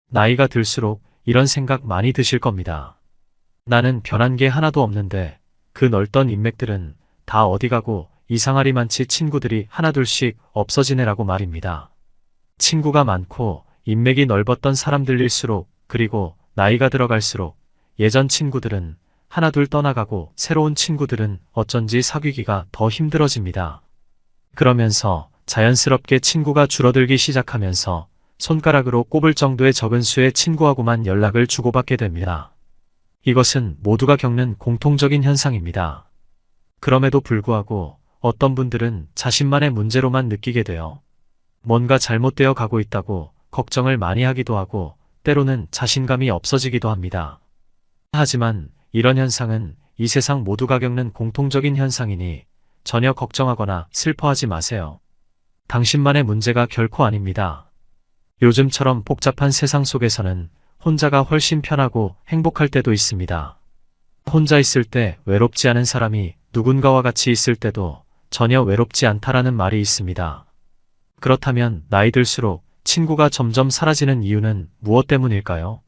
나이가 들수록 이런 생각 많이 드실 겁니다. 나는 변한 게 하나도 없는데 그 넓던 인맥들은 다 어디 가고 이상하리만치 친구들이 하나둘씩 없어지네라고 말입니다. 친구가 많고 인맥이 넓었던 사람들일수록, 그리고 나이가 들어갈수록 예전 친구들은 하나둘 떠나가고 새로운 친구들은 어쩐지 사귀기가 더 힘들어집니다. 그러면서 자연스럽게 친구가 줄어들기 시작하면서 손가락으로 꼽을 정도의 적은 수의 친구하고만 연락을 주고받게 됩니다. 이것은 모두가 겪는 공통적인 현상입니다. 그럼에도 불구하고 어떤 분들은 자신만의 문제로만 느끼게 되어 뭔가 잘못되어 가고 있다고 걱정을 많이 하기도 하고, 때로는 자신감이 없어지기도 합니다. 하지만 이런 현상은 이 세상 모두가 겪는 공통적인 현상이니 전혀 걱정하거나 슬퍼하지 마세요. 당신만의 문제가 결코 아닙니다. 요즘처럼 복잡한 세상 속에서는 혼자가 훨씬 편하고 행복할 때도 있습니다. 혼자 있을 때 외롭지 않은 사람이 누군가와 같이 있을 때도 전혀 외롭지 않다라는 말이 있습니다. 그렇다면 나이 들수록 친구가 점점 사라지는 이유는 무엇 때문일까요?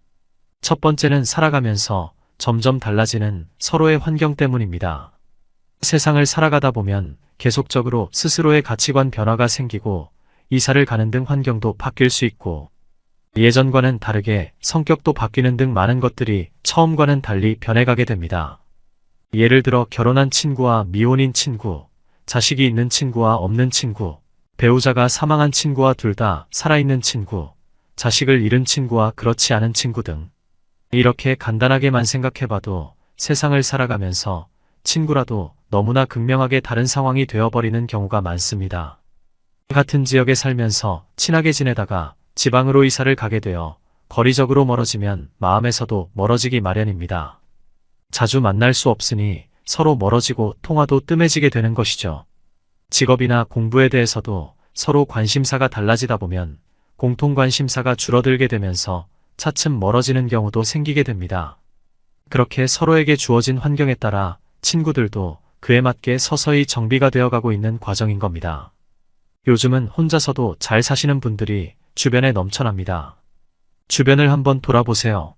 첫 번째는 살아가면서 점점 달라지는 서로의 환경 때문입니다. 세상을 살아가다 보면 계속적으로 스스로의 가치관 변화가 생기고 이사를 가는 등 환경도 바뀔 수 있고, 예전과는 다르게 성격도 바뀌는 등 많은 것들이 처음과는 달리 변해가게 됩니다. 예를 들어 결혼한 친구와 미혼인 친구, 자식이 있는 친구와 없는 친구, 배우자가 사망한 친구와 둘 다 살아있는 친구, 자식을 잃은 친구와 그렇지 않은 친구 등, 이렇게 간단하게만 생각해봐도 세상을 살아가면서 친구라도 너무나 극명하게 다른 상황이 되어버리는 경우가 많습니다. 같은 지역에 살면서 친하게 지내다가 지방으로 이사를 가게 되어 거리적으로 멀어지면 마음에서도 멀어지기 마련입니다. 자주 만날 수 없으니 서로 멀어지고 통화도 뜸해지게 되는 것이죠. 직업이나 공부에 대해서도 서로 관심사가 달라지다 보면 공통 관심사가 줄어들게 되면서 차츰 멀어지는 경우도 생기게 됩니다. 그렇게 서로에게 주어진 환경에 따라 친구들도 그에 맞게 서서히 정비가 되어가고 있는 과정인 겁니다. 요즘은 혼자서도 잘 사시는 분들이 주변에 넘쳐납니다. 주변을 한번 돌아보세요.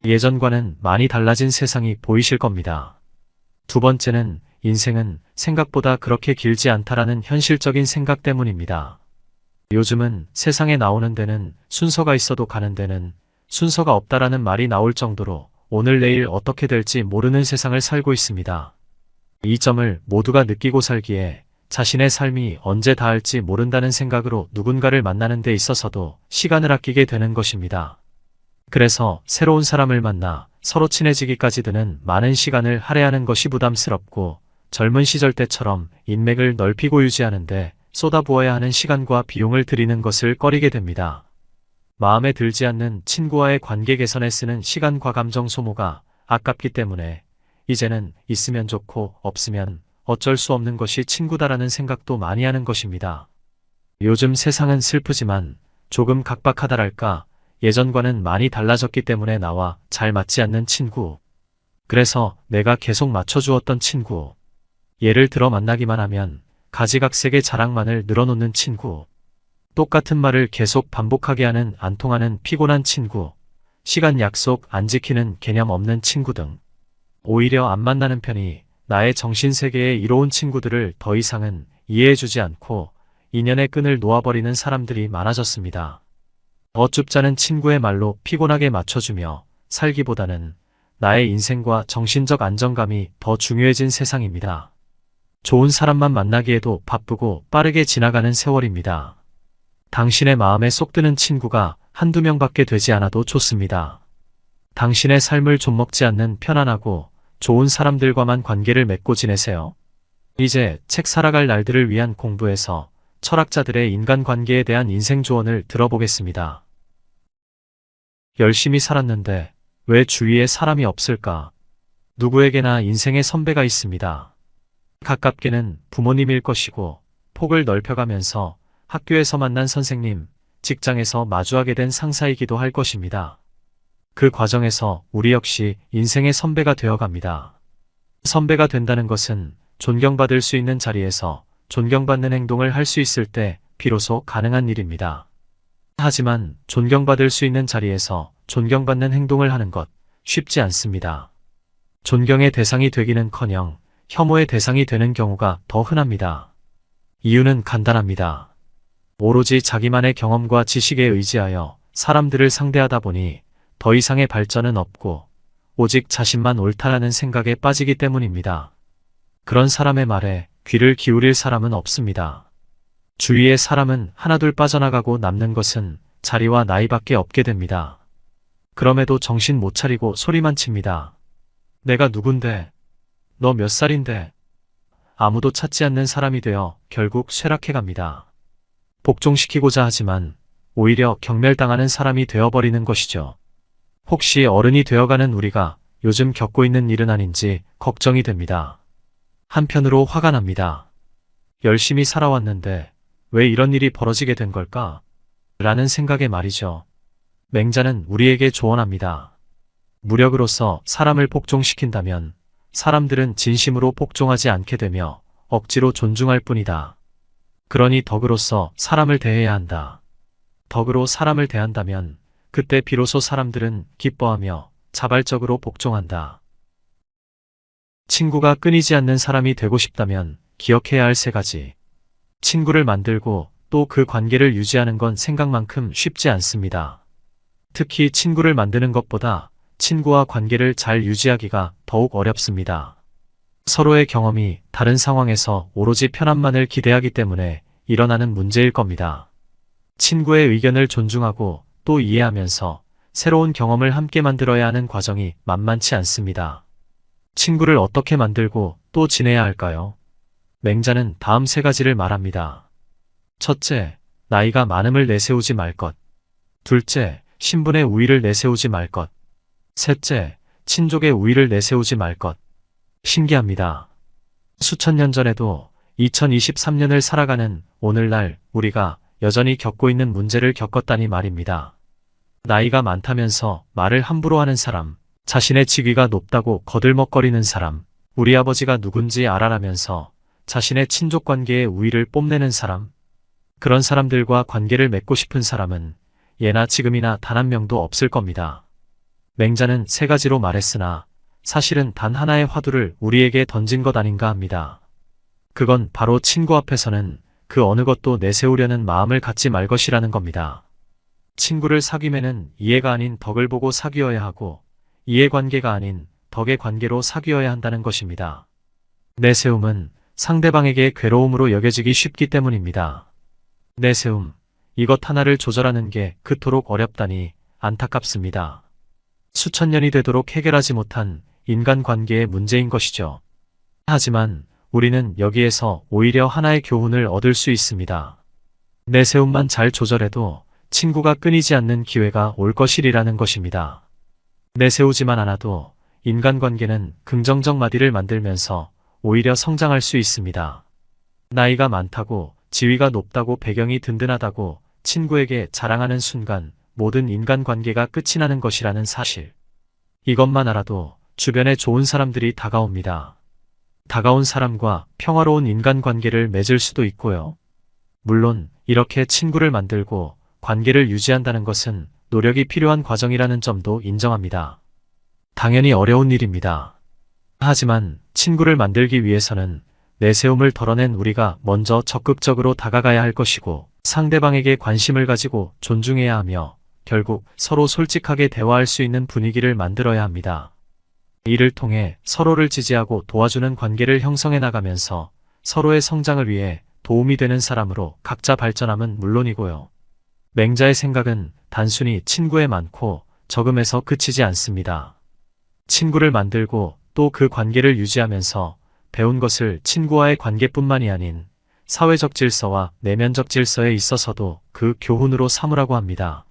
예전과는 많이 달라진 세상이 보이실 겁니다. 두 번째는 인생은 생각보다 그렇게 길지 않다라는 현실적인 생각 때문입니다. 요즘은 세상에 나오는 데는 순서가 있어도 가는 데는 순서가 없다라는 말이 나올 정도로 오늘 내일 어떻게 될지 모르는 세상을 살고 있습니다. 이 점을 모두가 느끼고 살기에 자신의 삶이 언제 닿을지 모른다는 생각으로 누군가를 만나는 데 있어서도 시간을 아끼게 되는 것입니다. 그래서 새로운 사람을 만나 서로 친해지기까지 드는 많은 시간을 할애하는 것이 부담스럽고, 젊은 시절 때처럼 인맥을 넓히고 유지하는데 쏟아부어야 하는 시간과 비용을 들이는 것을 꺼리게 됩니다. 마음에 들지 않는 친구와의 관계 개선에 쓰는 시간과 감정 소모가 아깝기 때문에 이제는 있으면 좋고 없으면 어쩔 수 없는 것이 친구다라는 생각도 많이 하는 것입니다. 요즘 세상은 슬프지만 조금 각박하다랄까, 예전과는 많이 달라졌기 때문에 나와 잘 맞지 않는 친구, 그래서 내가 계속 맞춰주었던 친구, 예를 들어 만나기만 하면 가지각색의 자랑만을 늘어놓는 친구, 똑같은 말을 계속 반복하게 하는 안 통하는 피곤한 친구, 시간 약속 안 지키는 개념 없는 친구 등, 오히려 안 만나는 편이 나의 정신세계에 이로운 친구들을 더 이상은 이해해주지 않고 인연의 끈을 놓아버리는 사람들이 많아졌습니다. 어줍잖은 친구의 말로 피곤하게 맞춰주며 살기보다는 나의 인생과 정신적 안정감이 더 중요해진 세상입니다. 좋은 사람만 만나기에도 바쁘고 빠르게 지나가는 세월입니다. 당신의 마음에 쏙 드는 친구가 한두 명밖에 되지 않아도 좋습니다. 당신의 삶을 좀먹지 않는 편안하고 좋은 사람들과만 관계를 맺고 지내세요. 이제 책 살아갈 날들을 위한 공부에서 철학자들의 인간관계에 대한 인생 조언을 들어보겠습니다. 열심히 살았는데 왜 주위에 사람이 없을까? 누구에게나 인생의 선배가 있습니다. 가깝게는 부모님일 것이고, 폭을 넓혀가면서 학교에서 만난 선생님, 직장에서 마주하게 된 상사이기도 할 것입니다. 그 과정에서 우리 역시 인생의 선배가 되어갑니다. 선배가 된다는 것은 존경받을 수 있는 자리에서 존경받는 행동을 할 수 있을 때 비로소 가능한 일입니다. 하지만 존경받을 수 있는 자리에서 존경받는 행동을 하는 것 쉽지 않습니다. 존경의 대상이 되기는커녕 혐오의 대상이 되는 경우가 더 흔합니다. 이유는 간단합니다. 오로지 자기만의 경험과 지식에 의지하여 사람들을 상대하다 보니 더 이상의 발전은 없고 오직 자신만 옳다라는 생각에 빠지기 때문입니다. 그런 사람의 말에 귀를 기울일 사람은 없습니다. 주위의 사람은 하나둘 빠져나가고 남는 것은 자리와 나이밖에 없게 됩니다. 그럼에도 정신 못 차리고 소리만 칩니다. 내가 누군데? 너 몇 살인데? 아무도 찾지 않는 사람이 되어 결국 쇠락해 갑니다. 복종시키고자 하지만 오히려 경멸당하는 사람이 되어버리는 것이죠. 혹시 어른이 되어가는 우리가 요즘 겪고 있는 일은 아닌지 걱정이 됩니다. 한편으로 화가 납니다. 열심히 살아왔는데 왜 이런 일이 벌어지게 된 걸까? 라는 생각에 말이죠. 맹자는 우리에게 조언합니다. 무력으로서 사람을 복종시킨다면 사람들은 진심으로 복종하지 않게 되며 억지로 존중할 뿐이다. 그러니 덕으로서 사람을 대해야 한다. 덕으로 사람을 대한다면 그때 비로소 사람들은 기뻐하며 자발적으로 복종한다. 친구가 끊이지 않는 사람이 되고 싶다면 기억해야 할 3가지. 친구를 만들고 또 그 관계를 유지하는 건 생각만큼 쉽지 않습니다. 특히 친구를 만드는 것보다 친구와 관계를 잘 유지하기가 더욱 어렵습니다. 서로의 경험이 다른 상황에서 오로지 편함만을 기대하기 때문에 일어나는 문제일 겁니다. 친구의 의견을 존중하고 또 이해하면서 새로운 경험을 함께 만들어야 하는 과정이 만만치 않습니다. 친구를 어떻게 만들고 또 지내야 할까요? 맹자는 다음 3가지를 말합니다. 첫째, 나이가 많음을 내세우지 말 것. 둘째, 신분의 우위를 내세우지 말 것. 셋째, 친족의 우위를 내세우지 말 것. 신기합니다. 수천 년 전에도 2023년을 살아가는 오늘날 우리가 여전히 겪고 있는 문제를 겪었다니 말입니다. 나이가 많다면서 말을 함부로 하는 사람, 자신의 직위가 높다고 거들먹거리는 사람, 우리 아버지가 누군지 알아라면서 자신의 친족 관계의 우위를 뽐내는 사람, 그런 사람들과 관계를 맺고 싶은 사람은 예나 지금이나 단 한 명도 없을 겁니다. 맹자는 3가지로 말했으나 사실은 단 하나의 화두를 우리에게 던진 것 아닌가 합니다. 그건 바로 친구 앞에서는 그 어느 것도 내세우려는 마음을 갖지 말 것이라는 겁니다. 친구를 사귀면은 이해가 아닌 덕을 보고 사귀어야 하고 이해관계가 아닌 덕의 관계로 사귀어야 한다는 것입니다. 내세움은 상대방에게 괴로움으로 여겨지기 쉽기 때문입니다. 내세움, 이것 하나를 조절하는 게 그토록 어렵다니 안타깝습니다. 수천 년이 되도록 해결하지 못한 인간관계의 문제인 것이죠. 하지만 우리는 여기에서 오히려 하나의 교훈을 얻을 수 있습니다. 내세움만 잘 조절해도 친구가 끊이지 않는 기회가 올 것이라는 것입니다. 내세우지만 않아도 인간관계는 긍정적 마디를 만들면서 오히려 성장할 수 있습니다. 나이가 많다고, 지위가 높다고, 배경이 든든하다고 친구에게 자랑하는 순간 모든 인간관계가 끝이 나는 것이라는 사실. 이것만 알아도 주변에 좋은 사람들이 다가옵니다. 다가온 사람과 평화로운 인간관계를 맺을 수도 있고요. 물론 이렇게 친구를 만들고 관계를 유지한다는 것은 노력이 필요한 과정이라는 점도 인정합니다. 당연히 어려운 일입니다. 하지만 친구를 만들기 위해서는 내세움을 덜어낸 우리가 먼저 적극적으로 다가가야 할 것이고 상대방에게 관심을 가지고 존중해야 하며 결국 서로 솔직하게 대화할 수 있는 분위기를 만들어야 합니다. 이를 통해 서로를 지지하고 도와주는 관계를 형성해 나가면서 서로의 성장을 위해 도움이 되는 사람으로 각자 발전함은 물론이고요. 맹자의 생각은 단순히 친구의 많고 적음에서 그치지 않습니다. 친구를 만들고 또 그 관계를 유지하면서 배운 것을 친구와의 관계뿐만이 아닌 사회적 질서와 내면적 질서에 있어서도 그 교훈으로 삼으라고 합니다.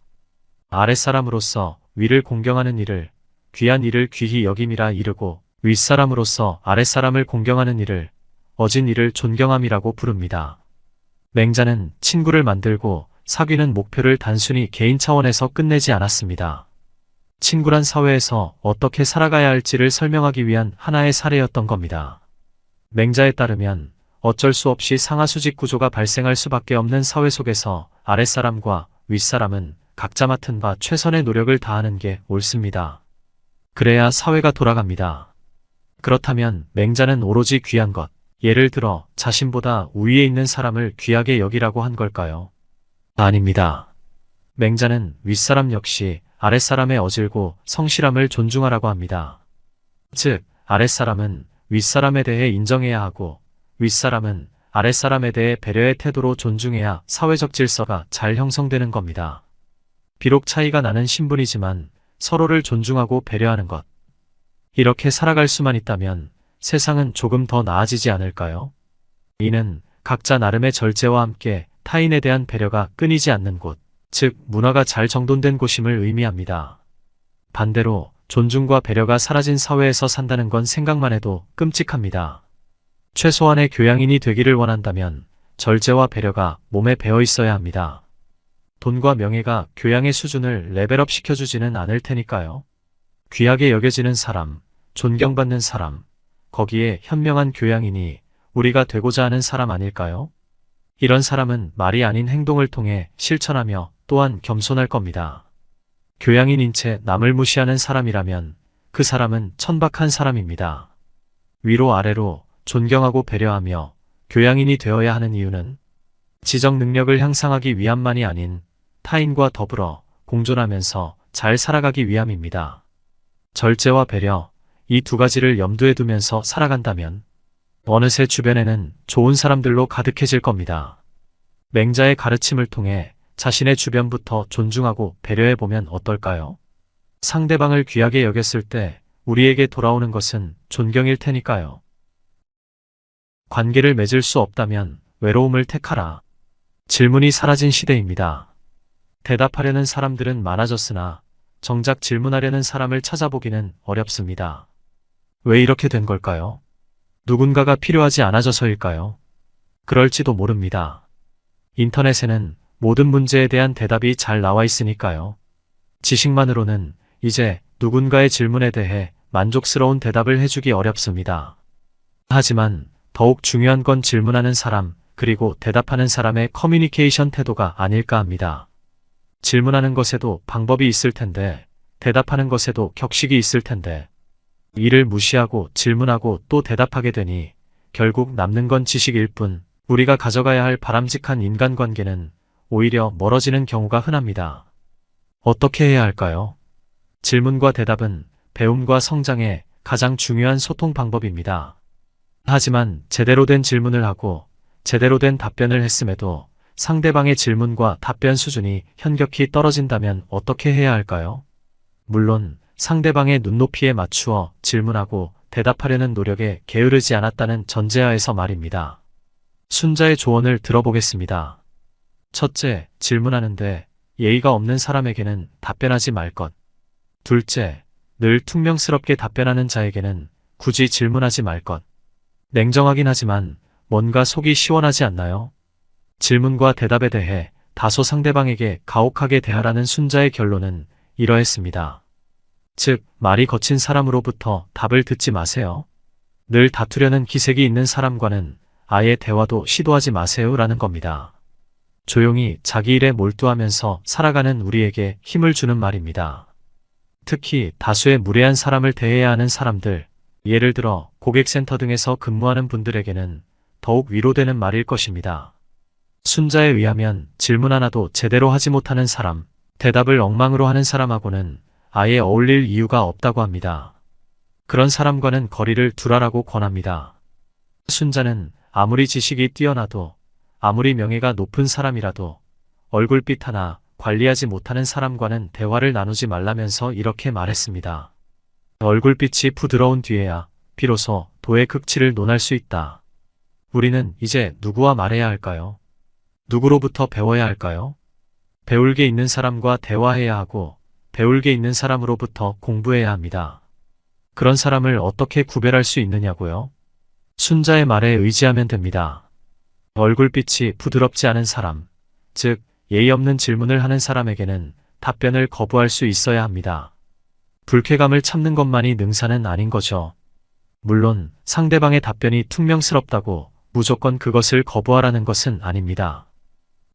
아랫사람으로서 위를 공경하는 이를, 귀한 이를 귀히 여김이라 이르고 윗사람으로서 아랫사람을 공경하는 이를, 어진 이를 존경함이라고 부릅니다. 맹자는 친구를 만들고 사귀는 목표를 단순히 개인 차원에서 끝내지 않았습니다. 친구란 사회에서 어떻게 살아가야 할지를 설명하기 위한 하나의 사례였던 겁니다. 맹자에 따르면 어쩔 수 없이 상하수직 구조가 발생할 수밖에 없는 사회 속에서 아랫사람과 윗사람은 각자 맡은 바 최선의 노력을 다하는 게 옳습니다. 그래야 사회가 돌아갑니다. 그렇다면 맹자는 오로지 귀한 것, 예를 들어 자신보다 우위에 있는 사람을 귀하게 여기라고 한 걸까요? 아닙니다. 맹자는 윗사람 역시 아랫사람의 어질고 성실함을 존중하라고 합니다. 즉, 아랫사람은 윗사람에 대해 인정해야 하고 윗사람은 아랫사람에 대해 배려의 태도로 존중해야 사회적 질서가 잘 형성되는 겁니다. 비록 차이가 나는 신분이지만 서로를 존중하고 배려하는 것. 이렇게 살아갈 수만 있다면 세상은 조금 더 나아지지 않을까요? 이는 각자 나름의 절제와 함께 타인에 대한 배려가 끊이지 않는 곳, 즉 문화가 잘 정돈된 곳임을 의미합니다. 반대로 존중과 배려가 사라진 사회에서 산다는 건 생각만 해도 끔찍합니다. 최소한의 교양인이 되기를 원한다면 절제와 배려가 몸에 배어 있어야 합니다. 돈과 명예가 교양의 수준을 레벨업 시켜주지는 않을 테니까요. 귀하게 여겨지는 사람, 존경받는 사람, 거기에 현명한 교양인이 우리가 되고자 하는 사람 아닐까요? 이런 사람은 말이 아닌 행동을 통해 실천하며 또한 겸손할 겁니다. 교양인인 채 남을 무시하는 사람이라면 그 사람은 천박한 사람입니다. 위로 아래로 존경하고 배려하며 교양인이 되어야 하는 이유는 지적 능력을 향상하기 위함만이 아닌 타인과 더불어 공존하면서 잘 살아가기 위함입니다. 절제와 배려, 이 두 가지를 염두에 두면서 살아간다면 어느새 주변에는 좋은 사람들로 가득해질 겁니다. 맹자의 가르침을 통해 자신의 주변부터 존중하고 배려해보면 어떨까요? 상대방을 귀하게 여겼을 때 우리에게 돌아오는 것은 존경일 테니까요. 관계를 맺을 수 없다면 외로움을 택하라. 질문이 사라진 시대입니다. 대답하려는 사람들은 많아졌으나 정작 질문하려는 사람을 찾아보기는 어렵습니다. 왜 이렇게 된 걸까요? 누군가가 필요하지 않아져서일까요? 그럴지도 모릅니다. 인터넷에는 모든 문제에 대한 대답이 잘 나와 있으니까요. 지식만으로는 이제 누군가의 질문에 대해 만족스러운 대답을 해주기 어렵습니다. 하지만 더욱 중요한 건 질문하는 사람, 그리고 대답하는 사람의 커뮤니케이션 태도가 아닐까 합니다. 질문하는 것에도 방법이 있을 텐데, 대답하는 것에도 격식이 있을 텐데, 이를 무시하고 질문하고 또 대답하게 되니 결국 남는 건 지식일 뿐 우리가 가져가야 할 바람직한 인간관계는 오히려 멀어지는 경우가 흔합니다. 어떻게 해야 할까요? 질문과 대답은 배움과 성장의 가장 중요한 소통 방법입니다. 하지만 제대로 된 질문을 하고 제대로 된 답변을 했음에도 상대방의 질문과 답변 수준이 현격히 떨어진다면 어떻게 해야 할까요? 물론 상대방의 눈높이에 맞추어 질문하고 대답하려는 노력에 게으르지 않았다는 전제하에서 말입니다. 순자의 조언을 들어보겠습니다. 첫째, 질문하는데 예의가 없는 사람에게는 답변하지 말 것. 둘째, 늘 퉁명스럽게 답변하는 자에게는 굳이 질문하지 말 것. 냉정하긴 하지만 뭔가 속이 시원하지 않나요? 질문과 대답에 대해 다소 상대방에게 가혹하게 대하라는 순자의 결론은 이러했습니다. 즉, 말이 거친 사람으로부터 답을 듣지 마세요. 늘 다투려는 기색이 있는 사람과는 아예 대화도 시도하지 마세요 라는 겁니다. 조용히 자기 일에 몰두하면서 살아가는 우리에게 힘을 주는 말입니다. 특히 다수의 무례한 사람을 대해야 하는 사람들, 예를 들어 고객센터 등에서 근무하는 분들에게는 더욱 위로되는 말일 것입니다. 순자에 의하면 질문 하나도 제대로 하지 못하는 사람, 대답을 엉망으로 하는 사람하고는 아예 어울릴 이유가 없다고 합니다. 그런 사람과는 거리를 두라라고 권합니다. 순자는 아무리 지식이 뛰어나도 아무리 명예가 높은 사람이라도 얼굴빛 하나 관리하지 못하는 사람과는 대화를 나누지 말라면서 이렇게 말했습니다. 얼굴빛이 부드러운 뒤에야 비로소 도의 극치를 논할 수 있다. 우리는 이제 누구와 말해야 할까요? 누구로부터 배워야 할까요? 배울 게 있는 사람과 대화해야 하고 배울 게 있는 사람으로부터 공부해야 합니다. 그런 사람을 어떻게 구별할 수 있느냐고요? 순자의 말에 의지하면 됩니다. 얼굴빛이 부드럽지 않은 사람, 즉 예의 없는 질문을 하는 사람에게는 답변을 거부할 수 있어야 합니다. 불쾌감을 참는 것만이 능사는 아닌 거죠. 물론 상대방의 답변이 퉁명스럽다고 무조건 그것을 거부하라는 것은 아닙니다.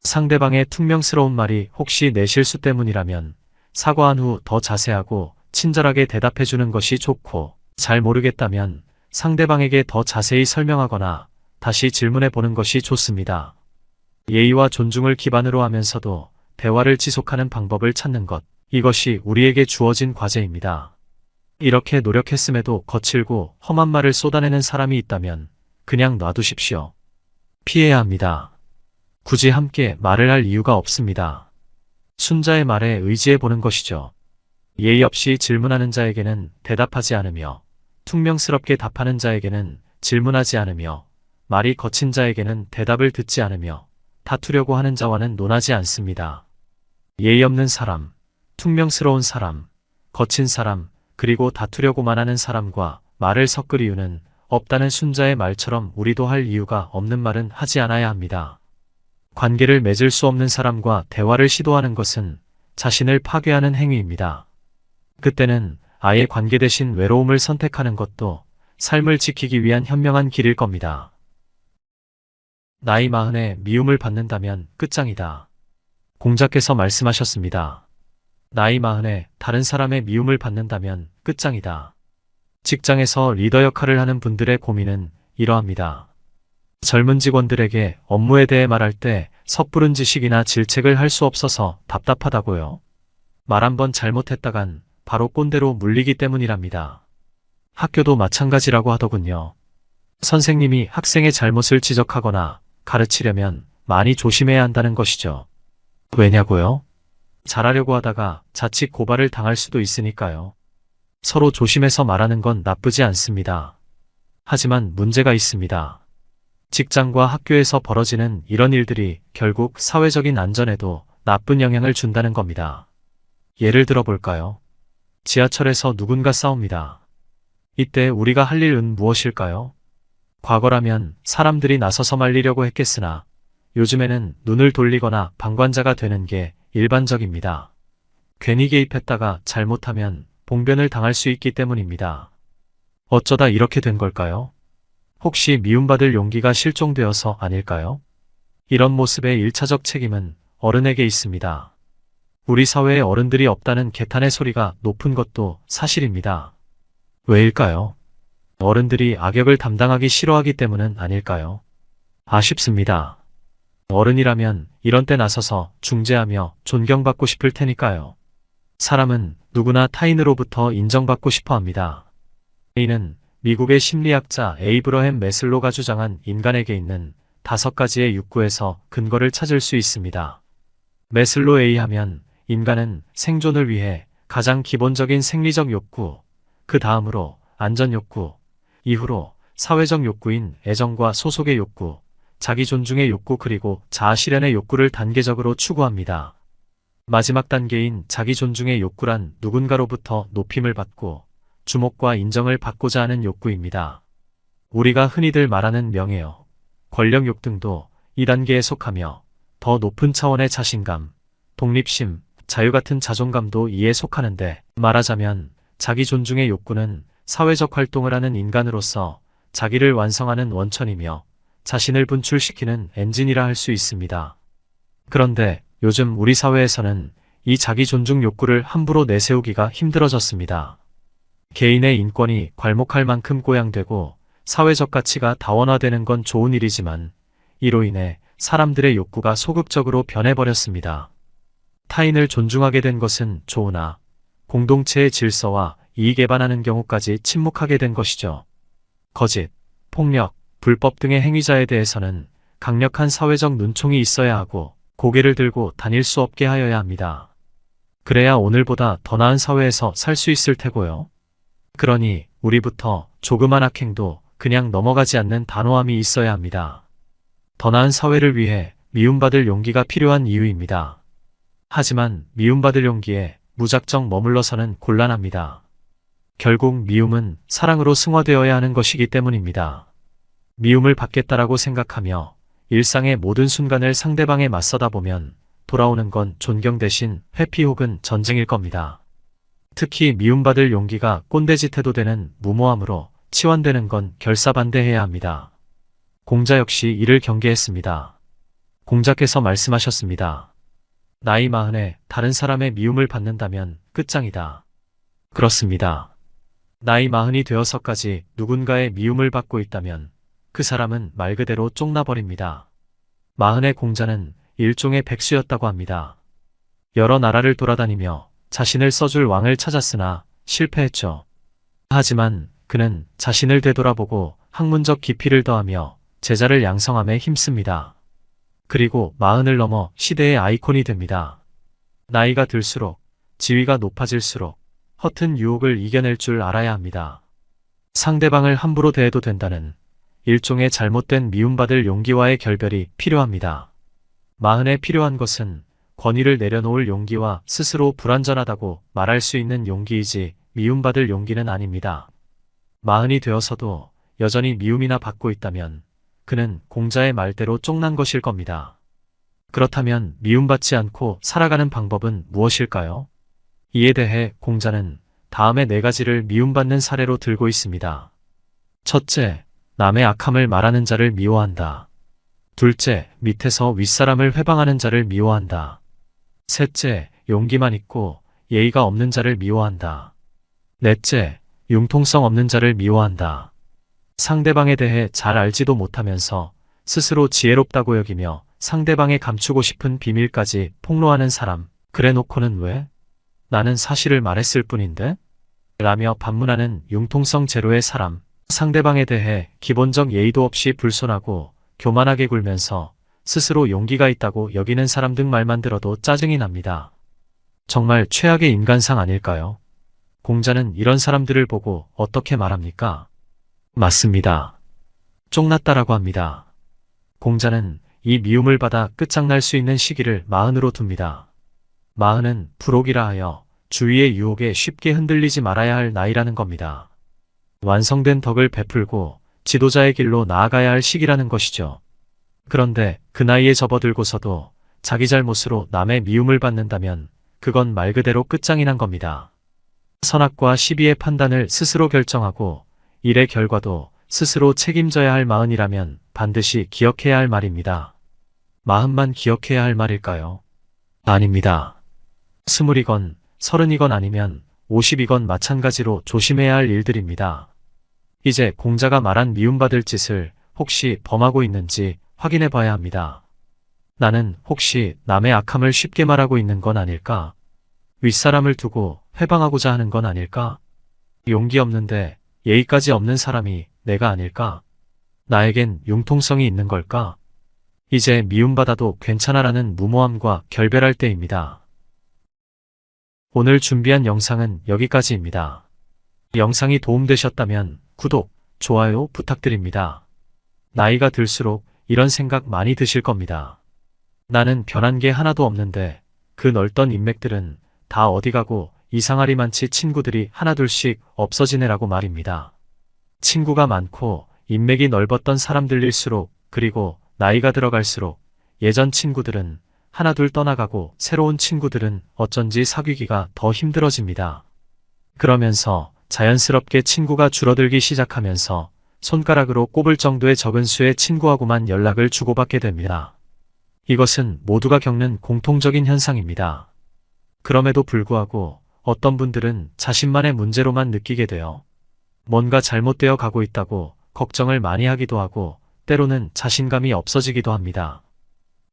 상대방의 퉁명스러운 말이 혹시 내 실수 때문이라면 사과한 후 더 자세하고 친절하게 대답해주는 것이 좋고, 잘 모르겠다면 상대방에게 더 자세히 설명하거나 다시 질문해 보는 것이 좋습니다. 예의와 존중을 기반으로 하면서도 대화를 지속하는 방법을 찾는 것, 이것이 우리에게 주어진 과제입니다. 이렇게 노력했음에도 거칠고 험한 말을 쏟아내는 사람이 있다면 그냥 놔두십시오. 피해야 합니다. 굳이 함께 말을 할 이유가 없습니다. 순자의 말에 의지해 보는 것이죠. 예의 없이 질문하는 자에게는 대답하지 않으며, 퉁명스럽게 답하는 자에게는 질문하지 않으며, 말이 거친 자에게는 대답을 듣지 않으며, 다투려고 하는 자와는 논하지 않습니다. 예의 없는 사람, 퉁명스러운 사람, 거친 사람, 그리고 다투려고만 하는 사람과 말을 섞을 이유는 없다는 순자의 말처럼 우리도 할 이유가 없는 말은 하지 않아야 합니다. 관계를 맺을 수 없는 사람과 대화를 시도하는 것은 자신을 파괴하는 행위입니다. 그때는 아예 관계 대신 외로움을 선택하는 것도 삶을 지키기 위한 현명한 길일 겁니다. 나이 40에 미움을 받는다면 끝장이다. 공자께서 말씀하셨습니다. 나이 40에 다른 사람의 미움을 받는다면 끝장이다. 직장에서 리더 역할을 하는 분들의 고민은 이러합니다. 젊은 직원들에게 업무에 대해 말할 때 섣부른 지식이나 질책을 할 수 없어서 답답하다고요. 말 한번 잘못했다간 바로 꼰대로 물리기 때문이랍니다. 학교도 마찬가지라고 하더군요. 선생님이 학생의 잘못을 지적하거나 가르치려면 많이 조심해야 한다는 것이죠. 왜냐고요? 잘하려고 하다가 자칫 고발을 당할 수도 있으니까요. 서로 조심해서 말하는 건 나쁘지 않습니다. 하지만 문제가 있습니다. 직장과 학교에서 벌어지는 이런 일들이 결국 사회적인 안전에도 나쁜 영향을 준다는 겁니다. 예를 들어 볼까요? 지하철에서 누군가 싸웁니다. 이때 우리가 할 일은 무엇일까요? 과거라면 사람들이 나서서 말리려고 했겠으나 요즘에는 눈을 돌리거나 방관자가 되는 게 일반적입니다. 괜히 개입했다가 잘못하면 봉변을 당할 수 있기 때문입니다. 어쩌다 이렇게 된 걸까요? 혹시 미움받을 용기가 실종되어서 아닐까요? 이런 모습의 1차적 책임은 어른에게 있습니다. 우리 사회에 어른들이 없다는 개탄의 소리가 높은 것도 사실입니다. 왜일까요? 어른들이 악역을 담당하기 싫어하기 때문은 아닐까요? 아쉽습니다. 어른이라면 이런 때 나서서 중재하며 존경받고 싶을 테니까요. 사람은 누구나 타인으로부터 인정받고 싶어 합니다. 이는 미국의 심리학자 에이브러햄 매슬로가 주장한 인간에게 있는 5가지의 욕구에서 근거를 찾을 수 있습니다. 매슬로에 하면 인간은 생존을 위해 가장 기본적인 생리적 욕구, 그 다음으로 안전 욕구, 이후로 사회적 욕구인 애정과 소속의 욕구, 자기 존중의 욕구 그리고 자아 실현의 욕구를 단계적으로 추구합니다. 마지막 단계인 자기 존중의 욕구란 누군가로부터 높임을 받고 주목과 인정을 받고자 하는 욕구입니다. 우리가 흔히들 말하는 명예요, 권력욕 등도 이 단계에 속하며 더 높은 차원의 자신감, 독립심, 자유 같은 자존감도 이에 속하는데, 말하자면 자기 존중의 욕구는 사회적 활동을 하는 인간으로서 자기를 완성하는 원천이며 자신을 분출시키는 엔진이라 할 수 있습니다. 그런데 요즘 우리 사회에서는 이 자기 존중 욕구를 함부로 내세우기가 힘들어졌습니다. 개인의 인권이 괄목할 만큼 고양되고 사회적 가치가 다원화되는 건 좋은 일이지만 이로 인해 사람들의 욕구가 소극적으로 변해버렸습니다. 타인을 존중하게 된 것은 좋으나 공동체의 질서와 이익에 반하는 경우까지 침묵하게 된 것이죠. 거짓, 폭력, 불법 등의 행위자에 대해서는 강력한 사회적 눈총이 있어야 하고 고개를 들고 다닐 수 없게 하여야 합니다. 그래야 오늘보다 더 나은 사회에서 살 수 있을 테고요. 그러니 우리부터 조그만 악행도 그냥 넘어가지 않는 단호함이 있어야 합니다. 더 나은 사회를 위해 미움받을 용기가 필요한 이유입니다. 하지만 미움받을 용기에 무작정 머물러서는 곤란합니다. 결국 미움은 사랑으로 승화되어야 하는 것이기 때문입니다. 미움을 받겠다라고 생각하며 일상의 모든 순간을 상대방에 맞서다 보면 돌아오는 건 존경 대신 회피 혹은 전쟁일 겁니다. 특히 미움받을 용기가 꼰대짓 해도 되는 무모함으로 치환되는 건 결사반대해야 합니다. 공자 역시 이를 경계했습니다. 공자께서 말씀하셨습니다. 나이 40에 다른 사람의 미움을 받는다면 끝장이다. 그렇습니다. 나이 40이 되어서까지 누군가의 미움을 받고 있다면 그 사람은 말 그대로 쪽나버립니다. 40의 공자는 일종의 백수였다고 합니다. 여러 나라를 돌아다니며 자신을 써줄 왕을 찾았으나 실패했죠. 하지만 그는 자신을 되돌아보고 학문적 깊이를 더하며 제자를 양성함에 힘씁니다. 그리고 40을 넘어 시대의 아이콘이 됩니다. 나이가 들수록, 지위가 높아질수록 허튼 유혹을 이겨낼 줄 알아야 합니다. 상대방을 함부로 대해도 된다는 일종의 잘못된 미움받을 용기와의 결별이 필요합니다. 40에 필요한 것은 권위를 내려놓을 용기와 스스로 불완전하다고 말할 수 있는 용기이지 미움받을 용기는 아닙니다. 40이 되어서도 여전히 미움이나 받고 있다면 그는 공자의 말대로 쪽난 것일 겁니다. 그렇다면 미움받지 않고 살아가는 방법은 무엇일까요? 이에 대해 공자는 다음의 4가지를 미움받는 사례로 들고 있습니다. 첫째, 남의 악함을 말하는 자를 미워한다. 둘째, 밑에서 윗사람을 회방하는 자를 미워한다. 셋째, 용기만 있고 예의가 없는 자를 미워한다. 넷째, 융통성 없는 자를 미워한다. 상대방에 대해 잘 알지도 못하면서 스스로 지혜롭다고 여기며 상대방의 감추고 싶은 비밀까지 폭로하는 사람, 그래 놓고는 왜? 나는 사실을 말했을 뿐인데? 라며 반문하는 융통성 제로의 사람, 상대방에 대해 기본적 예의도 없이 불손하고 교만하게 굴면서 스스로 용기가 있다고 여기는 사람 등 말만 들어도 짜증이 납니다. 정말 최악의 인간상 아닐까요? 공자는 이런 사람들을 보고 어떻게 말합니까? 맞습니다. 쪽났다라고 합니다. 공자는 이 미움을 받아 끝장날 수 있는 시기를 40으로 둡니다. 40은 불옥이라 하여 주위의 유혹에 쉽게 흔들리지 말아야 할 나이라는 겁니다. 완성된 덕을 베풀고 지도자의 길로 나아가야 할 시기라는 것이죠. 그런데 그 나이에 접어들고서도 자기 잘못으로 남의 미움을 받는다면 그건 말 그대로 끝장이 난 겁니다. 선악과 시비의 판단을 스스로 결정하고 일의 결과도 스스로 책임져야 할 40이라면 반드시 기억해야 할 말입니다. 40만 기억해야 할 말일까요? 아닙니다. 20이건 30이건 아니면 50이건 마찬가지로 조심해야 할 일들입니다. 이제 공자가 말한 미움받을 짓을 혹시 범하고 있는지 확인해 봐야 합니다. 나는 혹시 남의 악함을 쉽게 말하고 있는 건 아닐까? 윗사람을 두고 회방하고자 하는 건 아닐까? 용기 없는데 예의까지 없는 사람이 내가 아닐까? 나에겐 융통성이 있는 걸까? 이제 미움받아도 괜찮아라는 무모함과 결별할 때입니다. 오늘 준비한 영상은 여기까지입니다. 영상이 도움되셨다면 구독, 좋아요 부탁드립니다. 나이가 들수록 이런 생각 많이 드실 겁니다. 나는 변한 게 하나도 없는데 그 넓던 인맥들은 다 어디 가고 이상하리만치 친구들이 하나둘씩 없어지네라고 말입니다. 친구가 많고 인맥이 넓었던 사람들일수록 그리고 나이가 들어갈수록 예전 친구들은 하나둘 떠나가고 새로운 친구들은 어쩐지 사귀기가 더 힘들어집니다. 그러면서 자연스럽게 친구가 줄어들기 시작하면서 손가락으로 꼽을 정도의 적은 수의 친구하고만 연락을 주고받게 됩니다. 이것은 모두가 겪는 공통적인 현상입니다. 그럼에도 불구하고 어떤 분들은 자신만의 문제로만 느끼게 되어 뭔가 잘못되어 가고 있다고 걱정을 많이 하기도 하고 때로는 자신감이 없어지기도 합니다.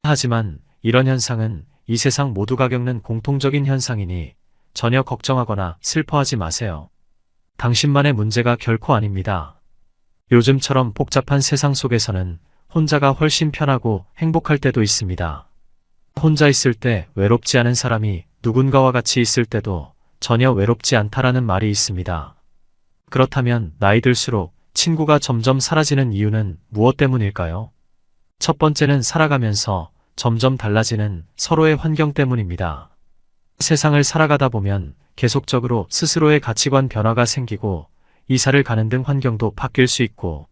하지만 이런 현상은 이 세상 모두가 겪는 공통적인 현상이니 전혀 걱정하거나 슬퍼하지 마세요. 당신만의 문제가 결코 아닙니다. 요즘처럼 복잡한 세상 속에서는 혼자가 훨씬 편하고 행복할 때도 있습니다. 혼자 있을 때 외롭지 않은 사람이 누군가와 같이 있을 때도 전혀 외롭지 않다라는 말이 있습니다. 그렇다면 나이 들수록 친구가 점점 사라지는 이유는 무엇 때문일까요? 첫 번째는 살아가면서 점점 달라지는 서로의 환경 때문입니다. 세상을 살아가다 보면 계속적으로 스스로의 가치관 변화가 생기고 이사를 가는 등 환경도 바뀔 수 있고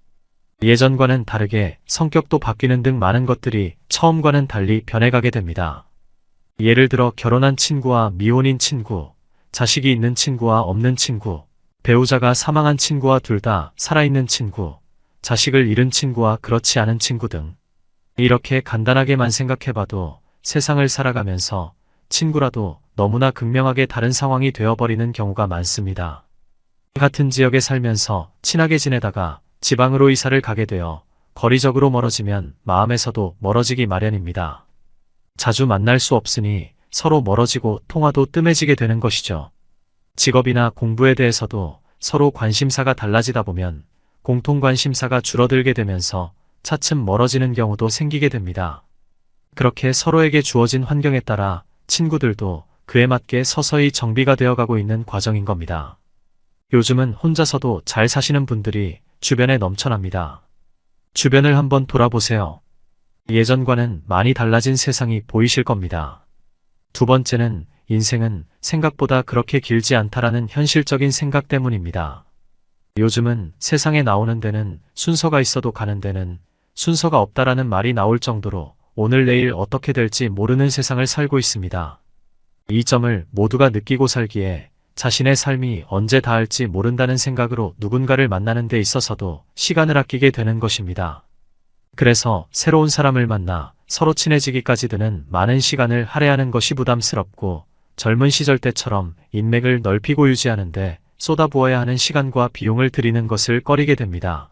예전과는 다르게 성격도 바뀌는 등 많은 것들이 처음과는 달리 변해가게 됩니다. 예를 들어 결혼한 친구와 미혼인 친구, 자식이 있는 친구와 없는 친구, 배우자가 사망한 친구와 둘 다 살아있는 친구, 자식을 잃은 친구와 그렇지 않은 친구 등 이렇게 간단하게만 생각해봐도 세상을 살아가면서 친구라도 너무나 극명하게 다른 상황이 되어버리는 경우가 많습니다. 같은 지역에 살면서 친하게 지내다가 지방으로 이사를 가게 되어 거리적으로 멀어지면 마음에서도 멀어지기 마련입니다. 자주 만날 수 없으니 서로 멀어지고 통화도 뜸해지게 되는 것이죠. 직업이나 공부에 대해서도 서로 관심사가 달라지다 보면 공통 관심사가 줄어들게 되면서 차츰 멀어지는 경우도 생기게 됩니다. 그렇게 서로에게 주어진 환경에 따라 친구들도 그에 맞게 서서히 정비가 되어가고 있는 과정인 겁니다. 요즘은 혼자서도 잘 사시는 분들이 주변에 넘쳐납니다. 주변을 한번 돌아보세요. 예전과는 많이 달라진 세상이 보이실 겁니다. 두 번째는 인생은 생각보다 그렇게 길지 않다라는 현실적인 생각 때문입니다. 요즘은 세상에 나오는 데는 순서가 있어도 가는 데는 순서가 없다라는 말이 나올 정도로 오늘 내일 어떻게 될지 모르는 세상을 살고 있습니다. 이 점을 모두가 느끼고 살기에 자신의 삶이 언제 닿을지 모른다는 생각으로 누군가를 만나는 데 있어서도 시간을 아끼게 되는 것입니다. 그래서 새로운 사람을 만나 서로 친해지기까지 드는 많은 시간을 할애하는 것이 부담스럽고 젊은 시절 때처럼 인맥을 넓히고 유지하는데 쏟아부어야 하는 시간과 비용을 들이는 것을 꺼리게 됩니다.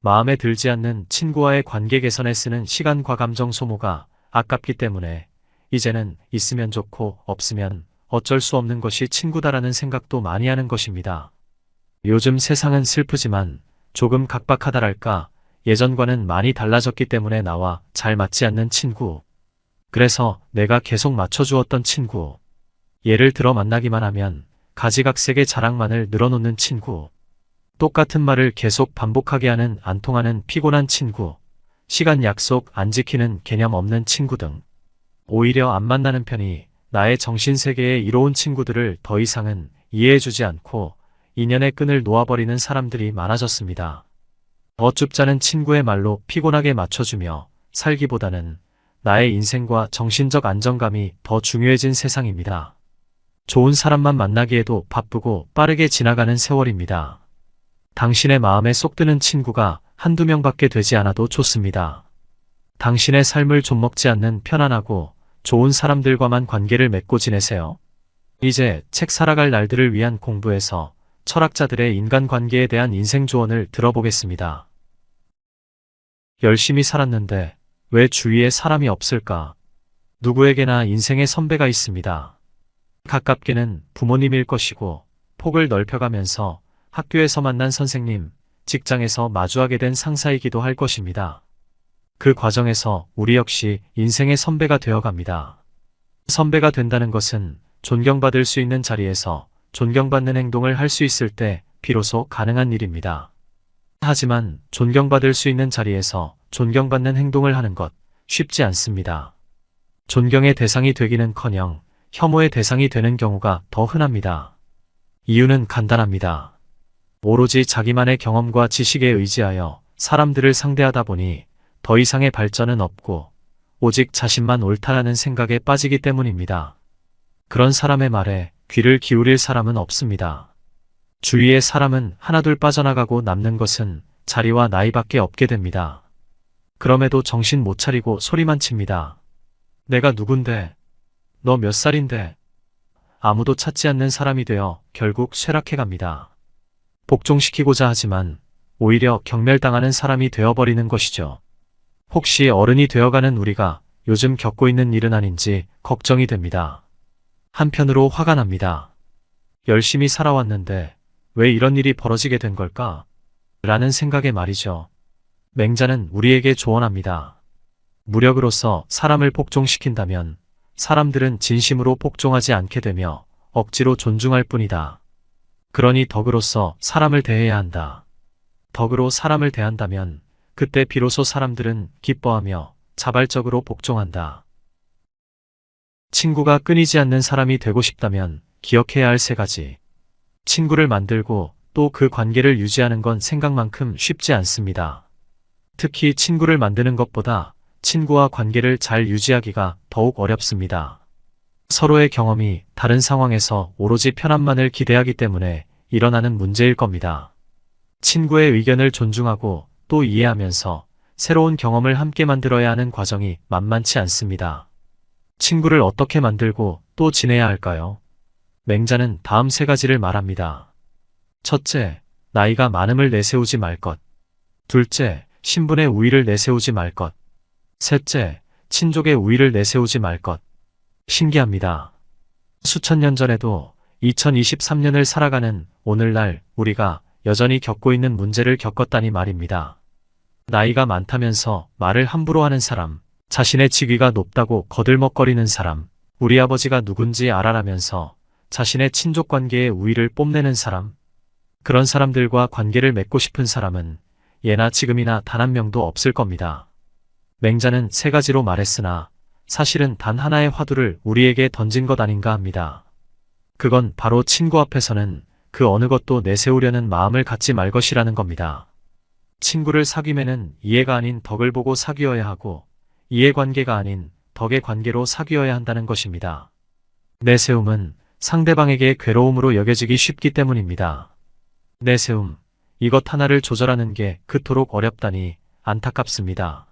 마음에 들지 않는 친구와의 관계 개선에 쓰는 시간과 감정 소모가 아깝기 때문에 이제는 있으면 좋고 없으면 어쩔 수 없는 것이 친구다라는 생각도 많이 하는 것입니다. 요즘 세상은 슬프지만 조금 각박하다랄까 예전과는 많이 달라졌기 때문에 나와 잘 맞지 않는 친구. 그래서 내가 계속 맞춰주었던 친구. 예를 들어 만나기만 하면 가지각색의 자랑만을 늘어놓는 친구. 똑같은 말을 계속 반복하게 하는 안 통하는 피곤한 친구. 시간 약속 안 지키는 개념 없는 친구 등. 오히려 안 만나는 편이 나의 정신세계에 이로운 친구들을 더 이상은 이해해주지 않고 인연의 끈을 놓아버리는 사람들이 많아졌습니다. 어줍잖은 친구의 말로 피곤하게 맞춰주며 살기보다는 나의 인생과 정신적 안정감이 더 중요해진 세상입니다. 좋은 사람만 만나기에도 바쁘고 빠르게 지나가는 세월입니다. 당신의 마음에 쏙 드는 친구가 한두 명밖에 되지 않아도 좋습니다. 당신의 삶을 좀먹지 않는 편안하고 좋은 사람들과만 관계를 맺고 지내세요. 이제 책 살아갈 날들을 위한 공부에서 철학자들의 인간관계에 대한 인생 조언을 들어보겠습니다. 열심히 살았는데 왜 주위에 사람이 없을까? 누구에게나 인생의 선배가 있습니다. 가깝게는 부모님일 것이고 폭을 넓혀가면서 학교에서 만난 선생님, 직장에서 마주하게 된 상사이기도 할 것입니다. 그 과정에서 우리 역시 인생의 선배가 되어갑니다. 선배가 된다는 것은 존경받을 수 있는 자리에서 존경받는 행동을 할 수 있을 때 비로소 가능한 일입니다. 하지만 존경받을 수 있는 자리에서 존경받는 행동을 하는 것 쉽지 않습니다. 존경의 대상이 되기는커녕 혐오의 대상이 되는 경우가 더 흔합니다. 이유는 간단합니다. 오로지 자기만의 경험과 지식에 의지하여 사람들을 상대하다 보니 더 이상의 발전은 없고 오직 자신만 옳다라는 생각에 빠지기 때문입니다. 그런 사람의 말에 귀를 기울일 사람은 없습니다. 주위의 사람은 하나둘 빠져나가고 남는 것은 자리와 나이밖에 없게 됩니다. 그럼에도 정신 못 차리고 소리만 칩니다. 내가 누군데? 너 몇 살인데? 아무도 찾지 않는 사람이 되어 결국 쇠락해갑니다. 복종시키고자 하지만 오히려 경멸당하는 사람이 되어버리는 것이죠. 혹시 어른이 되어가는 우리가 요즘 겪고 있는 일은 아닌지 걱정이 됩니다. 한편으로 화가 납니다. 열심히 살아왔는데 왜 이런 일이 벌어지게 된 걸까? 라는 생각에 말이죠. 맹자는 우리에게 조언합니다. 무력으로서 사람을 복종시킨다면 사람들은 진심으로 복종하지 않게 되며 억지로 존중할 뿐이다. 그러니 덕으로서 사람을 대해야 한다. 덕으로 사람을 대한다면 그때 비로소 사람들은 기뻐하며 자발적으로 복종한다. 친구가 끊이지 않는 사람이 되고 싶다면 기억해야 할 세 가지. 친구를 만들고 또 그 관계를 유지하는 건 생각만큼 쉽지 않습니다. 특히 친구를 만드는 것보다 친구와 관계를 잘 유지하기가 더욱 어렵습니다. 서로의 경험이 다른 상황에서 오로지 편함만을 기대하기 때문에 일어나는 문제일 겁니다. 친구의 의견을 존중하고 또 이해하면서 새로운 경험을 함께 만들어야 하는 과정이 만만치 않습니다. 친구를 어떻게 만들고 또 지내야 할까요? 맹자는 다음 세 가지를 말합니다. 첫째, 나이가 많음을 내세우지 말 것. 둘째, 신분의 우위를 내세우지 말 것. 셋째, 친족의 우위를 내세우지 말 것. 신기합니다. 수천 년 전에도 2023년을 살아가는 오늘날 우리가 여전히 겪고 있는 문제를 겪었다니 말입니다. 나이가 많다면서 말을 함부로 하는 사람, 자신의 직위가 높다고 거들먹거리는 사람, 우리 아버지가 누군지 알아라면서 자신의 친족 관계의 우위를 뽐내는 사람, 그런 사람들과 관계를 맺고 싶은 사람은 예나 지금이나 단 한 명도 없을 겁니다. 맹자는 세 가지로 말했으나 사실은 단 하나의 화두를 우리에게 던진 것 아닌가 합니다. 그건 바로 친구 앞에서는 그 어느 것도 내세우려는 마음을 갖지 말 것이라는 겁니다. 친구를 사귀면은 이해가 아닌 덕을 보고 사귀어야 하고 이해관계가 아닌 덕의 관계로 사귀어야 한다는 것입니다. 내세움은 상대방에게 괴로움으로 여겨지기 쉽기 때문입니다. 내세움, 이것 하나를 조절하는 게 그토록 어렵다니 안타깝습니다.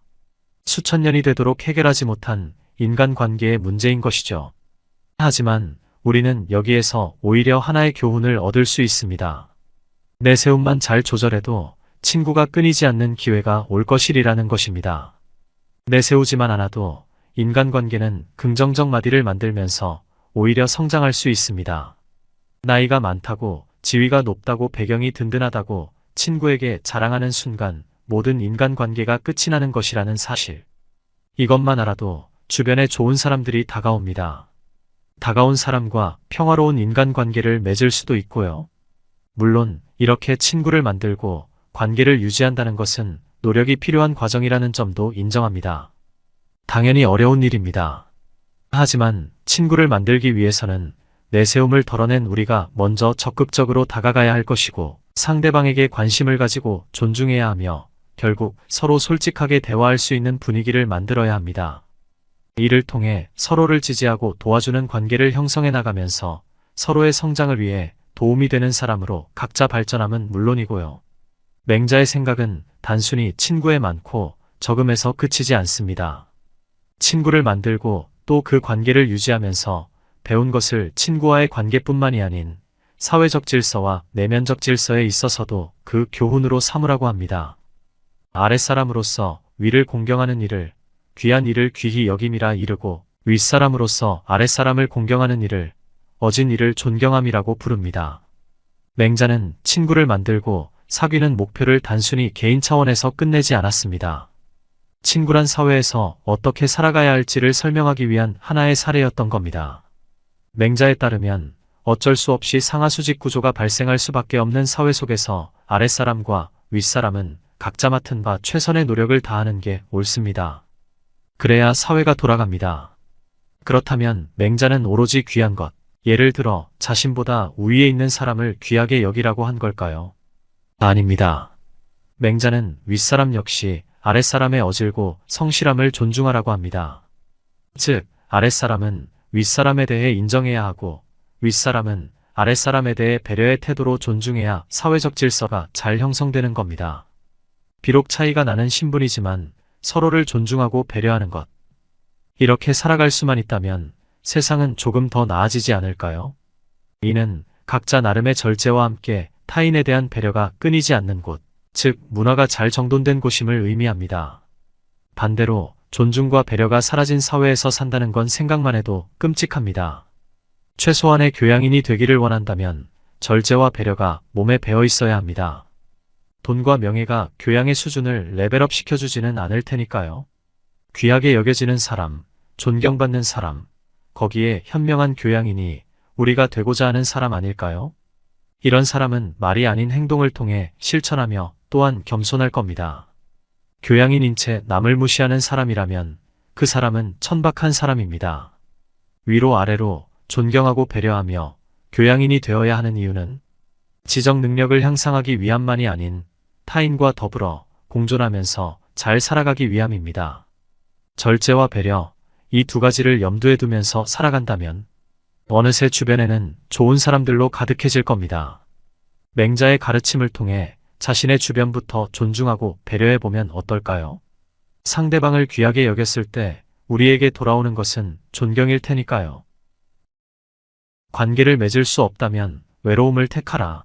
수천 년이 되도록 해결하지 못한 인간관계의 문제인 것이죠. 하지만 우리는 여기에서 오히려 하나의 교훈을 얻을 수 있습니다. 내세움만 잘 조절해도 친구가 끊이지 않는 기회가 올 것이라는 것입니다. 내세우지만 않아도 인간관계는 긍정적 마디를 만들면서 오히려 성장할 수 있습니다. 나이가 많다고, 지위가 높다고, 배경이 든든하다고 친구에게 자랑하는 순간 모든 인간관계가 끝이 나는 것이라는 사실. 이것만 알아도 주변에 좋은 사람들이 다가옵니다. 다가온 사람과 평화로운 인간관계를 맺을 수도 있고요. 물론 이렇게 친구를 만들고 관계를 유지한다는 것은 노력이 필요한 과정이라는 점도 인정합니다. 당연히 어려운 일입니다. 하지만 친구를 만들기 위해서는 내세움을 덜어낸 우리가 먼저 적극적으로 다가가야 할 것이고 상대방에게 관심을 가지고 존중해야 하며 결국 서로 솔직하게 대화할 수 있는 분위기를 만들어야 합니다. 이를 통해 서로를 지지하고 도와주는 관계를 형성해 나가면서 서로의 성장을 위해 도움이 되는 사람으로 각자 발전함은 물론이고요. 맹자의 생각은 단순히 친구에 많고 적음에서 그치지 않습니다. 친구를 만들고 또 그 관계를 유지하면서 배운 것을 친구와의 관계뿐만이 아닌 사회적 질서와 내면적 질서에 있어서도 그 교훈으로 삼으라고 합니다. 아랫사람으로서 위를 공경하는 이를, 귀한 이를 귀히 여김이라 이르고 윗사람으로서 아랫사람을 공경하는 이를, 어진 이를 존경함이라고 부릅니다. 맹자는 친구를 만들고 사귀는 목표를 단순히 개인 차원에서 끝내지 않았습니다. 친구란 사회에서 어떻게 살아가야 할지를 설명하기 위한 하나의 사례였던 겁니다. 맹자에 따르면 어쩔 수 없이 상하수직 구조가 발생할 수밖에 없는 사회 속에서 아랫사람과 윗사람은 각자 맡은 바 최선의 노력을 다하는 게 옳습니다. 그래야 사회가 돌아갑니다. 그렇다면 맹자는 오로지 귀한 것, 예를 들어 자신보다 우위에 있는 사람을 귀하게 여기라고 한 걸까요? 아닙니다. 맹자는 윗사람 역시 아랫사람의 어질고 성실함을 존중하라고 합니다. 즉, 아랫사람은 윗사람에 대해 인정해야 하고 윗사람은 아랫사람에 대해 배려의 태도로 존중해야 사회적 질서가 잘 형성되는 겁니다. 비록 차이가 나는 신분이지만 서로를 존중하고 배려하는 것. 이렇게 살아갈 수만 있다면 세상은 조금 더 나아지지 않을까요? 이는 각자 나름의 절제와 함께 타인에 대한 배려가 끊이지 않는 곳, 즉 문화가 잘 정돈된 곳임을 의미합니다. 반대로 존중과 배려가 사라진 사회에서 산다는 건 생각만 해도 끔찍합니다. 최소한의 교양인이 되기를 원한다면 절제와 배려가 몸에 배어 있어야 합니다. 돈과 명예가 교양의 수준을 레벨업 시켜주지는 않을 테니까요. 귀하게 여겨지는 사람, 존경받는 사람, 거기에 현명한 교양인이 우리가 되고자 하는 사람 아닐까요? 이런 사람은 말이 아닌 행동을 통해 실천하며 또한 겸손할 겁니다. 교양인인 채 남을 무시하는 사람이라면 그 사람은 천박한 사람입니다. 위로 아래로 존경하고 배려하며 교양인이 되어야 하는 이유는 지적 능력을 향상하기 위함만이 아닌 타인과 더불어 공존하면서 잘 살아가기 위함입니다. 절제와 배려, 이 두 가지를 염두에 두면서 살아간다면 어느새 주변에는 좋은 사람들로 가득해질 겁니다. 맹자의 가르침을 통해 자신의 주변부터 존중하고 배려해보면 어떨까요? 상대방을 귀하게 여겼을 때 우리에게 돌아오는 것은 존경일 테니까요. 관계를 맺을 수 없다면 외로움을 택하라.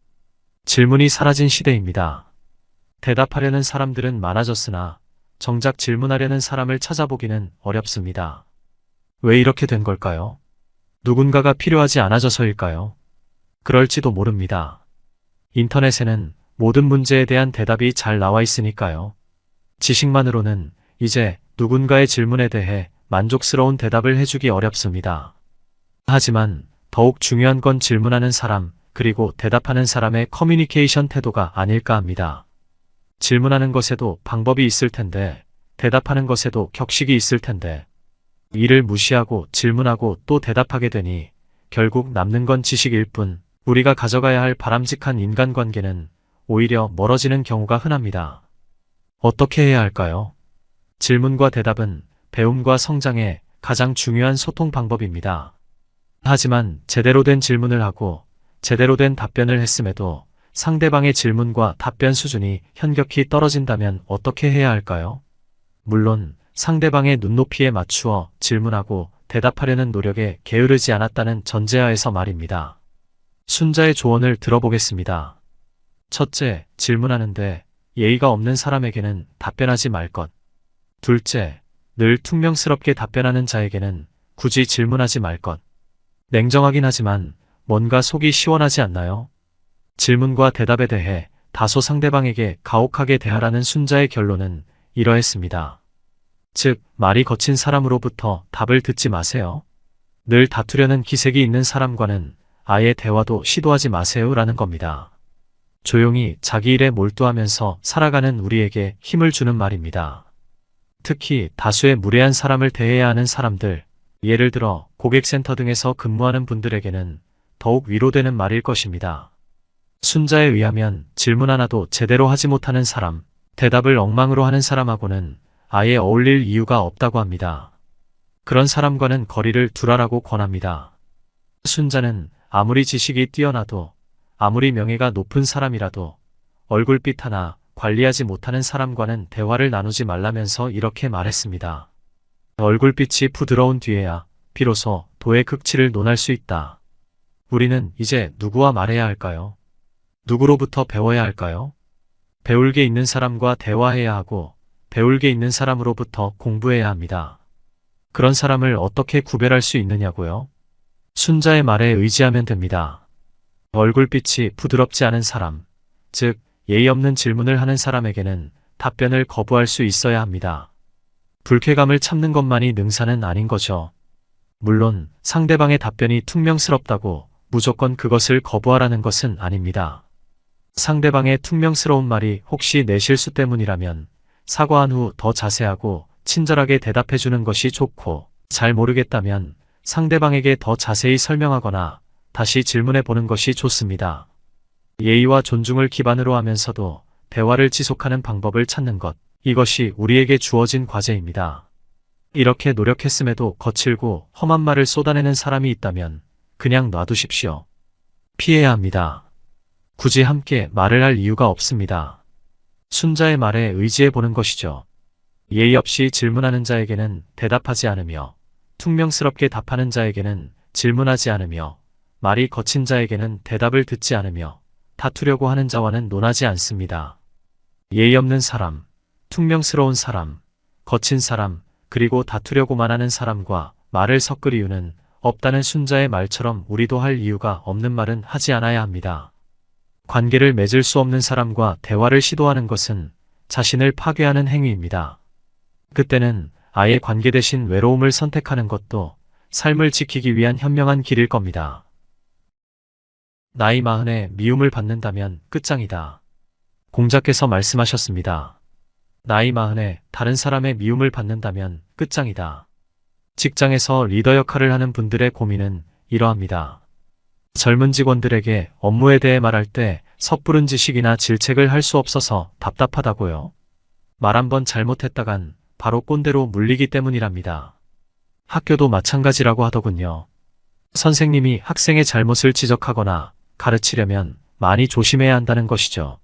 질문이 사라진 시대입니다. 대답하려는 사람들은 많아졌으나 정작 질문하려는 사람을 찾아보기는 어렵습니다. 왜 이렇게 된 걸까요? 누군가가 필요하지 않아져서일까요? 그럴지도 모릅니다. 인터넷에는 모든 문제에 대한 대답이 잘 나와 있으니까요. 지식만으로는 이제 누군가의 질문에 대해 만족스러운 대답을 해주기 어렵습니다. 하지만 더욱 중요한 건 질문하는 사람, 그리고 대답하는 사람의 커뮤니케이션 태도가 아닐까 합니다. 질문하는 것에도 방법이 있을 텐데, 대답하는 것에도 격식이 있을 텐데, 이를 무시하고 질문하고 또 대답하게 되니 결국 남는 건 지식일 뿐, 우리가 가져가야 할 바람직한 인간관계는 오히려 멀어지는 경우가 흔합니다. 어떻게 해야 할까요? 질문과 대답은 배움과 성장의 가장 중요한 소통 방법입니다. 하지만 제대로 된 질문을 하고 제대로 된 답변을 했음에도 상대방의 질문과 답변 수준이 현격히 떨어진다면 어떻게 해야 할까요? 물론 상대방의 눈높이에 맞추어 질문하고 대답하려는 노력에 게으르지 않았다는 전제하에서 말입니다. 순자의 조언을 들어보겠습니다. 첫째, 질문하는데 예의가 없는 사람에게는 답변하지 말 것. 둘째, 늘 퉁명스럽게 답변하는 자에게는 굳이 질문하지 말 것. 냉정하긴 하지만 뭔가 속이 시원하지 않나요? 질문과 대답에 대해 다소 상대방에게 가혹하게 대하라는 순자의 결론은 이러했습니다. 즉, 말이 거친 사람으로부터 답을 듣지 마세요. 늘 다투려는 기색이 있는 사람과는 아예 대화도 시도하지 마세요 라는 겁니다. 조용히 자기 일에 몰두하면서 살아가는 우리에게 힘을 주는 말입니다. 특히 다수의 무례한 사람을 대해야 하는 사람들, 예를 들어 고객센터 등에서 근무하는 분들에게는 더욱 위로되는 말일 것입니다. 순자에 의하면 질문 하나도 제대로 하지 못하는 사람, 대답을 엉망으로 하는 사람하고는 아예 어울릴 이유가 없다고 합니다. 그런 사람과는 거리를 두라라고 권합니다. 순자는 아무리 지식이 뛰어나도, 아무리 명예가 높은 사람이라도 얼굴빛 하나 관리하지 못하는 사람과는 대화를 나누지 말라면서 이렇게 말했습니다. 얼굴빛이 부드러운 뒤에야 비로소 도의 극치를 논할 수 있다. 우리는 이제 누구와 말해야 할까요? 누구로부터 배워야 할까요? 배울 게 있는 사람과 대화해야 하고 배울 게 있는 사람으로부터 공부해야 합니다. 그런 사람을 어떻게 구별할 수 있느냐고요? 순자의 말에 의지하면 됩니다. 얼굴빛이 부드럽지 않은 사람, 즉 예의 없는 질문을 하는 사람에게는 답변을 거부할 수 있어야 합니다. 불쾌감을 참는 것만이 능사는 아닌 거죠. 물론 상대방의 답변이 퉁명스럽다고 무조건 그것을 거부하라는 것은 아닙니다. 상대방의 퉁명스러운 말이 혹시 내 실수 때문이라면 사과한 후 더 자세하고 친절하게 대답해주는 것이 좋고, 잘 모르겠다면 상대방에게 더 자세히 설명하거나 다시 질문해 보는 것이 좋습니다. 예의와 존중을 기반으로 하면서도 대화를 지속하는 방법을 찾는 것, 이것이 우리에게 주어진 과제입니다. 이렇게 노력했음에도 거칠고 험한 말을 쏟아내는 사람이 있다면 그냥 놔두십시오. 피해야 합니다. 굳이 함께 말을 할 이유가 없습니다. 순자의 말에 의지해 보는 것이죠. 예의 없이 질문하는 자에게는 대답하지 않으며, 퉁명스럽게 답하는 자에게는 질문하지 않으며, 말이 거친 자에게는 대답을 듣지 않으며, 다투려고 하는 자와는 논하지 않습니다. 예의 없는 사람, 퉁명스러운 사람, 거친 사람, 그리고 다투려고만 하는 사람과 말을 섞을 이유는 없다는 순자의 말처럼 우리도 할 이유가 없는 말은 하지 않아야 합니다. 관계를 맺을 수 없는 사람과 대화를 시도하는 것은 자신을 파괴하는 행위입니다. 그때는 아예 관계 대신 외로움을 선택하는 것도 삶을 지키기 위한 현명한 길일 겁니다. 나이 40에 미움을 받는다면 끝장이다. 공자께서 말씀하셨습니다. 나이 40에 다른 사람의 미움을 받는다면 끝장이다. 직장에서 리더 역할을 하는 분들의 고민은 이러합니다. 젊은 직원들에게 업무에 대해 말할 때 섣부른 지식이나 질책을 할 수 없어서 답답하다고요. 말 한번 잘못했다간 바로 꼰대로 물리기 때문이랍니다. 학교도 마찬가지라고 하더군요. 선생님이 학생의 잘못을 지적하거나 가르치려면 많이 조심해야 한다는 것이죠.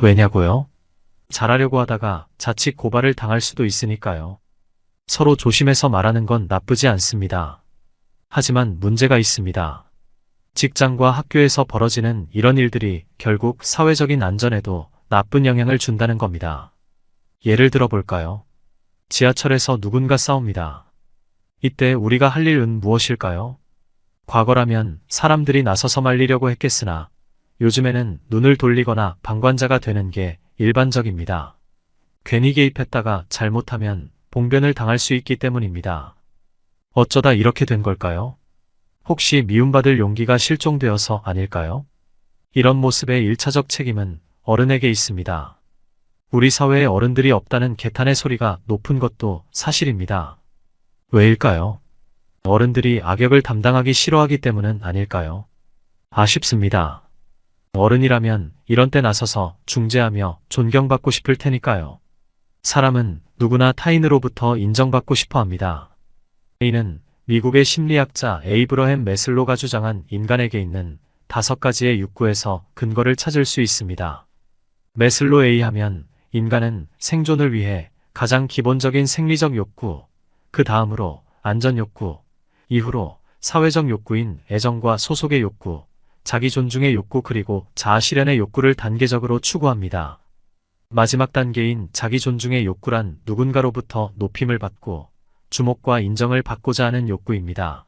왜냐고요? 잘하려고 하다가 자칫 고발을 당할 수도 있으니까요. 서로 조심해서 말하는 건 나쁘지 않습니다. 하지만 문제가 있습니다. 직장과 학교에서 벌어지는 이런 일들이 결국 사회적인 안전에도 나쁜 영향을 준다는 겁니다. 예를 들어 볼까요? 지하철에서 누군가 싸웁니다. 이때 우리가 할 일은 무엇일까요? 과거라면 사람들이 나서서 말리려고 했겠으나 요즘에는 눈을 돌리거나 방관자가 되는 게 일반적입니다. 괜히 개입했다가 잘못하면 봉변을 당할 수 있기 때문입니다. 어쩌다 이렇게 된 걸까요? 혹시 미움받을 용기가 실종되어서 아닐까요? 이런 모습의 1차적 책임은 어른에게 있습니다. 우리 사회에 어른들이 없다는 개탄의 소리가 높은 것도 사실입니다. 왜일까요? 어른들이 악역을 담당하기 싫어하기 때문은 아닐까요? 아쉽습니다. 어른이라면 이런 때 나서서 중재하며 존경받고 싶을 테니까요. 사람은 누구나 타인으로부터 인정받고 싶어 합니다. 이는 미국의 심리학자 에이브러햄 매슬로가 주장한 인간에게 있는 5가지의 욕구에서 근거를 찾을 수 있습니다. 매슬로에 의하면 인간은 생존을 위해 가장 기본적인 생리적 욕구, 그 다음으로 안전 욕구, 이후로 사회적 욕구인 애정과 소속의 욕구, 자기 존중의 욕구 그리고 자아 실현의 욕구를 단계적으로 추구합니다. 마지막 단계인 자기 존중의 욕구란 누군가로부터 높임을 받고 주목과 인정을 받고자 하는 욕구입니다.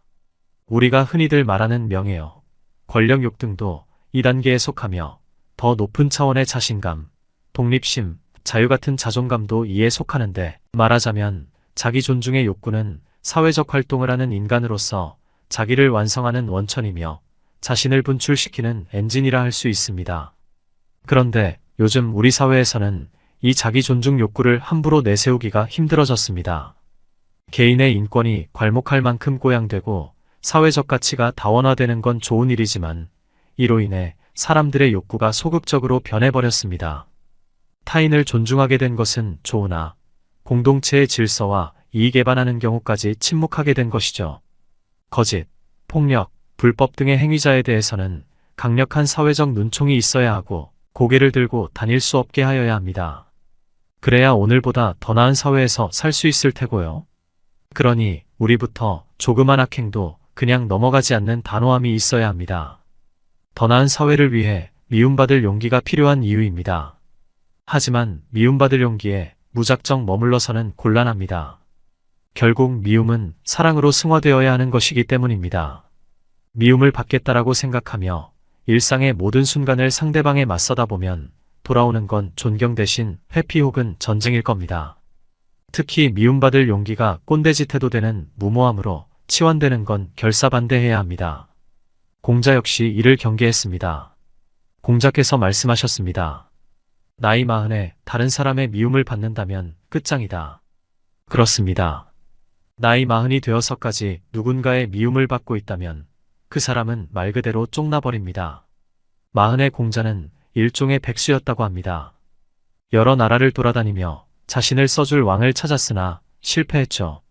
우리가 흔히들 말하는 명예욕, 권력욕 등도 이 단계에 속하며 더 높은 차원의 자신감, 독립심, 자유 같은 자존감도 이에 속하는데 말하자면 자기 존중의 욕구는 사회적 활동을 하는 인간으로서 자기를 완성하는 원천이며 자신을 분출시키는 엔진이라 할 수 있습니다. 그런데 요즘 우리 사회에서는 이 자기 존중 욕구를 함부로 내세우기가 힘들어졌습니다. 개인의 인권이 괄목할 만큼 고양되고 사회적 가치가 다원화되는 건 좋은 일이지만 이로 인해 사람들의 욕구가 소극적으로 변해버렸습니다. 타인을 존중하게 된 것은 좋으나 공동체의 질서와 이익에 반하는 경우까지 침묵하게 된 것이죠. 거짓, 폭력, 불법 등의 행위자에 대해서는 강력한 사회적 눈총이 있어야 하고 고개를 들고 다닐 수 없게 하여야 합니다. 그래야 오늘보다 더 나은 사회에서 살 수 있을 테고요. 그러니 우리부터 조그만 악행도 그냥 넘어가지 않는 단호함이 있어야 합니다. 더 나은 사회를 위해 미움받을 용기가 필요한 이유입니다. 하지만 미움받을 용기에 무작정 머물러서는 곤란합니다. 결국 미움은 사랑으로 승화되어야 하는 것이기 때문입니다. 미움을 받겠다라고 생각하며 일상의 모든 순간을 상대방에 맞서다 보면 돌아오는 건 존경 대신 회피 혹은 전쟁일 겁니다. 특히 미움받을 용기가 꼰대짓해도 되는 무모함으로 치환되는 건 결사반대해야 합니다. 공자 역시 이를 경계했습니다. 공자께서 말씀하셨습니다. 나이 40에 다른 사람의 미움을 받는다면 끝장이다. 그렇습니다. 나이 40이 되어서까지 누군가의 미움을 받고 있다면 그 사람은 말 그대로 쪽나버립니다. 40의 공자는 일종의 백수였다고 합니다. 여러 나라를 돌아다니며 자신을 써줄 왕을 찾았으나 실패했죠.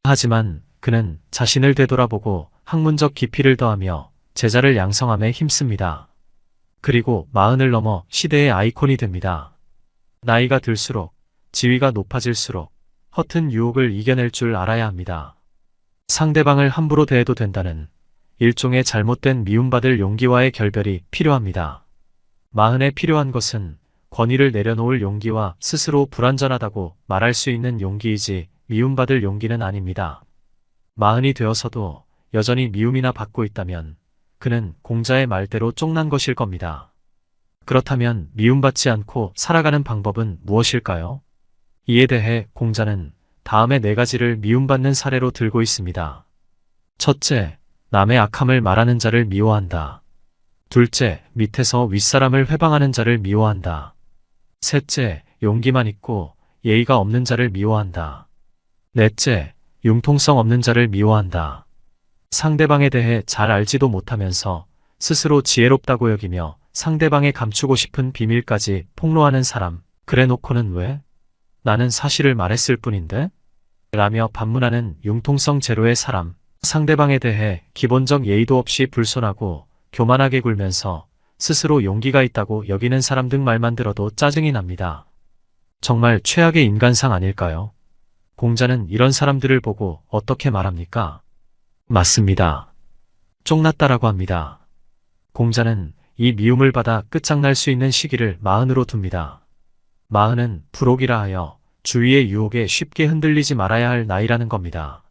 하지만 그는 자신을 되돌아보고 학문적 깊이를 더하며 제자를 양성함에 힘씁니다. 그리고 40을 넘어 시대의 아이콘이 됩니다. 나이가 들수록 지위가 높아질수록 허튼 유혹을 이겨낼 줄 알아야 합니다. 상대방을 함부로 대해도 된다는 일종의 잘못된 미움받을 용기와의 결별이 필요합니다. 40에 필요한 것은 권위를 내려놓을 용기와 스스로 불완전하다고 말할 수 있는 용기이지 미움받을 용기는 아닙니다. 40이 되어서도 여전히 미움이나 받고 있다면 그는 공자의 말대로 쪽난 것일 겁니다. 그렇다면 미움받지 않고 살아가는 방법은 무엇일까요? 이에 대해 공자는 다음의 4가지를 미움받는 사례로 들고 있습니다. 첫째, 남의 악함을 말하는 자를 미워한다. 둘째, 밑에서 윗사람을 회방하는 자를 미워한다. 셋째, 용기만 있고 예의가 없는 자를 미워한다. 넷째, 융통성 없는 자를 미워한다. 상대방에 대해 잘 알지도 못하면서 스스로 지혜롭다고 여기며 상대방에 감추고 싶은 비밀까지 폭로하는 사람, 그래 놓고는 왜? 나는 사실을 말했을 뿐인데? 라며 반문하는 융통성 제로의 사람, 상대방에 대해 기본적 예의도 없이 불손하고 교만하게 굴면서 스스로 용기가 있다고 여기는 사람 등 말만 들어도 짜증이 납니다. 정말 최악의 인간상 아닐까요? 공자는 이런 사람들을 보고 어떻게 말합니까? 맞습니다. 쫑났다라고 합니다. 공자는 이 미움을 받아 끝장날 수 있는 시기를 마흔으로 둡니다. 마흔은 불옥이라 하여 주위의 유혹에 쉽게 흔들리지 말아야 할 나이라는 겁니다.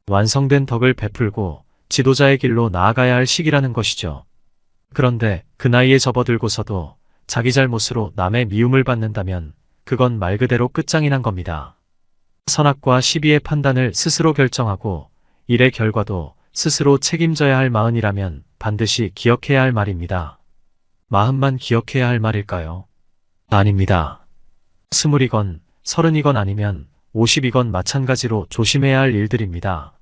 완성된 덕을 베풀고 지도자의 길로 나아가야 할 시기라는 것이죠. 그런데 그 나이에 접어들고서도 자기 잘못으로 남의 미움을 받는다면 그건 말 그대로 끝장이 난 겁니다. 선악과 시비의 판단을 스스로 결정하고 일의 결과도 스스로 책임져야 할 마흔이라면 반드시 기억해야 할 말입니다. 마흔만 기억해야 할 말일까요? 아닙니다. 20이건 30이건 아니면 50이건 마찬가지로 조심해야 할 일들입니다.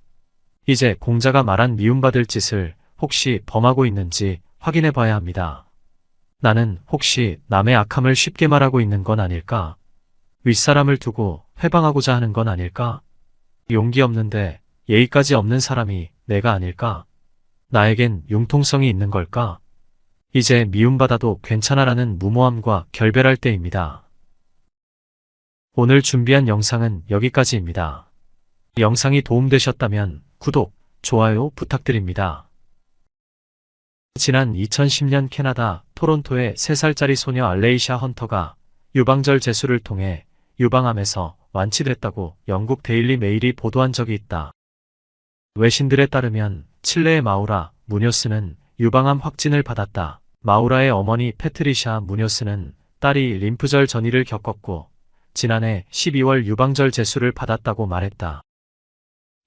이제 공자가 말한 미움받을 짓을 혹시 범하고 있는지 확인해 봐야 합니다. 나는 혹시 남의 악함을 쉽게 말하고 있는 건 아닐까? 윗사람을 두고 회방하고자 하는 건 아닐까? 용기 없는데 예의까지 없는 사람이 내가 아닐까? 나에겐 융통성이 있는 걸까? 이제 미움받아도 괜찮아라는 무모함과 결별할 때입니다. 오늘 준비한 영상은 여기까지입니다. 영상이 도움되셨다면 구독, 좋아요 부탁드립니다. 지난 2010년 캐나다 토론토의 3살짜리 소녀 알레이샤 헌터가 유방절 제수를 통해 유방암에서 완치됐다고 영국 데일리 메일이 보도한 적이 있다. 외신들에 따르면 칠레의 마우라 무뇨스는 유방암 확진을 받았다. 마우라의 어머니 패트리샤 무뇨스는 딸이 림프절 전이를 겪었고 지난해 12월 유방절 제수를 받았다고 말했다.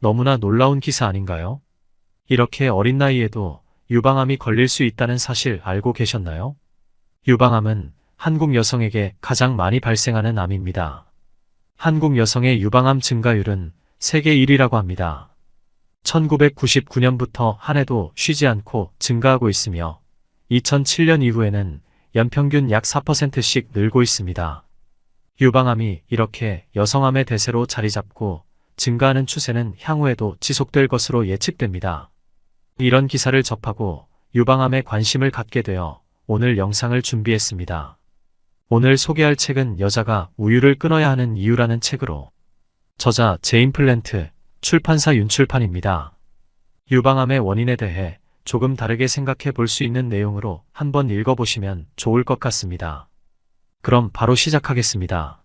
너무나 놀라운 기사 아닌가요? 이렇게 어린 나이에도 유방암이 걸릴 수 있다는 사실 알고 계셨나요? 유방암은 한국 여성에게 가장 많이 발생하는 암입니다. 한국 여성의 유방암 증가율은 세계 1위라고 합니다. 1999년부터 한 해도 쉬지 않고 증가하고 있으며 2007년 이후에는 연평균 약 4%씩 늘고 있습니다. 유방암이 이렇게 여성암의 대세로 자리 잡고 증가하는 추세는 향후에도 지속될 것으로 예측됩니다. 이런 기사를 접하고 유방암에 관심을 갖게 되어 오늘 영상을 준비했습니다. 오늘 소개할 책은 여자가 우유를 끊어야 하는 이유라는 책으로 저자 제인 플랜트, 출판사 윤출판입니다. 유방암의 원인에 대해 조금 다르게 생각해 볼 수 있는 내용으로 한번 읽어보시면 좋을 것 같습니다. 그럼 바로 시작하겠습니다.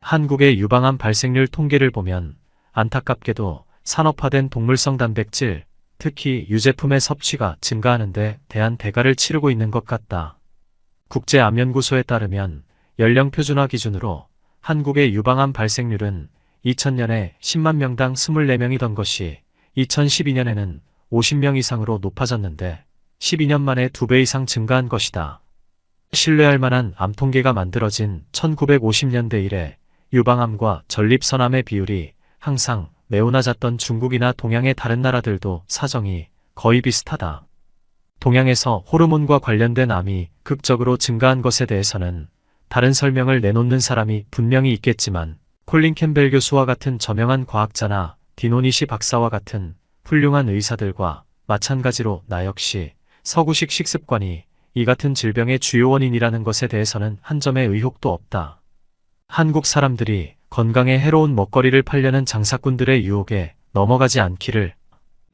한국의 유방암 발생률 통계를 보면 안타깝게도 산업화된 동물성 단백질, 특히 유제품의 섭취가 증가하는데 대한 대가를 치르고 있는 것 같다. 국제암연구소에 따르면 연령 표준화 기준으로 한국의 유방암 발생률은 2000년에 10만 명당 24명이던 것이 2012년에는 50명 이상으로 높아졌는데 12년 만에 2배 이상 증가한 것이다. 신뢰할 만한 암 통계가 만들어진 1950년대 이래 유방암과 전립선암의 비율이 항상 매우 낮았던 중국이나 동양의 다른 나라들도 사정이 거의 비슷하다. 동양에서 호르몬과 관련된 암이 극적으로 증가한 것에 대해서는 다른 설명을 내놓는 사람이 분명히 있겠지만 콜린 캠벨 교수와 같은 저명한 과학자나 디노니시 박사와 같은 훌륭한 의사들과 마찬가지로 나 역시 서구식 식습관이 이 같은 질병의 주요 원인이라는 것에 대해서는 한 점의 의혹도 없다. 한국 사람들이 건강에 해로운 먹거리를 팔려는 장사꾼들의 유혹에 넘어가지 않기를,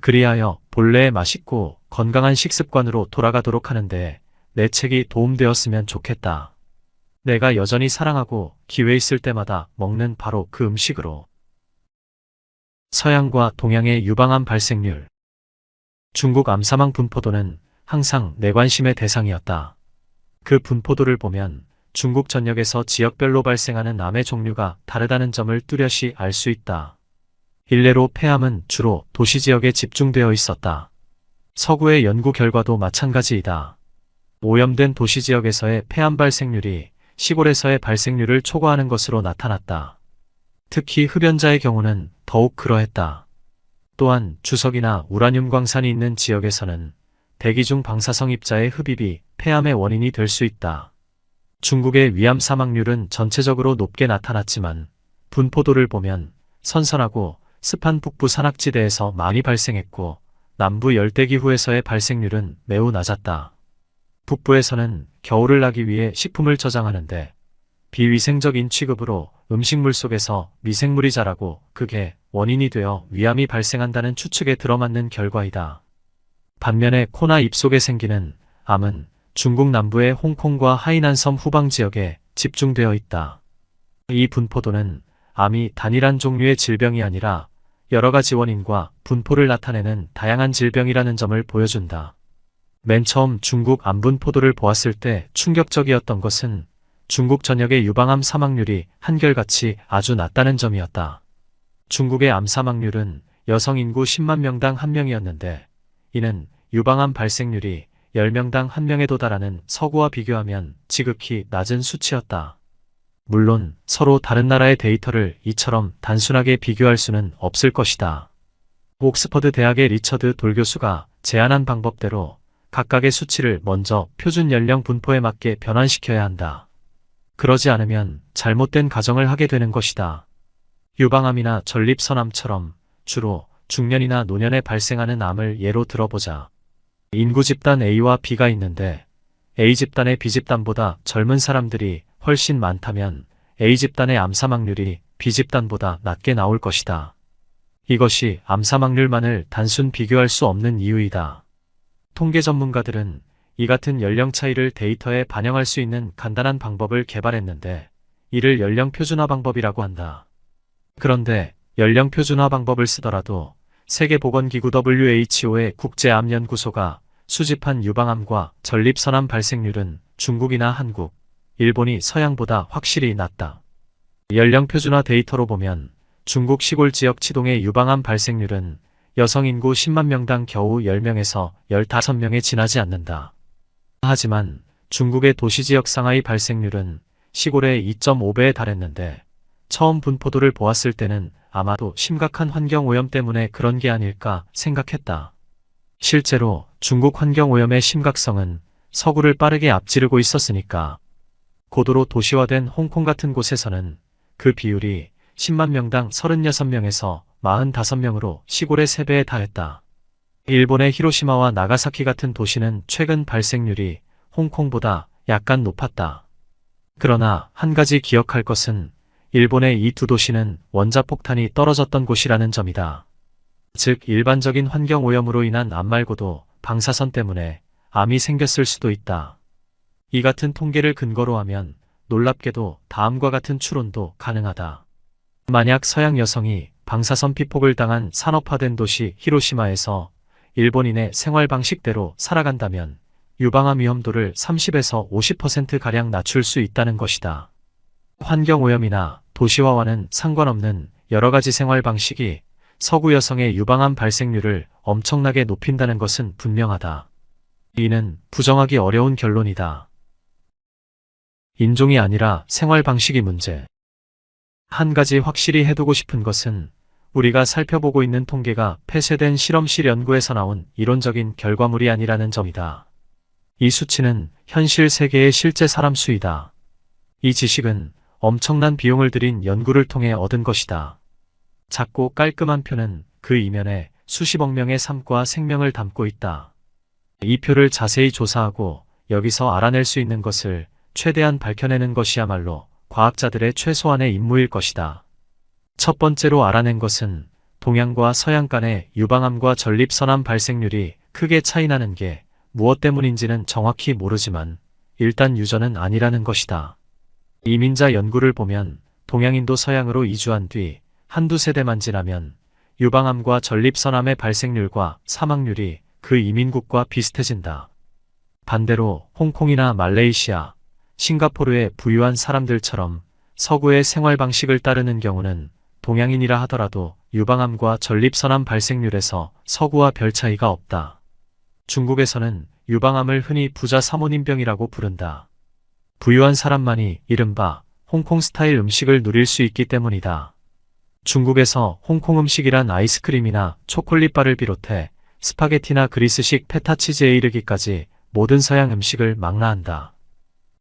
그리하여 본래의 맛있고 건강한 식습관으로 돌아가도록 하는데 내 책이 도움되었으면 좋겠다. 내가 여전히 사랑하고 기회 있을 때마다 먹는 바로 그 음식으로. 서양과 동양의 유방암 발생률. 중국 암사망 분포도는 항상 내 관심의 대상이었다. 그 분포도를 보면 중국 전역에서 지역별로 발생하는 암의 종류가 다르다는 점을 뚜렷이 알 수 있다. 일례로 폐암은 주로 도시지역에 집중되어 있었다. 서구의 연구 결과도 마찬가지이다. 오염된 도시지역에서의 폐암 발생률이 시골에서의 발생률을 초과하는 것으로 나타났다. 특히 흡연자의 경우는 더욱 그러했다. 또한 주석이나 우라늄 광산이 있는 지역에서는 대기 중 방사성 입자의 흡입이 폐암의 원인이 될 수 있다. 중국의 위암 사망률은 전체적으로 높게 나타났지만 분포도를 보면 선선하고 습한 북부 산악지대에서 많이 발생했고 남부 열대기후에서의 발생률은 매우 낮았다. 북부에서는 겨울을 나기 위해 식품을 저장하는데 비위생적인 취급으로 음식물 속에서 미생물이 자라고 그게 원인이 되어 위암이 발생한다는 추측에 들어맞는 결과이다. 반면에 코나 입 속에 생기는 암은 중국 남부의 홍콩과 하이난섬 후방 지역에 집중되어 있다. 이 분포도는 암이 단일한 종류의 질병이 아니라 여러 가지 원인과 분포를 나타내는 다양한 질병이라는 점을 보여준다. 맨 처음 중국 암 분포도를 보았을 때 충격적이었던 것은 중국 전역의 유방암 사망률이 한결같이 아주 낮다는 점이었다. 중국의 암 사망률은 여성 인구 10만 명당 1명이었는데 이는 유방암 발생률이 10명당 1명에 도달하는 서구와 비교하면 지극히 낮은 수치였다. 물론 서로 다른 나라의 데이터를 이처럼 단순하게 비교할 수는 없을 것이다. 옥스퍼드 대학의 리처드 돌 교수가 제안한 방법대로 각각의 수치를 먼저 표준 연령 분포에 맞게 변환시켜야 한다. 그러지 않으면 잘못된 가정을 하게 되는 것이다. 유방암이나 전립선암처럼 주로 중년이나 노년에 발생하는 암을 예로 들어보자. 인구 집단 A와 B가 있는데 A 집단의 B 집단보다 젊은 사람들이 훨씬 많다면 A 집단의 암 사망률이 B 집단보다 낮게 나올 것이다. 이것이 암 사망률만을 단순 비교할 수 없는 이유이다. 통계 전문가들은 이 같은 연령 차이를 데이터에 반영할 수 있는 간단한 방법을 개발했는데 이를 연령 표준화 방법이라고 한다. 그런데 연령 표준화 방법을 쓰더라도 세계보건기구 WHO의 국제암연구소가 수집한 유방암과 전립선암 발생률은 중국이나 한국, 일본이 서양보다 확실히 낮다. 연령 표준화 데이터로 보면 중국 시골 지역 치동의 유방암 발생률은 여성 인구 10만 명당 겨우 10명에서 15명에 지나지 않는다. 하지만 중국의 도시지역 상하이 발생률은 시골의 2.5배에 달했는데 처음 분포도를 보았을 때는 아마도 심각한 환경오염 때문에 그런 게 아닐까 생각했다. 실제로 중국 환경오염의 심각성은 서구를 빠르게 앞지르고 있었으니까. 고도로 도시화된 홍콩 같은 곳에서는 그 비율이 10만 명당 36명에서 45명으로 시골의 3배에 달했다. 일본의 히로시마와 나가사키 같은 도시는 최근 발생률이 홍콩보다 약간 높았다. 그러나 한 가지 기억할 것은 일본의 이 두 도시는 원자폭탄이 떨어졌던 곳이라는 점이다. 즉 일반적인 환경오염으로 인한 암 말고도 방사선 때문에 암이 생겼을 수도 있다. 이 같은 통계를 근거로 하면 놀랍게도 다음과 같은 추론도 가능하다. 만약 서양 여성이 방사선 피폭을 당한 산업화된 도시 히로시마에서 일본인의 생활 방식대로 살아간다면 유방암 위험도를 30에서 50%가량 낮출 수 있다는 것이다. 환경오염이나 도시화와는 상관없는 여러 가지 생활 방식이 서구 여성의 유방암 발생률을 엄청나게 높인다는 것은 분명하다. 이는 부정하기 어려운 결론이다. 인종이 아니라 생활 방식이 문제. 한 가지 확실히 해두고 싶은 것은 우리가 살펴보고 있는 통계가 폐쇄된 실험실 연구에서 나온 이론적인 결과물이 아니라는 점이다. 이 수치는 현실 세계의 실제 사람 수이다. 이 지식은 엄청난 비용을 들인 연구를 통해 얻은 것이다. 작고 깔끔한 표는 그 이면에 수십억 명의 삶과 생명을 담고 있다. 이 표를 자세히 조사하고 여기서 알아낼 수 있는 것을 최대한 밝혀내는 것이야말로 과학자들의 최소한의 임무일 것이다. 첫 번째로 알아낸 것은 동양과 서양 간의 유방암과 전립선암 발생률이 크게 차이나는 게 무엇 때문인지는 정확히 모르지만 일단 유전은 아니라는 것이다. 이민자 연구를 보면 동양인도 서양으로 이주한 뒤 한두 세대만 지나면 유방암과 전립선암의 발생률과 사망률이 그 이민국과 비슷해진다. 반대로 홍콩이나 말레이시아, 싱가포르의 부유한 사람들처럼 서구의 생활 방식을 따르는 경우는 동양인이라 하더라도 유방암과 전립선암 발생률에서 서구와 별 차이가 없다. 중국에서는 유방암을 흔히 부자 사모님병이라고 부른다. 부유한 사람만이 이른바 홍콩 스타일 음식을 누릴 수 있기 때문이다. 중국에서 홍콩 음식이란 아이스크림이나 초콜릿바를 비롯해 스파게티나 그리스식 페타치즈에 이르기까지 모든 서양 음식을 망라한다.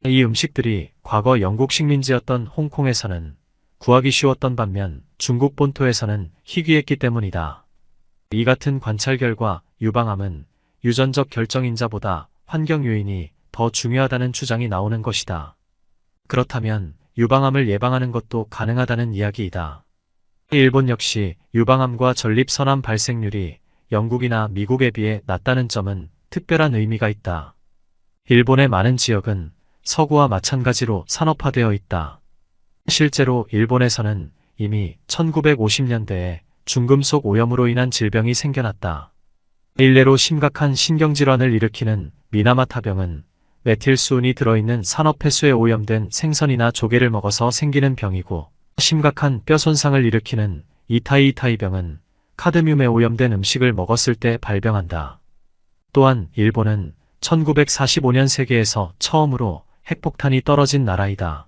이 음식들이 과거 영국 식민지였던 홍콩에서는 구하기 쉬웠던 반면 중국 본토에서는 희귀했기 때문이다. 이 같은 관찰 결과 유방암은 유전적 결정인자보다 환경 요인이 더 중요하다는 주장이 나오는 것이다. 그렇다면 유방암을 예방하는 것도 가능하다는 이야기이다. 일본 역시 유방암과 전립선암 발생률이 영국이나 미국에 비해 낮다는 점은 특별한 의미가 있다. 일본의 많은 지역은 서구와 마찬가지로 산업화되어 있다. 실제로 일본에서는 이미 1950년대에 중금속 오염으로 인한 질병이 생겨났다. 일례로 심각한 신경질환을 일으키는 미나마타병은 메틸수은이 들어있는 산업폐수에 오염된 생선이나 조개를 먹어서 생기는 병이고, 심각한 뼈 손상을 일으키는 이타이이타이병은 카드뮴에 오염된 음식을 먹었을 때 발병한다. 또한 일본은 1945년 세계에서 처음으로 핵폭탄이 떨어진 나라이다.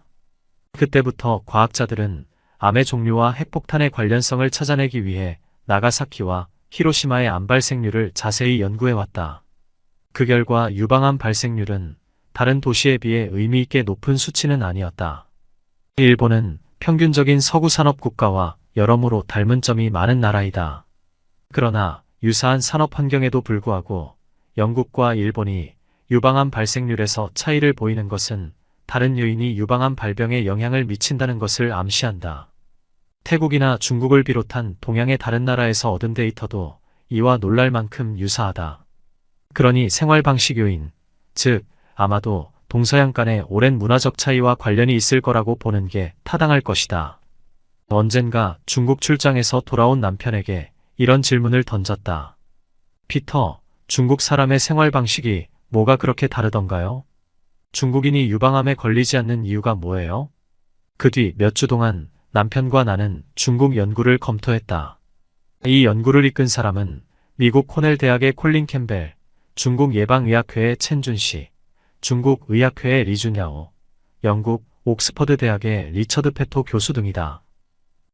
그때부터 과학자들은 암의 종류와 핵폭탄의 관련성을 찾아내기 위해 나가사키와 히로시마의 암 발생률을 자세히 연구해왔다. 그 결과 유방암 발생률은 다른 도시에 비해 의미 있게 높은 수치는 아니었다. 일본은 평균적인 서구 산업 국가와 여러모로 닮은 점이 많은 나라이다. 그러나 유사한 산업 환경에도 불구하고 영국과 일본이 유방암 발생률에서 차이를 보이는 것은 다른 요인이 유방암 발병에 영향을 미친다는 것을 암시한다. 태국이나 중국을 비롯한 동양의 다른 나라에서 얻은 데이터도 이와 놀랄 만큼 유사하다. 그러니 생활 방식 요인, 즉 아마도 동서양 간의 오랜 문화적 차이와 관련이 있을 거라고 보는 게 타당할 것이다. 언젠가 중국 출장에서 돌아온 남편에게 이런 질문을 던졌다. 피터, 중국 사람의 생활 방식이 뭐가 그렇게 다르던가요? 중국인이 유방암에 걸리지 않는 이유가 뭐예요? 그 뒤 몇 주 동안 남편과 나는 중국 연구를 검토했다. 이 연구를 이끈 사람은 미국 코넬 대학의 콜린 캠벨, 중국 예방의학회의 첸준 씨, 중국 의학회의 리준야오, 영국 옥스퍼드 대학의 리처드 페토 교수 등이다.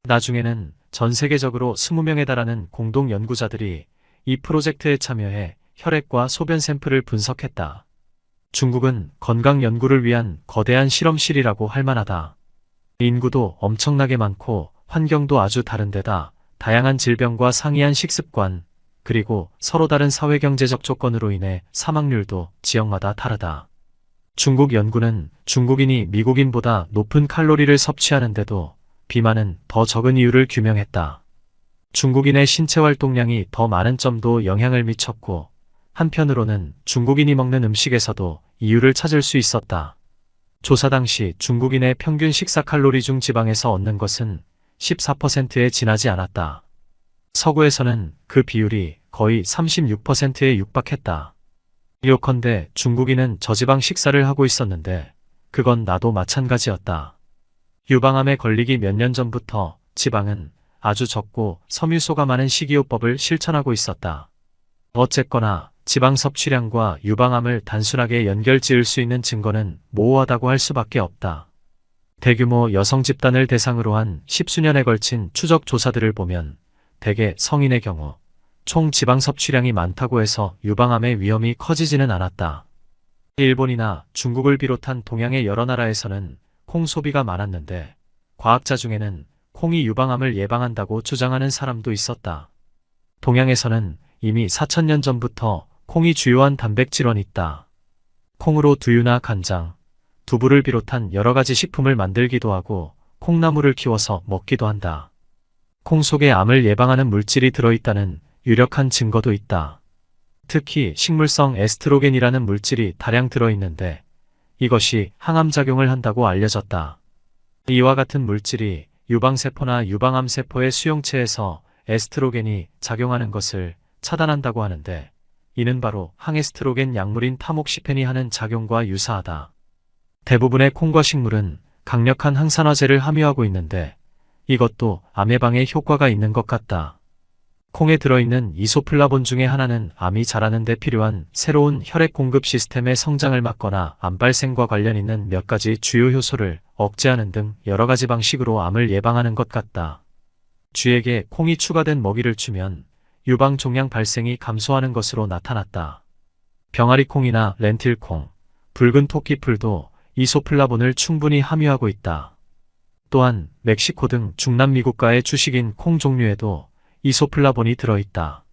나중에는 전 세계적으로 20명에 달하는 공동 연구자들이 이 프로젝트에 참여해 혈액과 소변 샘플을 분석했다. 중국은 건강 연구를 위한 거대한 실험실이라고 할 만하다. 인구도 엄청나게 많고 환경도 아주 다른데다 다양한 질병과 상이한 식습관, 그리고 서로 다른 사회경제적 조건으로 인해 사망률도 지역마다 다르다. 중국 연구는 중국인이 미국인보다 높은 칼로리를 섭취하는데도 비만은 더 적은 이유를 규명했다. 중국인의 신체 활동량이 더 많은 점도 영향을 미쳤고, 한편으로는 중국인이 먹는 음식에서도 이유를 찾을 수 있었다. 조사 당시 중국인의 평균 식사 칼로리 중 지방에서 얻는 것은 14%에 지나지 않았다. 서구에서는 그 비율이 거의 36%에 육박했다. 요컨대 중국인은 저지방 식사를 하고 있었는데 그건 나도 마찬가지였다. 유방암에 걸리기 몇 년 전부터 지방은 아주 적고 섬유소가 많은 식이요법을 실천하고 있었다. 어쨌거나 지방 섭취량과 유방암을 단순하게 연결지을 수 있는 증거는 모호하다고 할 수밖에 없다. 대규모 여성 집단을 대상으로 한 10수년에 걸친 추적 조사들을 보면 대개 성인의 경우 총 지방 섭취량이 많다고 해서 유방암의 위험이 커지지는 않았다. 일본이나 중국을 비롯한 동양의 여러 나라에서는 콩 소비가 많았는데 과학자 중에는 콩이 유방암을 예방한다고 주장하는 사람도 있었다. 동양에서는 이미 4000년 전부터 콩이 주요한 단백질원이 있다. 콩으로 두유나 간장, 두부를 비롯한 여러 가지 식품을 만들기도 하고 콩나물을 키워서 먹기도 한다. 콩 속에 암을 예방하는 물질이 들어있다는 유력한 증거도 있다. 특히 식물성 에스트로겐이라는 물질이 다량 들어있는데 이것이 항암작용을 한다고 알려졌다. 이와 같은 물질이 유방세포나 유방암세포의 수용체에서 에스트로겐이 작용하는 것을 차단한다고 하는데 이는 바로 항에스트로겐 약물인 타목시펜이 하는 작용과 유사하다. 대부분의 콩과 식물은 강력한 항산화제를 함유하고 있는데 이것도 암 예방에 효과가 있는 것 같다. 콩에 들어있는 이소플라본 중에 하나는 암이 자라는 데 필요한 새로운 혈액 공급 시스템의 성장을 막거나 암 발생과 관련 있는 몇 가지 주요 효소를 억제하는 등 여러 가지 방식으로 암을 예방하는 것 같다. 쥐에게 콩이 추가된 먹이를 주면 유방 종양 발생이 감소하는 것으로 나타났다. 병아리콩이나 렌틸콩, 붉은 토끼풀도 이소플라본을 충분히 함유하고 있다. 또한 멕시코 등 중남미 국가의 주식인 콩 종류에도 이소플라본이 들어있다.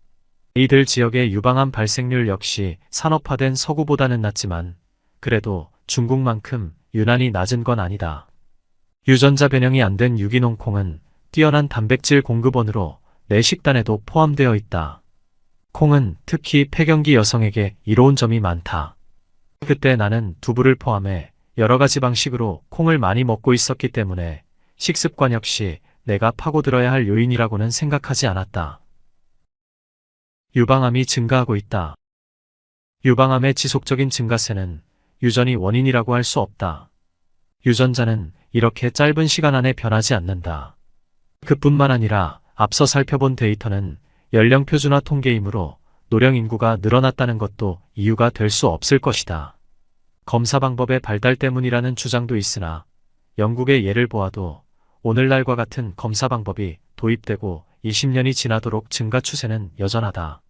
이들 지역의 유방암 발생률 역시 산업화된 서구보다는 낮지만 그래도 중국만큼 유난히 낮은 건 아니다. 유전자 변형이 안 된 유기농 콩은 뛰어난 단백질 공급원으로 내 식단에도 포함되어 있다. 콩은 특히 폐경기 여성에게 이로운 점이 많다. 그때 나는 두부를 포함해 여러 가지 방식으로 콩을 많이 먹고 있었기 때문에 식습관 역시 내가 파고들어야 할 요인이라고는 생각하지 않았다. 유방암이 증가하고 있다. 유방암의 지속적인 증가세는 유전이 원인이라고 할 수 없다. 유전자는 이렇게 짧은 시간 안에 변하지 않는다. 그뿐만 아니라 앞서 살펴본 데이터는 연령 표준화 통계이므로 노령 인구가 늘어났다는 것도 이유가 될 수 없을 것이다. 검사 방법의 발달 때문이라는 주장도 있으나 영국의 예를 보아도 오늘날과 같은 검사 방법이 도입되고 20년이 지나도록 증가 추세는 여전하다.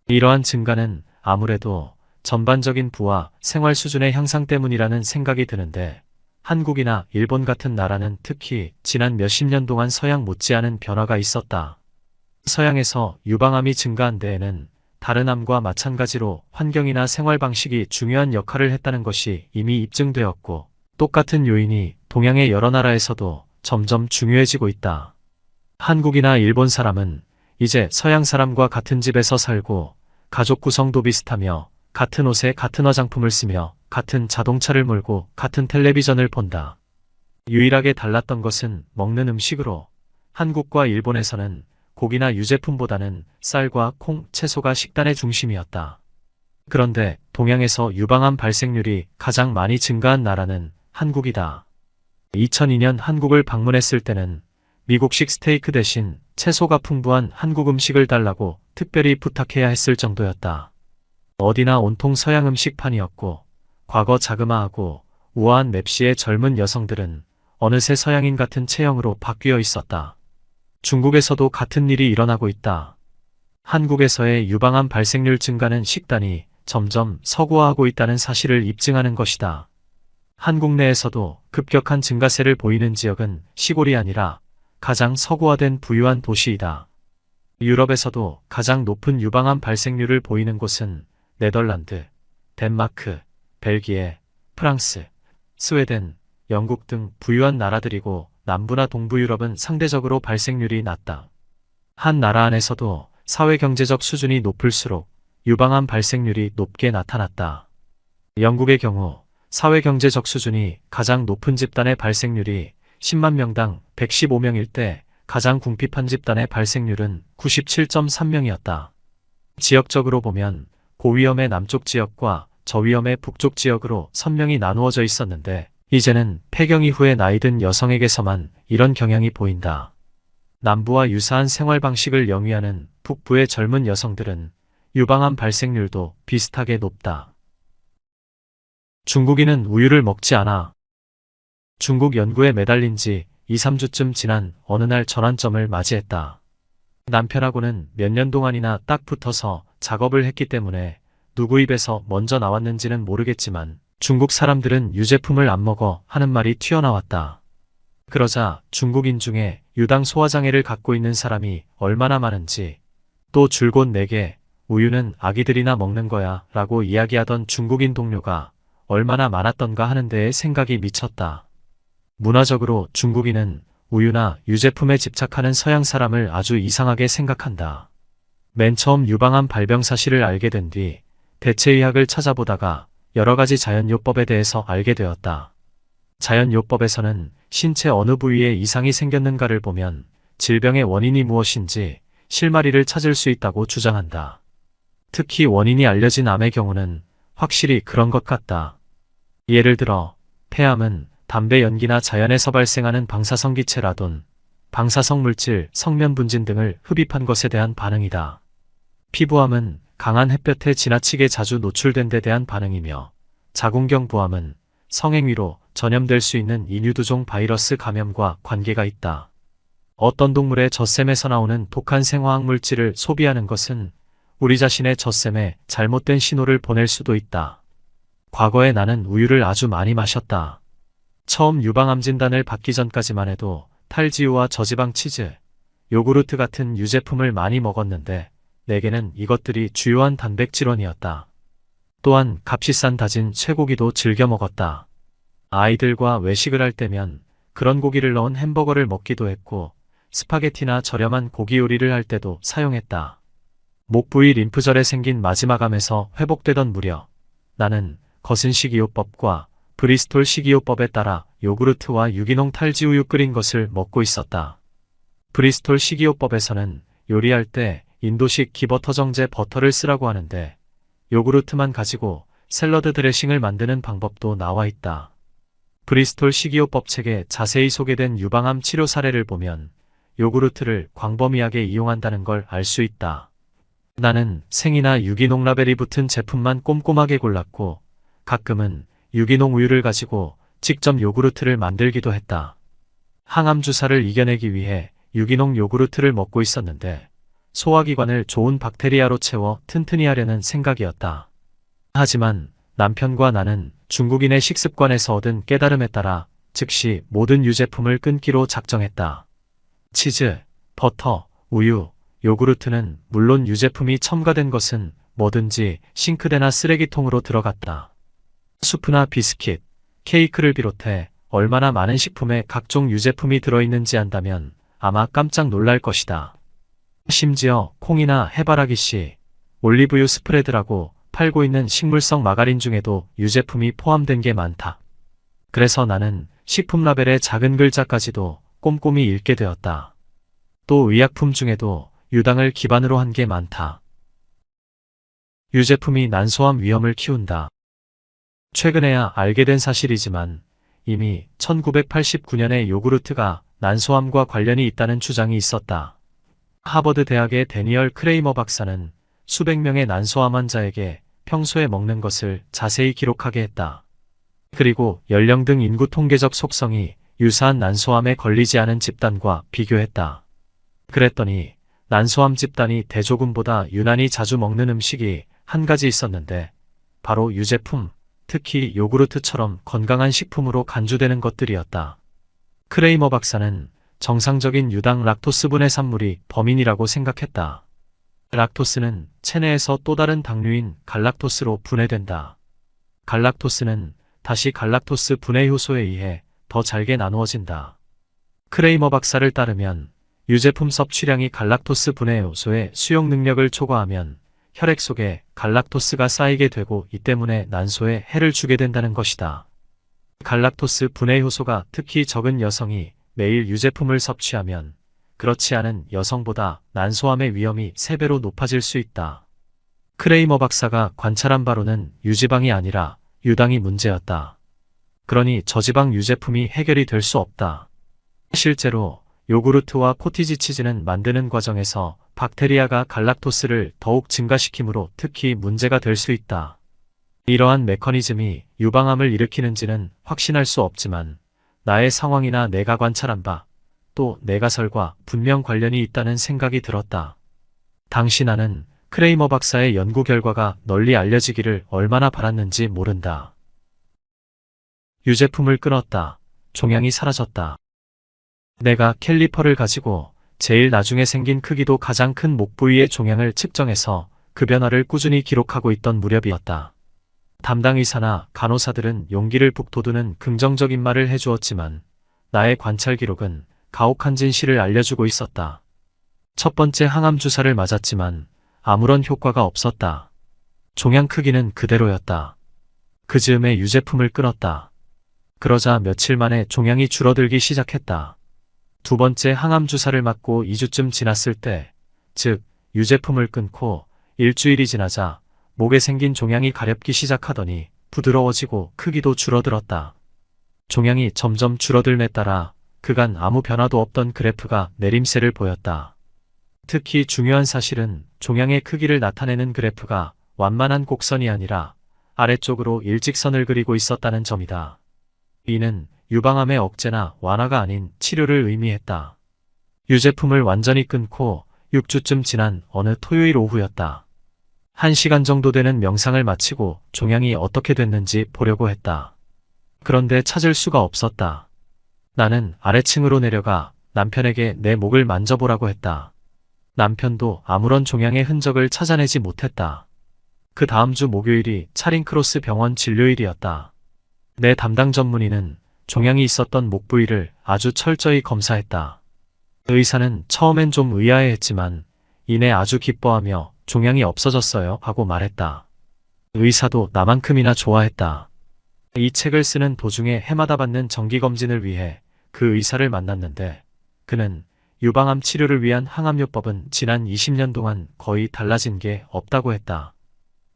이러한 증가는 아무래도 전반적인 부와 생활 수준의 향상 때문이라는 생각이 드는데 한국이나 일본 같은 나라는 특히 지난 몇십 년 동안 서양 못지않은 변화가 있었다. 서양에서 유방암이 증가한 데에는 다른 암과 마찬가지로 환경이나 생활 방식이 중요한 역할을 했다는 것이 이미 입증되었고 똑같은 요인이 동양의 여러 나라에서도 점점 중요해지고 있다. 한국이나 일본 사람은 이제 서양 사람과 같은 집에서 살고 가족 구성도 비슷하며 같은 옷에 같은 화장품을 쓰며 같은 자동차를 몰고 같은 텔레비전을 본다. 유일하게 달랐던 것은 먹는 음식으로 한국과 일본에서는 고기나 유제품보다는 쌀과 콩, 채소가 식단의 중심이었다. 그런데 동양에서 유방암 발생률이 가장 많이 증가한 나라는 한국이다. 2002년 한국을 방문했을 때는 미국식 스테이크 대신 채소가 풍부한 한국 음식을 달라고 특별히 부탁해야 했을 정도였다. 어디나 온통 서양 음식판이었고 과거 자그마하고 우아한 맵시의 젊은 여성들은 어느새 서양인 같은 체형으로 바뀌어 있었다. 중국에서도 같은 일이 일어나고 있다. 한국에서의 유방암 발생률 증가는 식단이 점점 서구화하고 있다는 사실을 입증하는 것이다. 한국 내에서도 급격한 증가세를 보이는 지역은 시골이 아니라 가장 서구화된 부유한 도시이다. 유럽에서도 가장 높은 유방암 발생률을 보이는 곳은 네덜란드, 덴마크, 벨기에, 프랑스, 스웨덴, 영국 등 부유한 나라들이고 남부나 동부 유럽은 상대적으로 발생률이 낮다. 한 나라 안에서도 사회경제적 수준이 높을수록 유방암 발생률이 높게 나타났다. 영국의 경우 사회경제적 수준이 가장 높은 집단의 발생률이 10만 명당 115명일 때 가장 궁핍한 집단의 발생률은 97.3명이었다. 지역적으로 보면 고위험의 남쪽 지역과 저위험의 북쪽 지역으로 선명히 나누어져 있었는데 이제는 폐경 이후의 나이든 여성에게서만 이런 경향이 보인다. 남부와 유사한 생활 방식을 영위하는 북부의 젊은 여성들은 유방암 발생률도 비슷하게 높다. 중국인은 우유를 먹지 않아. 중국 연구에 매달린 지 2, 3주쯤 지난 어느 날 전환점을 맞이했다. 남편하고는 몇 년 동안이나 딱 붙어서 작업을 했기 때문에 누구 입에서 먼저 나왔는지는 모르겠지만 중국 사람들은 유제품을 안 먹어 하는 말이 튀어나왔다. 그러자 중국인 중에 유당 소화장애를 갖고 있는 사람이 얼마나 많은지 또 줄곧 내게 우유는 아기들이나 먹는 거야 라고 이야기하던 중국인 동료가 얼마나 많았던가 하는 데에 생각이 미쳤다. 문화적으로 중국인은 우유나 유제품에 집착하는 서양 사람을 아주 이상하게 생각한다. 맨 처음 유방암 발병 사실을 알게 된 뒤 대체의학을 찾아보다가 여러 가지 자연요법에 대해서 알게 되었다. 자연요법에서는 신체 어느 부위에 이상이 생겼는가를 보면 질병의 원인이 무엇인지 실마리를 찾을 수 있다고 주장한다. 특히 원인이 알려진 암의 경우는 확실히 그런 것 같다. 예를 들어 폐암은 담배 연기나 자연에서 발생하는 방사성 기체 라돈, 방사성 물질, 성면 분진 등을 흡입한 것에 대한 반응이다. 피부암은 강한 햇볕에 지나치게 자주 노출된 데 대한 반응이며 자궁경 부암은 성행위로 전염될 수 있는 인유두종 바이러스 감염과 관계가 있다. 어떤 동물의 젖샘에서 나오는 독한 생화학 물질을 소비하는 것은 우리 자신의 젖샘에 잘못된 신호를 보낼 수도 있다. 과거에 나는 우유를 아주 많이 마셨다. 처음 유방암 진단을 받기 전까지만 해도 탈지우와 저지방 치즈, 요구르트 같은 유제품을 많이 먹었는데 내게는 이것들이 주요한 단백질원이었다. 또한 값이 싼 다진 쇠고기도 즐겨 먹었다. 아이들과 외식을 할 때면 그런 고기를 넣은 햄버거를 먹기도 했고 스파게티나 저렴한 고기 요리를 할 때도 사용했다. 목 부위 림프절에 생긴 마지막암에서 회복되던 무렵 나는 거슨 식이요법과 브리스톨 식이요법에 따라 요구르트와 유기농 탈지우유 끓인 것을 먹고 있었다. 브리스톨 식이요법에서는 요리할 때 인도식 기버터 정제 버터를 쓰라고 하는데 요구르트만 가지고 샐러드 드레싱을 만드는 방법도 나와 있다. 브리스톨 식이요법 책에 자세히 소개된 유방암 치료 사례를 보면 요구르트를 광범위하게 이용한다는 걸 알 수 있다. 나는 생이나 유기농 라벨이 붙은 제품만 꼼꼼하게 골랐고 가끔은 유기농 우유를 가지고 직접 요구르트를 만들기도 했다. 항암 주사를 이겨내기 위해 유기농 요구르트를 먹고 있었는데 소화기관을 좋은 박테리아로 채워 튼튼히 하려는 생각이었다. 하지만 남편과 나는 중국인의 식습관에서 얻은 깨달음에 따라 즉시 모든 유제품을 끊기로 작정했다. 치즈, 버터, 우유, 요구르트는 물론 유제품이 첨가된 것은 뭐든지 싱크대나 쓰레기통으로 들어갔다. 수프나 비스킷, 케이크를 비롯해 얼마나 많은 식품에 각종 유제품이 들어있는지 안다면 아마 깜짝 놀랄 것이다. 심지어 콩이나 해바라기씨, 올리브유 스프레드라고 팔고 있는 식물성 마가린 중에도 유제품이 포함된 게 많다. 그래서 나는 식품 라벨의 작은 글자까지도 꼼꼼히 읽게 되었다. 또 의약품 중에도 유당을 기반으로 한 게 많다. 유제품이 난소암 위험을 키운다. 최근에야 알게 된 사실이지만 이미 1989년에 요구르트가 난소암과 관련이 있다는 주장이 있었다. 하버드 대학의 데니얼 크레이머 박사는 수백 명의 난소암 환자에게 평소에 먹는 것을 자세히 기록하게 했다. 그리고 연령 등 인구 통계적 속성이 유사한 난소암에 걸리지 않은 집단과 비교했다. 그랬더니 난소암 집단이 대조군보다 유난히 자주 먹는 음식이 한 가지 있었는데 바로 유제품, 특히 요구르트처럼 건강한 식품으로 간주되는 것들이었다. 크레이머 박사는 정상적인 유당 락토스 분해 산물이 범인이라고 생각했다. 락토스는 체내에서 또 다른 당류인 갈락토스로 분해된다. 갈락토스는 다시 갈락토스 분해 효소에 의해 더 잘게 나누어진다. 크레이머 박사를 따르면 유제품 섭취량이 갈락토스 분해 효소의 수용 능력을 초과하면 혈액 속에 갈락토스가 쌓이게 되고 이 때문에 난소에 해를 주게 된다는 것이다. 갈락토스 분해 효소가 특히 적은 여성이 매일 유제품을 섭취하면 그렇지 않은 여성보다 난소암의 위험이 3배로 높아질 수 있다. 크레이머 박사가 관찰한 바로는 유지방이 아니라 유당이 문제였다. 그러니 저지방 유제품이 해결이 될 수 없다. 실제로 요구르트와 코티지 치즈는 만드는 과정에서 박테리아가 갈락토스를 더욱 증가시키므로 특히 문제가 될 수 있다. 이러한 메커니즘이 유방암을 일으키는지는 확신할 수 없지만 나의 상황이나 내가 관찰한 바, 또 내 가설과 분명 관련이 있다는 생각이 들었다. 당시 나는 크레이머 박사의 연구 결과가 널리 알려지기를 얼마나 바랐는지 모른다. 유제품을 끊었다. 종양이 사라졌다. 내가 캘리퍼를 가지고 제일 나중에 생긴 크기도 가장 큰 목 부위의 종양을 측정해서 그 변화를 꾸준히 기록하고 있던 무렵이었다. 담당 의사나 간호사들은 용기를 북돋우는 긍정적인 말을 해주었지만 나의 관찰 기록은 가혹한 진실을 알려주고 있었다. 첫 번째 항암 주사를 맞았지만 아무런 효과가 없었다. 종양 크기는 그대로였다. 그 즈음에 유제품을 끊었다. 그러자 며칠 만에 종양이 줄어들기 시작했다. 두 번째 항암 주사를 맞고 2주쯤 지났을 때, 즉 유제품을 끊고 일주일이 지나자 목에 생긴 종양이 가렵기 시작하더니 부드러워지고 크기도 줄어들었다. 종양이 점점 줄어들매 따라 그간 아무 변화도 없던 그래프가 내림세를 보였다. 특히 중요한 사실은 종양의 크기를 나타내는 그래프가 완만한 곡선이 아니라 아래쪽으로 일직선을 그리고 있었다는 점이다. 이는 유방암의 억제나 완화가 아닌 치료를 의미했다. 유제품을 완전히 끊고 6주쯤 지난 어느 토요일 오후였다. 1시간 정도 되는 명상을 마치고 종양이 어떻게 됐는지 보려고 했다. 그런데 찾을 수가 없었다. 나는 아래층으로 내려가 남편에게 내 목을 만져보라고 했다. 남편도 아무런 종양의 흔적을 찾아내지 못했다. 그 다음 주 목요일이 차링크로스 병원 진료일이었다. 내 담당 전문의는 종양이 있었던 목 부위를 아주 철저히 검사했다. 의사는 처음엔 좀 의아해했지만 이내 아주 기뻐하며 종양이 없어졌어요 하고 말했다. 의사도 나만큼이나 좋아했다. 이 책을 쓰는 도중에 해마다 받는 정기검진을 위해 그 의사를 만났는데 그는 유방암 치료를 위한 항암요법은 지난 20년 동안 거의 달라진 게 없다고 했다.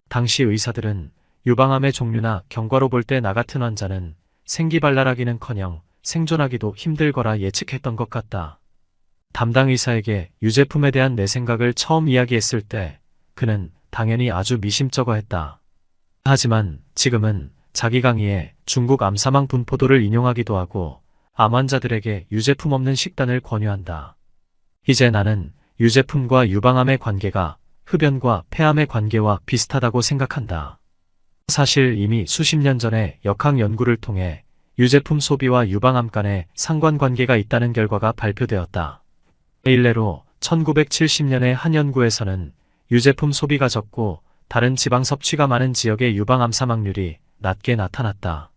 당시 의사들은 유방암의 종류나 경과로 볼 때 나 같은 환자는 생기발랄하기는커녕 생존하기도 힘들거라 예측했던 것 같다. 담당 의사에게 유제품에 대한 내 생각을 처음 이야기했을 때 그는 당연히 아주 미심쩍어 했다. 하지만 지금은 자기 강의에 중국 암사망 분포도를 인용하기도 하고 암 환자들에게 유제품 없는 식단을 권유한다. 이제 나는 유제품과 유방암의 관계가 흡연과 폐암의 관계와 비슷하다고 생각한다. 사실 이미 수십 년 전에 역학 연구를 통해 유제품 소비와 유방암 간의 상관관계가 있다는 결과가 발표되었다. 일례로 1970년의 한 연구에서는 유제품 소비가 적고 다른 지방 섭취가 많은 지역의 유방암 사망률이 낮게 나타났다.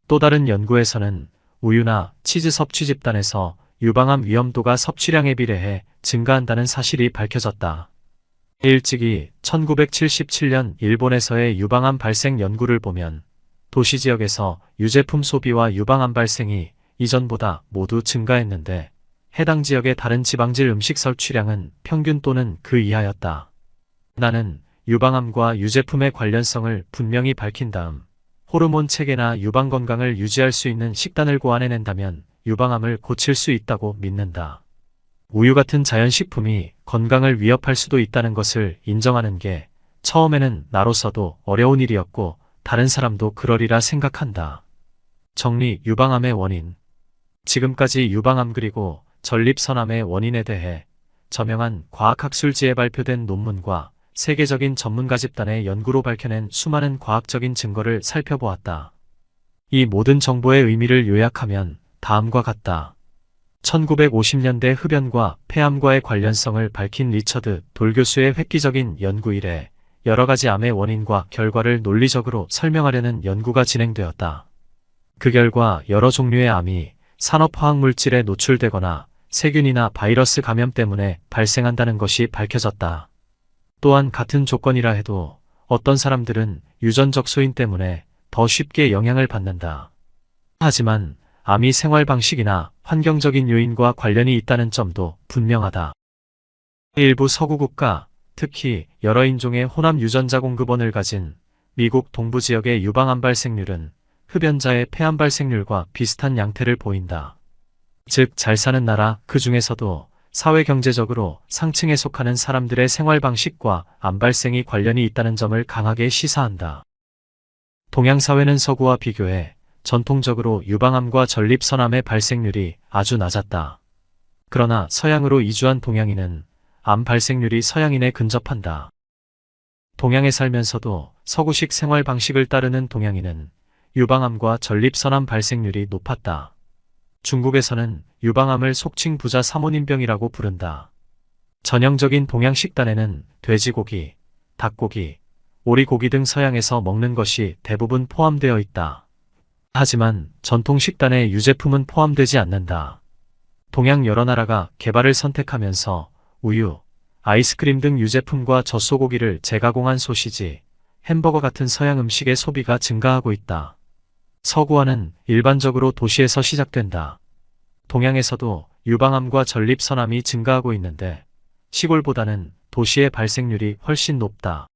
또 다른 연구에서는 우유나 치즈 섭취 집단에서 유방암 위험도가 섭취량에 비례해 증가한다는 사실이 밝혀졌다. 일찍이 1977년 일본에서의 유방암 발생 연구를 보면 도시 지역에서 유제품 소비와 유방암 발생이 이전보다 모두 증가했는데 해당 지역의 다른 지방질 음식 섭취량은 평균 또는 그 이하였다. 나는 유방암과 유제품의 관련성을 분명히 밝힌 다음 호르몬 체계나 유방 건강을 유지할 수 있는 식단을 고안해낸다면 유방암을 고칠 수 있다고 믿는다. 우유 같은 자연식품이 건강을 위협할 수도 있다는 것을 인정하는 게 처음에는 나로서도 어려운 일이었고 다른 사람도 그러리라 생각한다. 정리. 유방암의 원인. 지금까지 유방암 그리고 전립선암의 원인에 대해 저명한 과학학술지에 발표된 논문과 세계적인 전문가 집단의 연구로 밝혀낸 수많은 과학적인 증거를 살펴보았다. 이 모든 정보의 의미를 요약하면 다음과 같다. 1950년대 흡연과 폐암과의 관련성을 밝힌 리처드 돌 교수의 획기적인 연구 이래 여러 가지 암의 원인과 결과를 논리적으로 설명하려는 연구가 진행되었다. 그 결과 여러 종류의 암이 산업화학물질에 노출되거나 세균이나 바이러스 감염 때문에 발생한다는 것이 밝혀졌다. 또한 같은 조건이라 해도 어떤 사람들은 유전적 소인 때문에 더 쉽게 영향을 받는다. 하지만 암이 생활 방식이나 환경적인 요인과 관련이 있다는 점도 분명하다. 일부 서구 국가, 특히 여러 인종의 혼합 유전자 공급원을 가진 미국 동부 지역의 유방암 발생률은 흡연자의 폐암 발생률과 비슷한 양태를 보인다. 즉, 잘 사는 나라, 그 중에서도 사회경제적으로 상층에 속하는 사람들의 생활 방식과 암 발생이 관련이 있다는 점을 강하게 시사한다. 동양 사회는 서구와 비교해 전통적으로 유방암과 전립선암의 발생률이 아주 낮았다. 그러나 서양으로 이주한 동양인은 암 발생률이 서양인에 근접한다. 동양에 살면서도 서구식 생활 방식을 따르는 동양인은 유방암과 전립선암 발생률이 높았다. 중국에서는 유방암을 속칭 부자 사모님병이라고 부른다. 전형적인 동양 식단에는 돼지고기, 닭고기, 오리고기 등 서양에서 먹는 것이 대부분 포함되어 있다. 하지만 전통 식단에 유제품은 포함되지 않는다. 동양 여러 나라가 개발을 선택하면서 우유, 아이스크림 등 유제품과 젖소고기를 재가공한 소시지, 햄버거 같은 서양 음식의 소비가 증가하고 있다. 서구화는 일반적으로 도시에서 시작된다. 동양에서도 유방암과 전립선암이 증가하고 있는데 시골보다는 도시의 발생률이 훨씬 높다.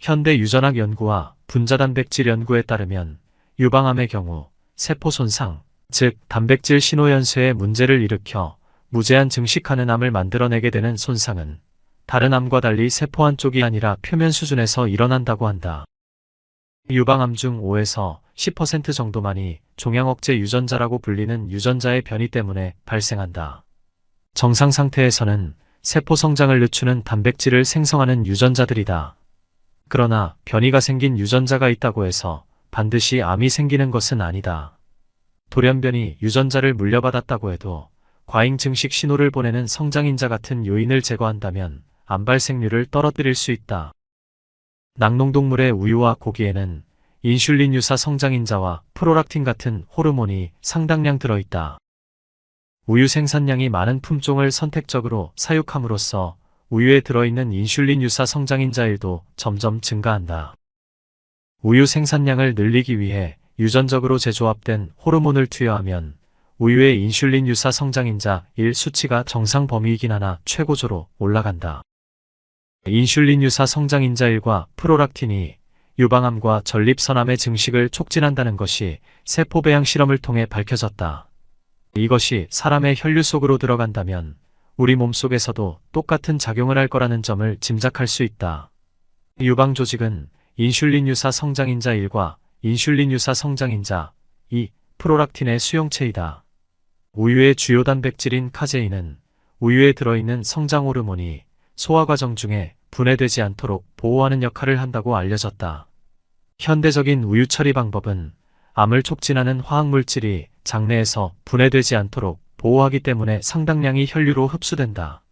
현대 유전학 연구와 분자단백질 연구에 따르면 유방암의 경우 세포 손상, 즉 단백질 신호연쇄에 문제를 일으켜 무제한 증식하는 암을 만들어내게 되는 손상은 다른 암과 달리 세포 안쪽이 아니라 표면 수준에서 일어난다고 한다. 유방암 중 5에서 10% 정도만이 종양억제 유전자라고 불리는 유전자의 변이 때문에 발생한다. 정상 상태에서는 세포 성장을 늦추는 단백질을 생성하는 유전자들이다. 그러나 변이가 생긴 유전자가 있다고 해서 반드시 암이 생기는 것은 아니다. 돌연변이 유전자를 물려받았다고 해도 과잉 증식 신호를 보내는 성장인자 같은 요인을 제거한다면 암 발생률을 떨어뜨릴 수 있다. 낙농동물의 우유와 고기에는 인슐린 유사 성장인자와 프로락틴 같은 호르몬이 상당량 들어있다. 우유 생산량이 많은 품종을 선택적으로 사육함으로써 우유에 들어있는 인슐린 유사 성장인자일도 점점 증가한다. 우유 생산량을 늘리기 위해 유전적으로 재조합된 호르몬을 투여하면 우유의 인슐린 유사 성장인자 1 수치가 정상 범위이긴 하나 최고조로 올라간다. 인슐린 유사 성장인자 1과 프로락틴이 유방암과 전립선암의 증식을 촉진한다는 것이 세포 배양 실험을 통해 밝혀졌다. 이것이 사람의 혈류 속으로 들어간다면 우리 몸속에서도 똑같은 작용을 할 거라는 점을 짐작할 수 있다. 유방 조직은 인슐린 유사 성장인자 1과 인슐린 유사 성장인자 2, 프로락틴의 수용체이다. 우유의 주요 단백질인 카제인은 우유에 들어있는 성장 호르몬이 소화 과정 중에 분해되지 않도록 보호하는 역할을 한다고 알려졌다. 현대적인 우유 처리 방법은 암을 촉진하는 화학물질이 장내에서 분해되지 않도록 보호하기 때문에 상당량이 혈류로 흡수된다.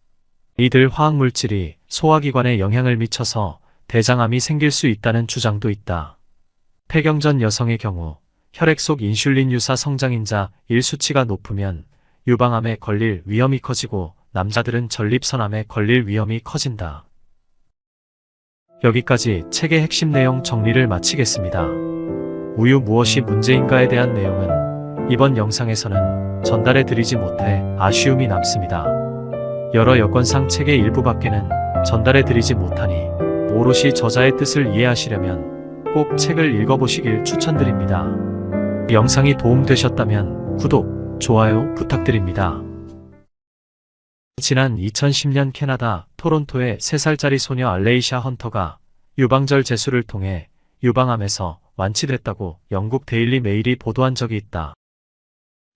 이들 화학물질이 소화기관에 영향을 미쳐서 대장암이 생길 수 있다는 주장도 있다. 폐경전 여성의 경우 혈액 속 인슐린 유사 성장인자 1 수치가 높으면 유방암에 걸릴 위험이 커지고 남자들은 전립선암에 걸릴 위험이 커진다. 여기까지 책의 핵심 내용 정리를 마치겠습니다. 우유 무엇이 문제인가에 대한 내용은 이번 영상에서는 전달해 드리지 못해 아쉬움이 남습니다. 여러 여건상 책의 일부밖에는 전달해 드리지 못하니 오롯이 저자의 뜻을 이해하시려면 꼭 책을 읽어보시길 추천드립니다. 영상이 도움되셨다면 구독, 좋아요 부탁드립니다. 지난 2010년 캐나다 토론토의 3살짜리 소녀 알레이샤 헌터가 유방절 제수를 통해 유방암에서 완치됐다고 영국 데일리 메일이 보도한 적이 있다.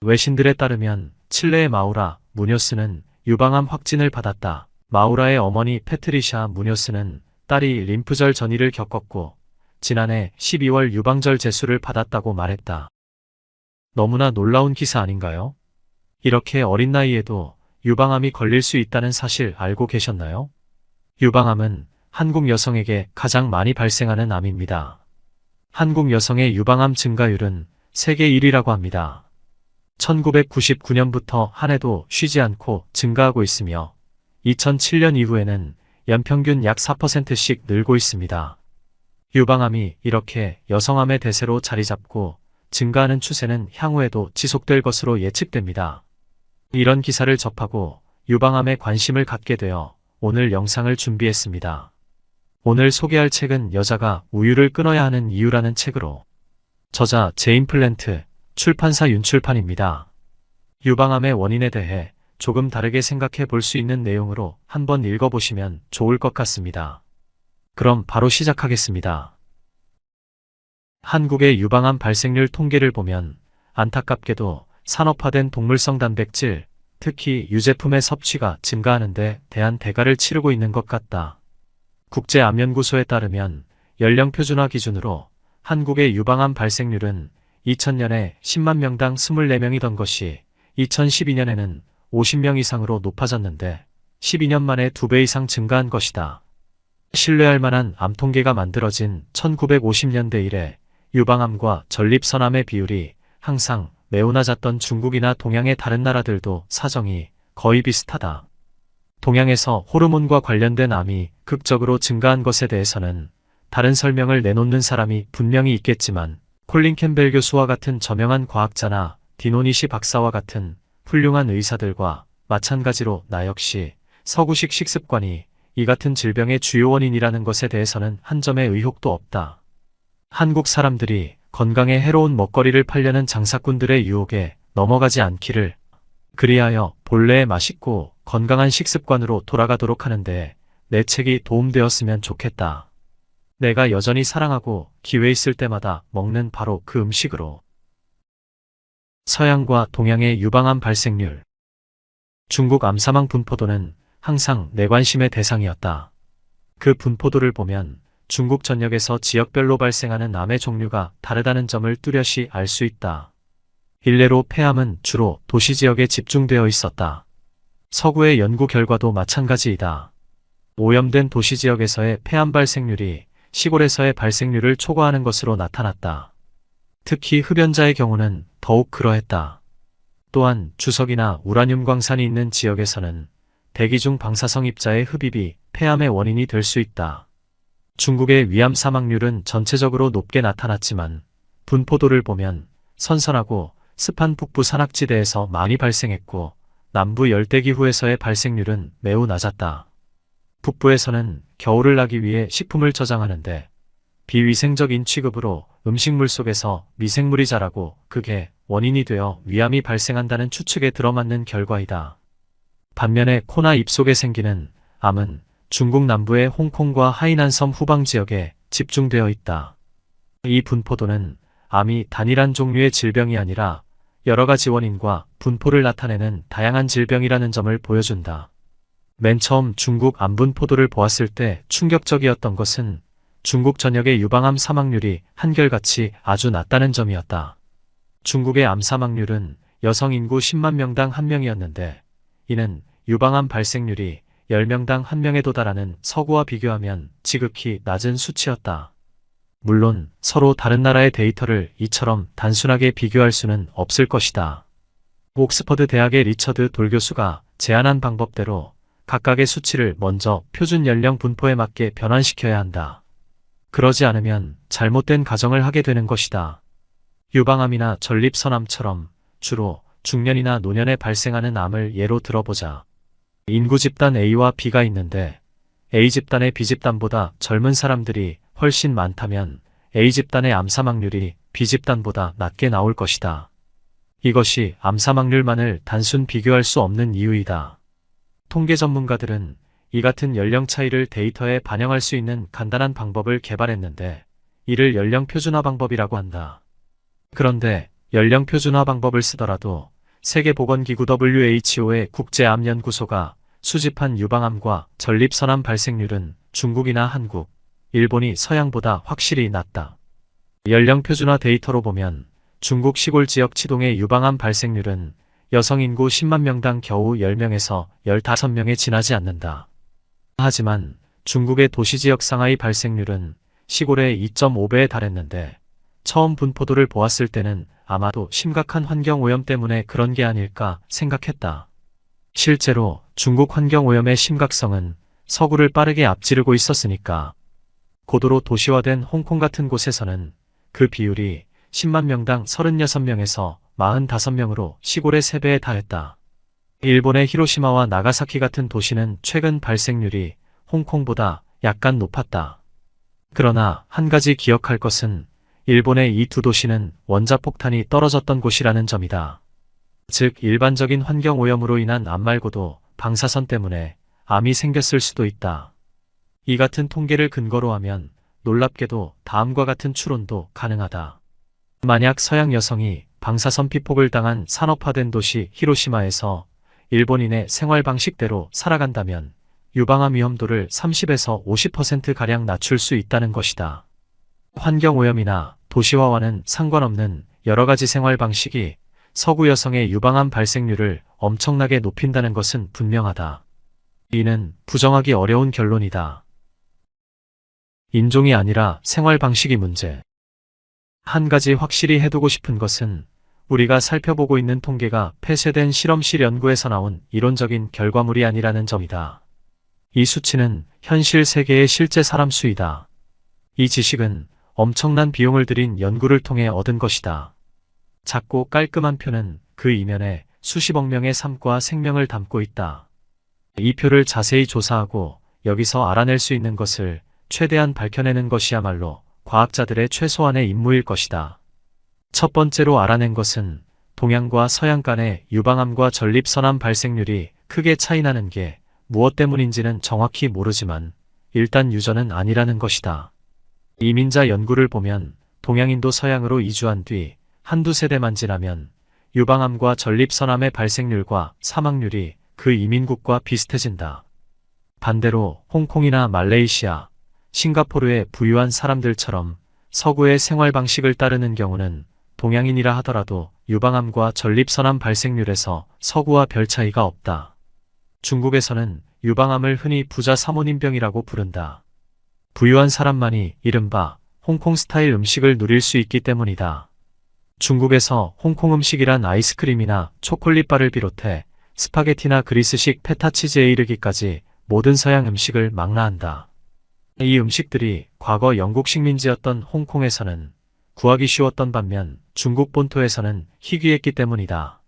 외신들에 따르면 칠레의 마우라 무뇨스는 유방암 확진을 받았다. 마우라의 어머니 패트리샤 무뇨스는 딸이 림프절 전이를 겪었고 지난해 12월 유방절 제수를 받았다고 말했다. 너무나 놀라운 기사 아닌가요? 이렇게 어린 나이에도 유방암이 걸릴 수 있다는 사실 알고 계셨나요? 유방암은 한국 여성에게 가장 많이 발생하는 암입니다. 한국 여성의 유방암 증가율은 세계 1위라고 합니다. 1999년부터 한 해도 쉬지 않고 증가하고 있으며 2007년 이후에는 연평균 약 4%씩 늘고 있습니다. 유방암이 이렇게 여성암의 대세로 자리 잡고 증가하는 추세는 향후에도 지속될 것으로 예측됩니다. 이런 기사를 접하고 유방암에 관심을 갖게 되어 오늘 영상을 준비했습니다. 오늘 소개할 책은 여자가 우유를 끊어야 하는 이유라는 책으로 저자 제인 플랜트, 출판사 윤출판입니다. 유방암의 원인에 대해 조금 다르게 생각해 볼 수 있는 내용으로 한번 읽어보시면 좋을 것 같습니다. 그럼 바로 시작하겠습니다. 한국의 유방암 발생률 통계를 보면 안타깝게도 산업화된 동물성 단백질, 특히 유제품의 섭취가 증가하는 데 대한 대가를 치르고 있는 것 같다. 국제암연구소에 따르면 연령 표준화 기준으로 한국의 유방암 발생률은 2000년에 10만 명당 24명이던 것이 2012년에는 50명 이상으로 높아졌는데 12년 만에 2배 이상 증가한 것이다. 신뢰할 만한 암 통계가 만들어진 1950년대 이래 유방암과 전립선암의 비율이 항상 매우 낮았던 중국이나 동양의 다른 나라들도 사정이 거의 비슷하다. 동양에서 호르몬과 관련된 암이 극적으로 증가한 것에 대해서는 다른 설명을 내놓는 사람이 분명히 있겠지만 콜린 캠벨 교수와 같은 저명한 과학자나 디노니시 박사와 같은 훌륭한 의사들과 마찬가지로 나 역시 서구식 식습관이 이 같은 질병의 주요 원인이라는 것에 대해서는 한 점의 의혹도 없다. 한국 사람들이 건강에 해로운 먹거리를 팔려는 장사꾼들의 유혹에 넘어가지 않기를, 그리하여 본래의 맛있고 건강한 식습관으로 돌아가도록 하는데 내 책이 도움되었으면 좋겠다. 내가 여전히 사랑하고 기회 있을 때마다 먹는 바로 그 음식으로. 서양과 동양의 유방암 발생률. 중국 암사망 분포도는 항상 내 관심의 대상이었다. 그 분포도를 보면 중국 전역에서 지역별로 발생하는 암의 종류가 다르다는 점을 뚜렷이 알 수 있다. 일례로 폐암은 주로 도시지역에 집중되어 있었다. 서구의 연구 결과도 마찬가지이다. 오염된 도시지역에서의 폐암 발생률이 시골에서의 발생률을 초과하는 것으로 나타났다. 특히 흡연자의 경우는 더욱 그러했다. 또한 주석이나 우라늄 광산이 있는 지역에서는 대기 중 방사성 입자의 흡입이 폐암의 원인이 될 수 있다. 중국의 위암 사망률은 전체적으로 높게 나타났지만 분포도를 보면 선선하고 습한 북부 산악지대에서 많이 발생했고 남부 열대기후에서의 발생률은 매우 낮았다. 북부에서는 겨울을 나기 위해 식품을 저장하는데 비위생적인 취급으로 음식물 속에서 미생물이 자라고 그게 원인이 되어 위암이 발생한다는 추측에 들어맞는 결과이다. 반면에 코나 입 속에 생기는 암은 중국 남부의 홍콩과 하이난섬 후방 지역에 집중되어 있다. 이 분포도는 암이 단일한 종류의 질병이 아니라 여러 가지 원인과 분포를 나타내는 다양한 질병이라는 점을 보여준다. 맨 처음 중국 암 분포도를 보았을 때 충격적이었던 것은 중국 전역의 유방암 사망률이 한결같이 아주 낮다는 점이었다. 중국의 암 사망률은 여성 인구 10만 명당 1명이었는데 이는 유방암 발생률이 10명당 1명에 도달하는 서구와 비교하면 지극히 낮은 수치였다. 물론 서로 다른 나라의 데이터를 이처럼 단순하게 비교할 수는 없을 것이다. 옥스퍼드 대학의 리처드 돌 교수가 제안한 방법대로 각각의 수치를 먼저 표준 연령 분포에 맞게 변환시켜야 한다. 그러지 않으면 잘못된 가정을 하게 되는 것이다. 유방암이나 전립선암처럼 주로 중년이나 노년에 발생하는 암을 예로 들어보자. 인구 집단 A와 B가 있는데 A 집단의 B 집단보다 젊은 사람들이 훨씬 많다면 A 집단의 암 사망률이 B 집단보다 낮게 나올 것이다. 이것이 암 사망률만을 단순 비교할 수 없는 이유이다. 통계 전문가들은 이 같은 연령 차이를 데이터에 반영할 수 있는 간단한 방법을 개발했는데 이를 연령 표준화 방법이라고 한다. 그런데 연령 표준화 방법을 쓰더라도 세계보건기구 WHO의 국제암연구소가 수집한 유방암과 전립선암 발생률은 중국이나 한국, 일본이 서양보다 확실히 낮다. 연령 표준화 데이터로 보면 중국 시골 지역 치동의 유방암 발생률은 여성 인구 10만 명당 겨우 10명에서 15명에 지나지 않는다. 하지만 중국의 도시지역 상하이 발생률은 시골의 2.5배에 달했는데 처음 분포도를 보았을 때는 아마도 심각한 환경오염 때문에 그런 게 아닐까 생각했다. 실제로 중국 환경오염의 심각성은 서구를 빠르게 앞지르고 있었으니까. 고도로 도시화된 홍콩 같은 곳에서는 그 비율이 10만 명당 36명에서 45명으로 시골의 3배에 달했다. 일본의 히로시마와 나가사키 같은 도시는 최근 발생률이 홍콩보다 약간 높았다. 그러나 한 가지 기억할 것은 일본의 이 두 도시는 원자폭탄이 떨어졌던 곳이라는 점이다. 즉 일반적인 환경오염으로 인한 암 말고도 방사선 때문에 암이 생겼을 수도 있다. 이 같은 통계를 근거로 하면 놀랍게도 다음과 같은 추론도 가능하다. 만약 서양 여성이 방사선 피폭을 당한 산업화된 도시 히로시마에서 일본인의 생활 방식대로 살아간다면 유방암 위험도를 30에서 50%가량 낮출 수 있다는 것이다. 환경오염이나 도시화와는 상관없는 여러 가지 생활 방식이 서구 여성의 유방암 발생률을 엄청나게 높인다는 것은 분명하다. 이는 부정하기 어려운 결론이다. 인종이 아니라 생활 방식이 문제. 한 가지 확실히 해두고 싶은 것은 우리가 살펴보고 있는 통계가 폐쇄된 실험실 연구에서 나온 이론적인 결과물이 아니라는 점이다. 이 수치는 현실 세계의 실제 사람 수이다. 이 지식은 엄청난 비용을 들인 연구를 통해 얻은 것이다. 작고 깔끔한 표는 그 이면에 수십억 명의 삶과 생명을 담고 있다. 이 표를 자세히 조사하고 여기서 알아낼 수 있는 것을 최대한 밝혀내는 것이야말로 과학자들의 최소한의 임무일 것이다. 첫 번째로 알아낸 것은 동양과 서양 간의 유방암과 전립선암 발생률이 크게 차이나는 게 무엇 때문인지는 정확히 모르지만 일단 유전은 아니라는 것이다. 이민자 연구를 보면 동양인도 서양으로 이주한 뒤 한두 세대만 지나면 유방암과 전립선암의 발생률과 사망률이 그 이민국과 비슷해진다. 반대로 홍콩이나 말레이시아, 싱가포르의 부유한 사람들처럼 서구의 생활 방식을 따르는 경우는 동양인이라 하더라도 유방암과 전립선암 발생률에서 서구와 별 차이가 없다. 중국에서는 유방암을 흔히 부자 사모님병이라고 부른다. 부유한 사람만이 이른바 홍콩 스타일 음식을 누릴 수 있기 때문이다. 중국에서 홍콩 음식이란 아이스크림이나 초콜릿바를 비롯해 스파게티나 그리스식 페타치즈에 이르기까지 모든 서양 음식을 망라한다. 이 음식들이 과거 영국 식민지였던 홍콩에서는 구하기 쉬웠던 반면 중국 본토에서는 희귀했기 때문이다.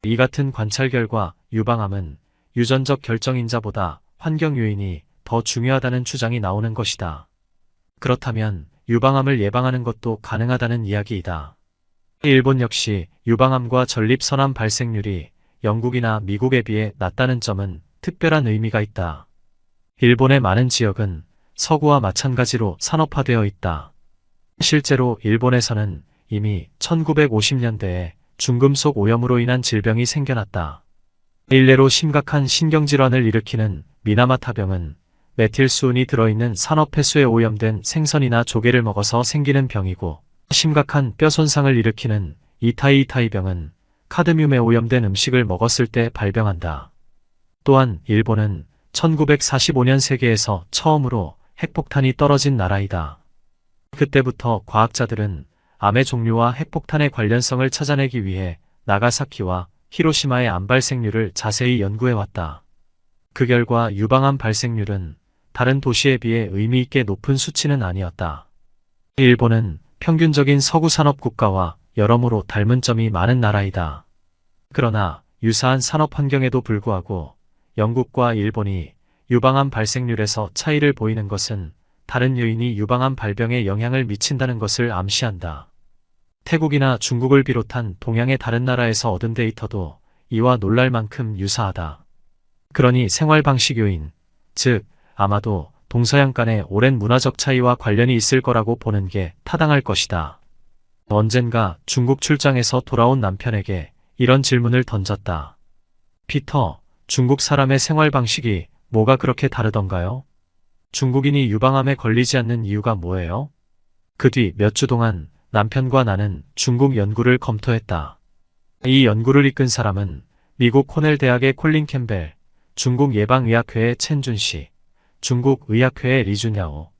이 같은 관찰 결과 유방암은 유전적 결정인자보다 환경 요인이 더 중요하다는 주장이 나오는 것이다. 그렇다면 유방암을 예방하는 것도 가능하다는 이야기이다. 일본 역시 유방암과 전립선암 발생률이 영국이나 미국에 비해 낮다는 점은 특별한 의미가 있다. 일본의 많은 지역은 서구와 마찬가지로 산업화되어 있다. 실제로 일본에서는 이미 1950년대에 중금속 오염으로 인한 질병이 생겨났다. 일례로 심각한 신경질환을 일으키는 미나마타병은 메틸수은이 들어있는 산업폐수에 오염된 생선이나 조개를 먹어서 생기는 병이고, 심각한 뼈 손상을 일으키는 이타이이타이병은 카드뮴에 오염된 음식을 먹었을 때 발병한다. 또한 일본은 1945년 세계에서 처음으로 핵폭탄이 떨어진 나라이다. 그때부터 과학자들은 암의 종류와 핵폭탄의 관련성을 찾아내기 위해 나가사키와 히로시마의 암 발생률을 자세히 연구해왔다. 그 결과 유방암 발생률은 다른 도시에 비해 의미 있게 높은 수치는 아니었다. 일본은 평균적인 서구 산업 국가와 여러모로 닮은 점이 많은 나라이다. 그러나 유사한 산업 환경에도 불구하고 영국과 일본이 유방암 발생률에서 차이를 보이는 것은 다른 요인이 유방암 발병에 영향을 미친다는 것을 암시한다. 태국이나 중국을 비롯한 동양의 다른 나라에서 얻은 데이터도 이와 놀랄 만큼 유사하다. 그러니 생활 방식 요인, 즉 아마도 동서양 간의 오랜 문화적 차이와 관련이 있을 거라고 보는 게 타당할 것이다. 언젠가 중국 출장에서 돌아온 남편에게 이런 질문을 던졌다. 피터, 중국 사람의 생활 방식이 뭐가 그렇게 다르던가요? 중국인이 유방암에 걸리지 않는 이유가 뭐예요? 그 뒤 몇 주 동안 남편과 나는 중국 연구를 검토했다. 이 연구를 이끈 사람은 미국 코넬 대학의 콜린 캠벨, 중국 예방의학회의 첸준 씨, 중국 의학회의 리준야오,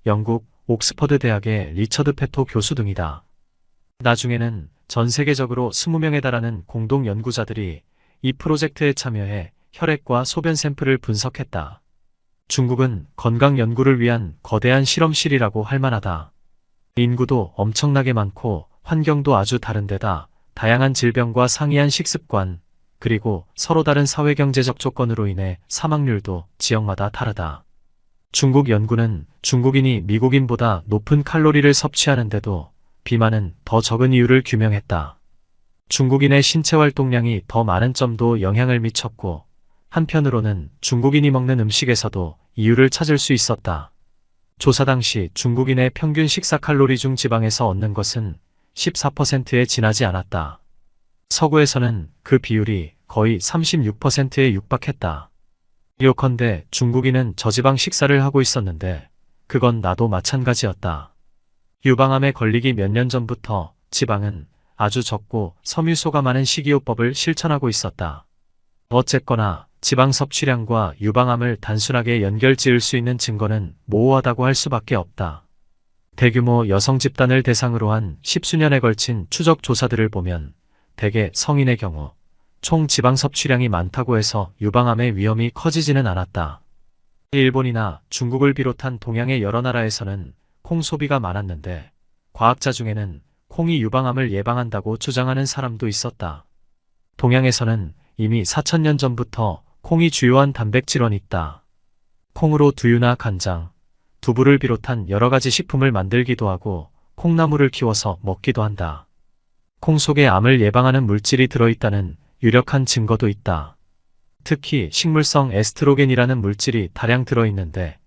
영국 옥스퍼드 대학의 리처드 페토 교수 등이다. 나중에는 전 세계적으로 20명에 달하는 공동 연구자들이 이 프로젝트에 참여해 혈액과 소변 샘플을 분석했다. 중국은 건강 연구를 위한 거대한 실험실이라고 할 만하다. 인구도 엄청나게 많고 환경도 아주 다른데다 다양한 질병과 상이한 식습관, 그리고 서로 다른 사회경제적 조건으로 인해 사망률도 지역마다 다르다. 중국 연구는 중국인이 미국인보다 높은 칼로리를 섭취하는데도 비만은 더 적은 이유를 규명했다. 중국인의 신체 활동량이 더 많은 점도 영향을 미쳤고, 한편으로는 중국인이 먹는 음식에서도 이유를 찾을 수 있었다. 조사 당시 중국인의 평균 식사 칼로리 중 지방에서 얻는 것은 14%에 지나지 않았다. 서구에서는 그 비율이 거의 36%에 육박했다. 요컨대 중국인은 저지방 식사를 하고 있었는데 그건 나도 마찬가지였다. 유방암에 걸리기 몇 년 전부터 지방은 아주 적고 섬유소가 많은 식이요법을 실천하고 있었다. 어쨌거나 지방 섭취량과 유방암을 단순하게 연결지을 수 있는 증거는 모호하다고 할 수밖에 없다. 대규모 여성 집단을 대상으로 한 10수년에 걸친 추적 조사들을 보면 대개 성인의 경우 총 지방 섭취량이 많다고 해서 유방암의 위험이 커지지는 않았다. 일본이나 중국을 비롯한 동양의 여러 나라에서는 콩 소비가 많았는데 과학자 중에는 콩이 유방암을 예방한다고 주장하는 사람도 있었다. 동양에서는 이미 4000년 전부터 콩이 주요한 단백질원이 있다. 콩으로 두유나 간장, 두부를 비롯한 여러 가지 식품을 만들기도 하고 콩나물을 키워서 먹기도 한다. 콩 속에 암을 예방하는 물질이 들어있다는 유력한 증거도 있다. 특히 식물성 에스트로겐이라는 물질이 다량 들어있는데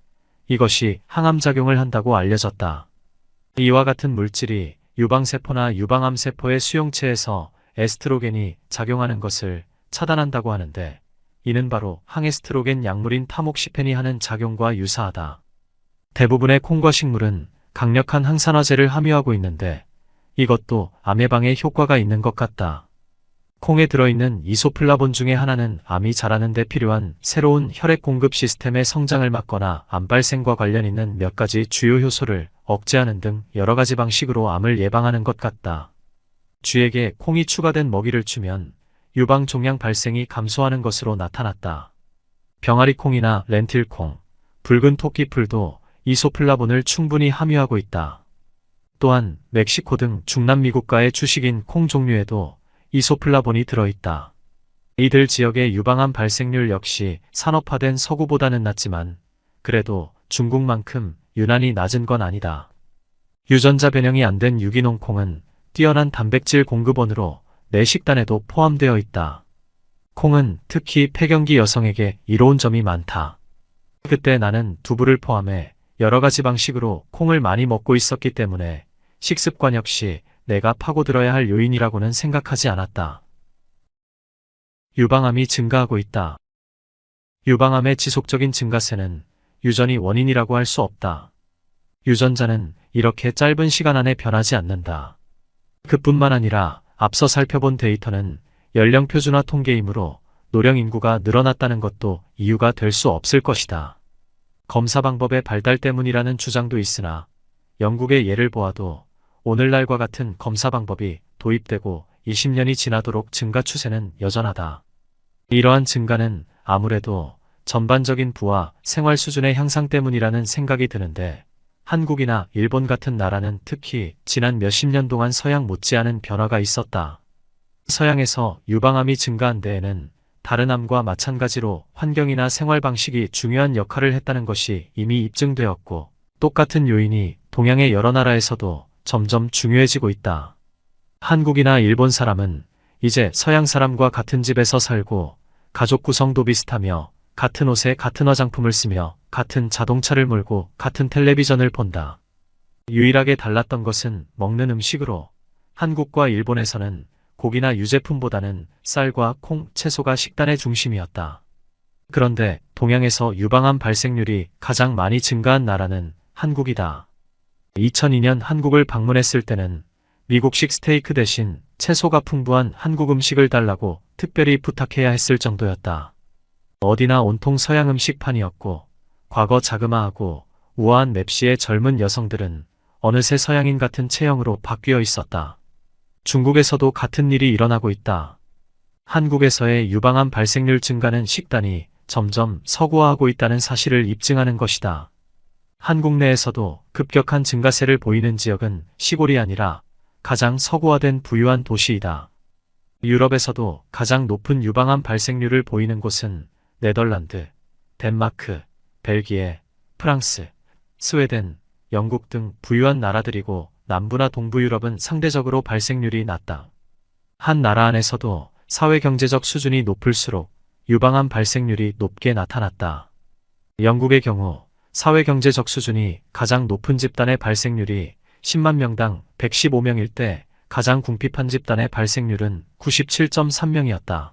이것이 항암작용을 한다고 알려졌다. 이와 같은 물질이 유방세포나 유방암세포의 수용체에서 에스트로겐이 작용하는 것을 차단한다고 하는데 이는 바로 항에스트로겐 약물인 타목시펜이 하는 작용과 유사하다. 대부분의 콩과 식물은 강력한 항산화제를 함유하고 있는데 이것도 암 예방에 효과가 있는 것 같다. 콩에 들어있는 이소플라본 중에 하나는 암이 자라는 데 필요한 새로운 혈액 공급 시스템의 성장을 막거나 암 발생과 관련 있는 몇 가지 주요 효소를 억제하는 등 여러 가지 방식으로 암을 예방하는 것 같다. 쥐에게 콩이 추가된 먹이를 주면 유방 종양 발생이 감소하는 것으로 나타났다. 병아리 콩이나 렌틸콩, 붉은 토끼풀도 이소플라본을 충분히 함유하고 있다. 또한 멕시코 등 중남미 국가의 주식인 콩 종류에도 이소플라본이 들어있다. 이들 지역의 유방암 발생률 역시 산업화된 서구보다는 낮지만 그래도 중국만큼 유난히 낮은 건 아니다. 유전자 변형이 안 된 유기농 콩은 뛰어난 단백질 공급원으로 내 식단에도 포함되어 있다. 콩은 특히 폐경기 여성에게 이로운 점이 많다. 그때 나는 두부를 포함해 여러 가지 방식으로 콩을 많이 먹고 있었기 때문에 식습관 역시 내가 파고들어야 할 요인이라고는 생각하지 않았다. 유방암이 증가하고 있다. 유방암의 지속적인 증가세는 유전이 원인이라고 할 수 없다. 유전자는 이렇게 짧은 시간 안에 변하지 않는다. 그뿐만 아니라 앞서 살펴본 데이터는 연령 표준화 통계이므로 노령 인구가 늘어났다는 것도 이유가 될 수 없을 것이다. 검사 방법의 발달 때문이라는 주장도 있으나 영국의 예를 보아도 오늘날과 같은 검사 방법이 도입되고 20년이 지나도록 증가 추세는 여전하다. 이러한 증가는 아무래도 전반적인 부와 생활 수준의 향상 때문이라는 생각이 드는데 한국이나 일본 같은 나라는 특히 지난 몇십 년 동안 서양 못지않은 변화가 있었다. 서양에서 유방암이 증가한 데에는 다른 암과 마찬가지로 환경이나 생활 방식이 중요한 역할을 했다는 것이 이미 입증되었고 똑같은 요인이 동양의 여러 나라에서도 점점 중요해지고 있다. 한국이나 일본 사람은 이제 서양 사람과 같은 집에서 살고 가족 구성도 비슷하며 같은 옷에 같은 화장품을 쓰며 같은 자동차를 몰고 같은 텔레비전을 본다. 유일하게 달랐던 것은 먹는 음식으로 한국과 일본에서는 고기나 유제품보다는 쌀과 콩, 채소가 식단의 중심이었다. 그런데 동양에서 유방암 발생률이 가장 많이 증가한 나라는 한국이다. 2002년 한국을 방문했을 때는 미국식 스테이크 대신 채소가 풍부한 한국 음식을 달라고 특별히 부탁해야 했을 정도였다. 어디나 온통 서양 음식판이었고 과거 자그마하고 우아한 맵시의 젊은 여성들은 어느새 서양인 같은 체형으로 바뀌어 있었다. 중국에서도 같은 일이 일어나고 있다. 한국에서의 유방암 발생률 증가는 식단이 점점 서구화하고 있다는 사실을 입증하는 것이다. 한국 내에서도 급격한 증가세를 보이는 지역은 시골이 아니라 가장 서구화된 부유한 도시이다. 유럽에서도 가장 높은 유방암 발생률을 보이는 곳은 네덜란드, 덴마크, 벨기에, 프랑스, 스웨덴, 영국 등 부유한 나라들이고 남부나 동부 유럽은 상대적으로 발생률이 낮다. 한 나라 안에서도 사회경제적 수준이 높을수록 유방암 발생률이 높게 나타났다. 영국의 경우 사회경제적 수준이 가장 높은 집단의 발생률이 10만 명당 115명일 때 가장 궁핍한 집단의 발생률은 97.3명이었다.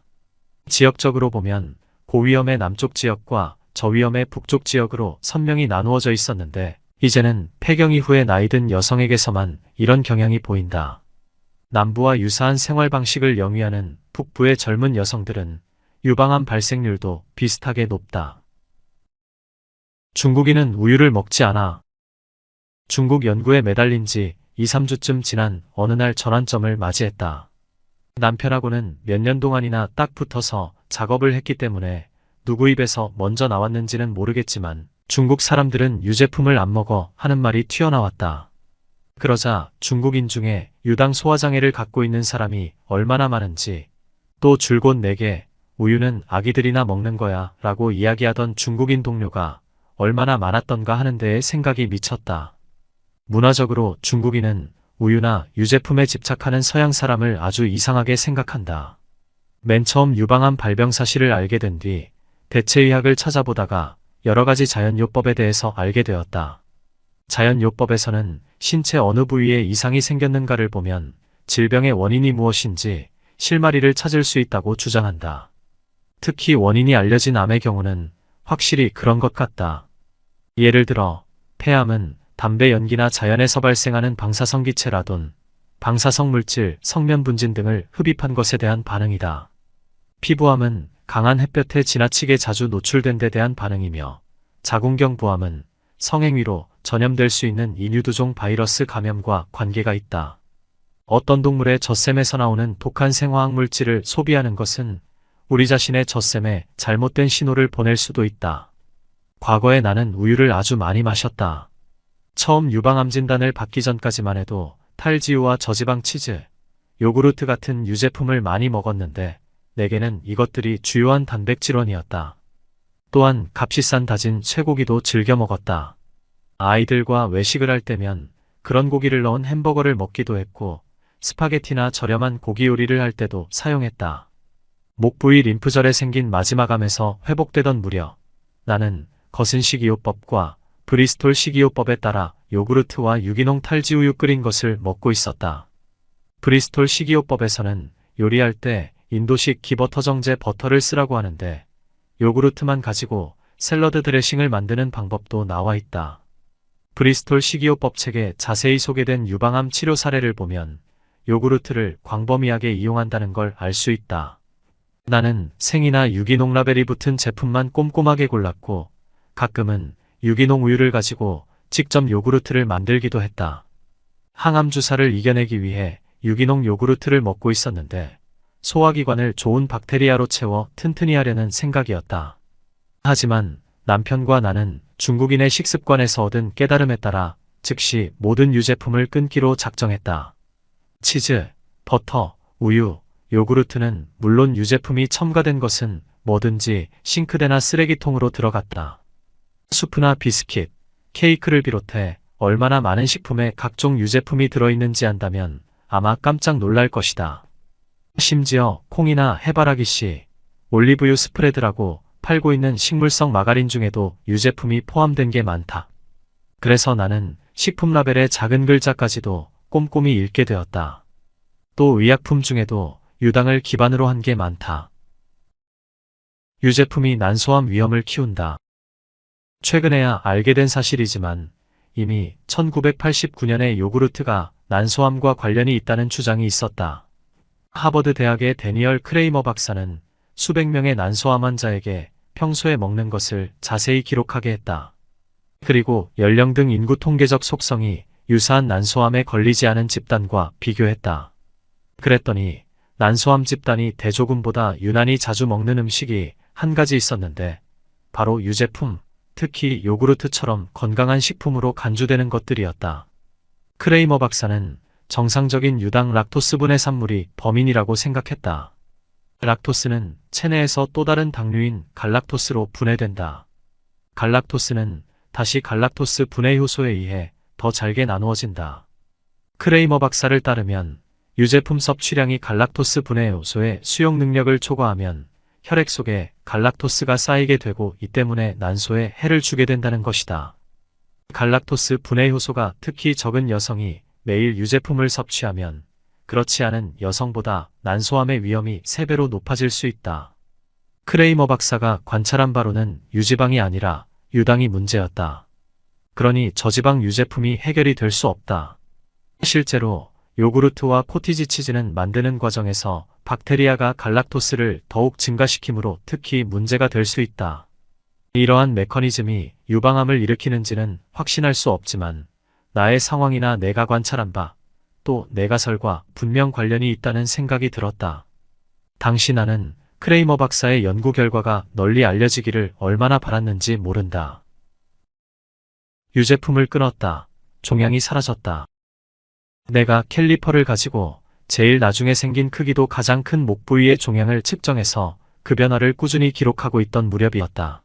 지역적으로 보면 고위험의 남쪽 지역과 저위험의 북쪽 지역으로 선명히 나누어져 있었는데 이제는 폐경 이후에 나이든 여성에게서만 이런 경향이 보인다. 남부와 유사한 생활 방식을 영위하는 북부의 젊은 여성들은 유방암 발생률도 비슷하게 높다. 중국인은 우유를 먹지 않아. 중국 연구에 매달린 지 2, 3주쯤 지난 어느 날 전환점을 맞이했다. 남편하고는 몇 년 동안이나 딱 붙어서 작업을 했기 때문에 누구 입에서 먼저 나왔는지는 모르겠지만 중국 사람들은 유제품을 안 먹어 하는 말이 튀어나왔다. 그러자 중국인 중에 유당 소화장애를 갖고 있는 사람이 얼마나 많은지 또 줄곧 내게 우유는 아기들이나 먹는 거야 라고 이야기하던 중국인 동료가 얼마나 많았던가 하는 데에 생각이 미쳤다. 문화적으로 중국인은 우유나 유제품에 집착하는 서양 사람을 아주 이상하게 생각한다. 맨 처음 유방암 발병 사실을 알게 된 뒤 대체의학을 찾아보다가 여러 가지 자연요법에 대해서 알게 되었다. 자연요법에서는 신체 어느 부위에 이상이 생겼는가를 보면 질병의 원인이 무엇인지 실마리를 찾을 수 있다고 주장한다. 특히 원인이 알려진 암의 경우는 확실히 그런 것 같다. 예를 들어 폐암은 담배 연기나 자연에서 발생하는 방사성 기체 라돈, 방사성 물질, 성면 분진 등을 흡입한 것에 대한 반응이다. 피부암은 강한 햇볕에 지나치게 자주 노출된 데 대한 반응이며, 자궁경 부암은 성행위로 전염될 수 있는 인유두종 바이러스 감염과 관계가 있다. 어떤 동물의 젖샘에서 나오는 독한 생화학 물질을 소비하는 것은 우리 자신의 젖샘에 잘못된 신호를 보낼 수도 있다. 과거에 나는 우유를 아주 많이 마셨다. 처음 유방암 진단을 받기 전까지만 해도 탈지우와 저지방 치즈, 요구르트 같은 유제품을 많이 먹었는데 내게는 이것들이 주요한 단백질원이었다. 또한 값비싼 다진 쇠고기도 즐겨 먹었다. 아이들과 외식을 할 때면 그런 고기를 넣은 햄버거를 먹기도 했고, 스파게티나 저렴한 고기 요리를 할 때도 사용했다. 목 부위 림프절에 생긴 마지막암에서 회복되던 무렵, 나는 거슨 식이요법과 브리스톨 식이요법에 따라 요구르트와 유기농 탈지우유 끓인 것을 먹고 있었다. 브리스톨 식이요법에서는 요리할 때 인도식 기버터 정제 버터를 쓰라고 하는데, 요구르트만 가지고 샐러드 드레싱을 만드는 방법도 나와 있다. 브리스톨 식이요법 책에 자세히 소개된 유방암 치료 사례를 보면 요구르트를 광범위하게 이용한다는 걸 알 수 있다. 나는 생이나 유기농 라벨이 붙은 제품만 꼼꼼하게 골랐고, 가끔은 유기농 우유를 가지고 직접 요구르트를 만들기도 했다. 항암 주사를 이겨내기 위해 유기농 요구르트를 먹고 있었는데, 소화기관을 좋은 박테리아로 채워 튼튼히 하려는 생각이었다. 하지만 남편과 나는 중국인의 식습관에서 얻은 깨달음에 따라 즉시 모든 유제품을 끊기로 작정했다. 치즈, 버터, 우유, 요구르트는 물론 유제품이 첨가된 것은 뭐든지 싱크대나 쓰레기통으로 들어갔다. 수프나 비스킷, 케이크를 비롯해 얼마나 많은 식품에 각종 유제품이 들어있는지 안다면 아마 깜짝 놀랄 것이다. 심지어 콩이나 해바라기씨, 올리브유 스프레드라고 팔고 있는 식물성 마가린 중에도 유제품이 포함된 게 많다. 그래서 나는 식품 라벨의 작은 글자까지도 꼼꼼히 읽게 되었다. 또 의약품 중에도 유당을 기반으로 한 게 많다. 유제품이 난소암 위험을 키운다. 최근에야 알게 된 사실이지만 이미 1989년에 요구르트가 난소암과 관련이 있다는 주장이 있었다. 하버드 대학의 데니얼 크레이머 박사는 수백 명의 난소암 환자에게 평소에 먹는 것을 자세히 기록하게 했다. 그리고 연령 등 인구 통계적 속성이 유사한 난소암에 걸리지 않은 집단과 비교했다. 그랬더니 난소암 집단이 대조군보다 유난히 자주 먹는 음식이 한 가지 있었는데, 바로 유제품, 특히 요구르트처럼 건강한 식품으로 간주되는 것들이었다. 크레이머 박사는 정상적인 유당 락토스분해 산물이 범인이라고 생각했다. 락토스는 체내에서 또 다른 당류인 갈락토스로 분해된다. 갈락토스는 다시 갈락토스 분해 효소에 의해 더 잘게 나누어진다. 크레이머 박사를 따르면 유제품 섭취량이 갈락토스 분해 효소의 수용 능력을 초과하면 혈액 속에 갈락토스가 쌓이게 되고 이 때문에 난소에 해를 주게 된다는 것이다. 갈락토스 분해 효소가 특히 적은 여성이 매일 유제품을 섭취하면 그렇지 않은 여성보다 난소암의 위험이 3배로 높아질 수 있다. 크레이머 박사가 관찰한 바로는 유지방이 아니라 유당이 문제였다. 그러니 저지방 유제품이 해결이 될 수 없다. 실제로 요구르트와 코티지 치즈는 만드는 과정에서 박테리아가 갈락토스를 더욱 증가시키므로 특히 문제가 될 수 있다. 이러한 메커니즘이 유방암을 일으키는지는 확신할 수 없지만 나의 상황이나 내가 관찰한 바, 또 내 가설과 분명 관련이 있다는 생각이 들었다. 당시 나는 크레이머 박사의 연구 결과가 널리 알려지기를 얼마나 바랐는지 모른다. 유제품을 끊었다. 종양이 사라졌다. 내가 캘리퍼를 가지고 제일 나중에 생긴 크기도 가장 큰 목 부위의 종양을 측정해서 그 변화를 꾸준히 기록하고 있던 무렵이었다.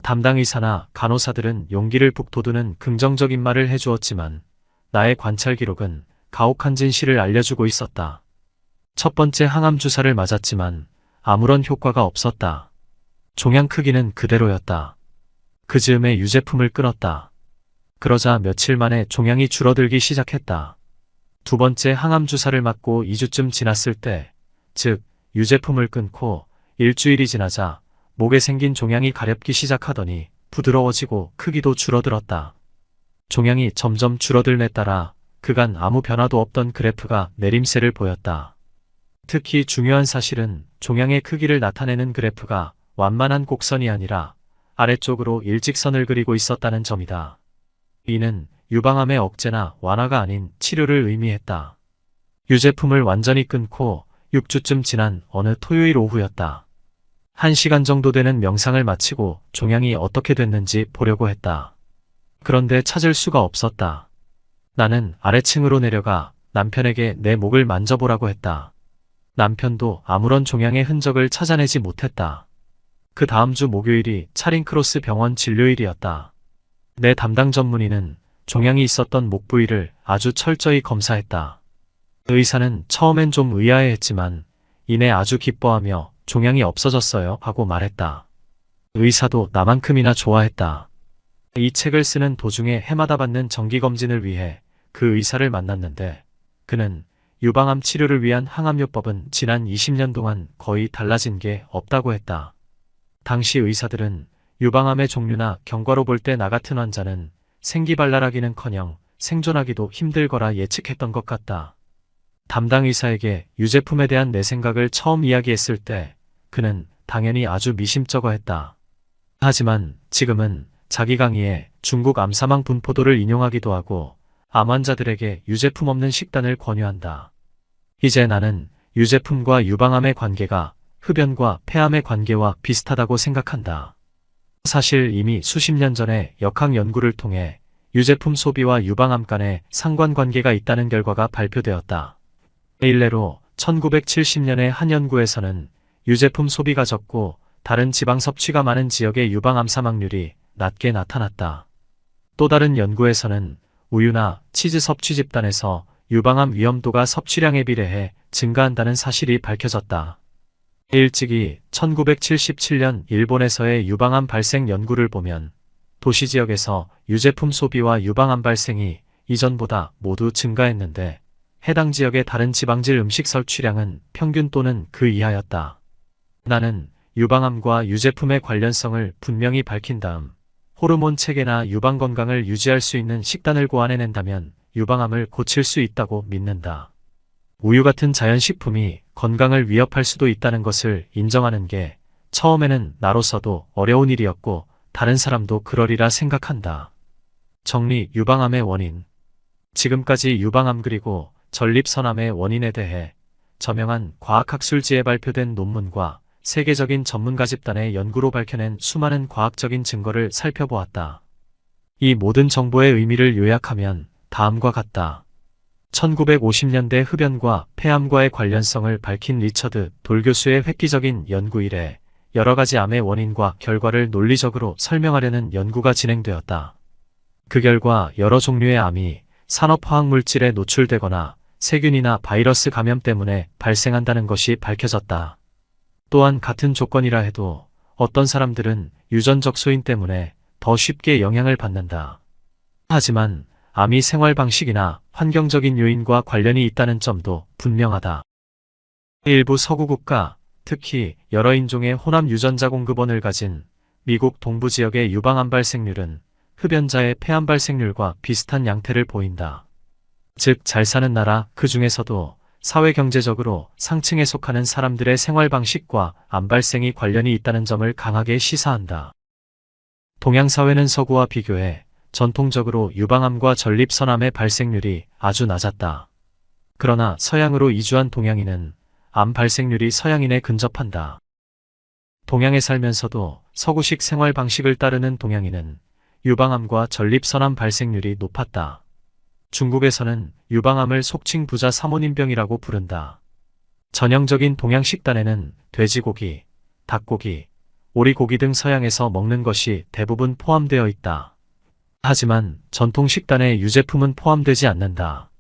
담당 의사나 간호사들은 용기를 북돋우는 긍정적인 말을 해주었지만 나의 관찰 기록은 가혹한 진실을 알려주고 있었다. 첫 번째 항암 주사를 맞았지만 아무런 효과가 없었다. 종양 크기는 그대로였다. 그 즈음에 유제품을 끊었다. 그러자 며칠 만에 종양이 줄어들기 시작했다. 두 번째 항암 주사를 맞고 2주쯤 지났을 때, 즉 유제품을 끊고 일주일이 지나자 목에 생긴 종양이 가렵기 시작하더니 부드러워지고 크기도 줄어들었다. 종양이 점점 줄어들에 따라 그간 아무 변화도 없던 그래프가 내림세를 보였다. 특히 중요한 사실은 종양의 크기를 나타내는 그래프가 완만한 곡선이 아니라 아래쪽으로 일직선을 그리고 있었다는 점이다. 이는 유방암의 억제나 완화가 아닌 치료를 의미했다. 유제품을 완전히 끊고 6주쯤 지난 어느 토요일 오후였다. 1시간 정도 되는 명상을 마치고 종양이 어떻게 됐는지 보려고 했다. 그런데 찾을 수가 없었다. 나는 아래층으로 내려가 남편에게 내 목을 만져보라고 했다. 남편도 아무런 종양의 흔적을 찾아내지 못했다. 그 다음 주 목요일이 차링크로스 병원 진료일이었다. 내 담당 전문의는 종양이 있었던 목 부위를 아주 철저히 검사했다. 의사는 처음엔 좀 의아해했지만 이내 아주 기뻐하며 종양이 없어졌어요 하고 말했다. 의사도 나만큼이나 좋아했다. 이 책을 쓰는 도중에 해마다 받는 정기검진을 위해 그 의사를 만났는데 그는 유방암 치료를 위한 항암요법은 지난 20년 동안 거의 달라진 게 없다고 했다. 당시 의사들은 유방암의 종류나 경과로 볼 때 나 같은 환자는 생기발랄하기는커녕 생존하기도 힘들거라 예측했던 것 같다. 담당 의사에게 유제품에 대한 내 생각을 처음 이야기했을 때 그는 당연히 아주 미심쩍어 했다. 하지만 지금은 자기 강의에 중국 암사망 분포도를 인용하기도 하고 암 환자들에게 유제품 없는 식단을 권유한다. 이제 나는 유제품과 유방암의 관계가 흡연과 폐암의 관계와 비슷하다고 생각한다. 사실 이미 수십 년 전에 역학 연구를 통해 유제품 소비와 유방암 간의 상관관계가 있다는 결과가 발표되었다. 일례로 1970년의 한 연구에서는 유제품 소비가 적고 다른 지방 섭취가 많은 지역의 유방암 사망률이 낮게 나타났다. 또 다른 연구에서는 우유나 치즈 섭취 집단에서 유방암 위험도가 섭취량에 비례해 증가한다는 사실이 밝혀졌다. 일찍이 1977년 일본에서의 유방암 발생 연구를 보면 도시 지역에서 유제품 소비와 유방암 발생이 이전보다 모두 증가했는데 해당 지역의 다른 지방질 음식 섭취량은 평균 또는 그 이하였다. 나는 유방암과 유제품의 관련성을 분명히 밝힌 다음 호르몬 체계나 유방 건강을 유지할 수 있는 식단을 고안해낸다면 유방암을 고칠 수 있다고 믿는다. 우유 같은 자연식품이 건강을 위협할 수도 있다는 것을 인정하는 게 처음에는 나로서도 어려운 일이었고 다른 사람도 그러리라 생각한다. 정리. 유방암의 원인. 지금까지 유방암 그리고 전립선암의 원인에 대해 저명한 과학학술지에 발표된 논문과 세계적인 전문가 집단의 연구로 밝혀낸 수많은 과학적인 증거를 살펴보았다. 이 모든 정보의 의미를 요약하면 다음과 같다. 1950년대 흡연과 폐암과의 관련성을 밝힌 리처드 돌 교수의 획기적인 연구 이래 여러 가지 암의 원인과 결과를 논리적으로 설명하려는 연구가 진행되었다. 그 결과 여러 종류의 암이 산업화학물질에 노출되거나 세균이나 바이러스 감염 때문에 발생한다는 것이 밝혀졌다. 또한 같은 조건이라 해도 어떤 사람들은 유전적 소인 때문에 더 쉽게 영향을 받는다. 하지만 암이 생활 방식이나 환경적인 요인과 관련이 있다는 점도 분명하다. 일부 서구 국가, 특히 여러 인종의 호남 유전자 공급원을 가진 미국 동부 지역의 유방암 발생률은 흡연자의 폐암 발생률과 비슷한 양태를 보인다. 즉, 잘 사는 나라, 그 중에서도 사회경제적으로 상층에 속하는 사람들의 생활 방식과 암 발생이 관련이 있다는 점을 강하게 시사한다. 동양 사회는 서구와 비교해 전통적으로 유방암과 전립선암의 발생률이 아주 낮았다. 그러나 서양으로 이주한 동양인은 암 발생률이 서양인에 근접한다. 동양에 살면서도 서구식 생활 방식을 따르는 동양인은 유방암과 전립선암 발생률이 높았다. 중국에서는 유방암을 속칭 부자 사모님병이라고 부른다. 전형적인 동양 식단에는 돼지고기, 닭고기, 오리고기 등 서양에서 먹는 것이 대부분 포함되어 있다. 하지만 전통 식단에 유제품은 포함되지 않는다.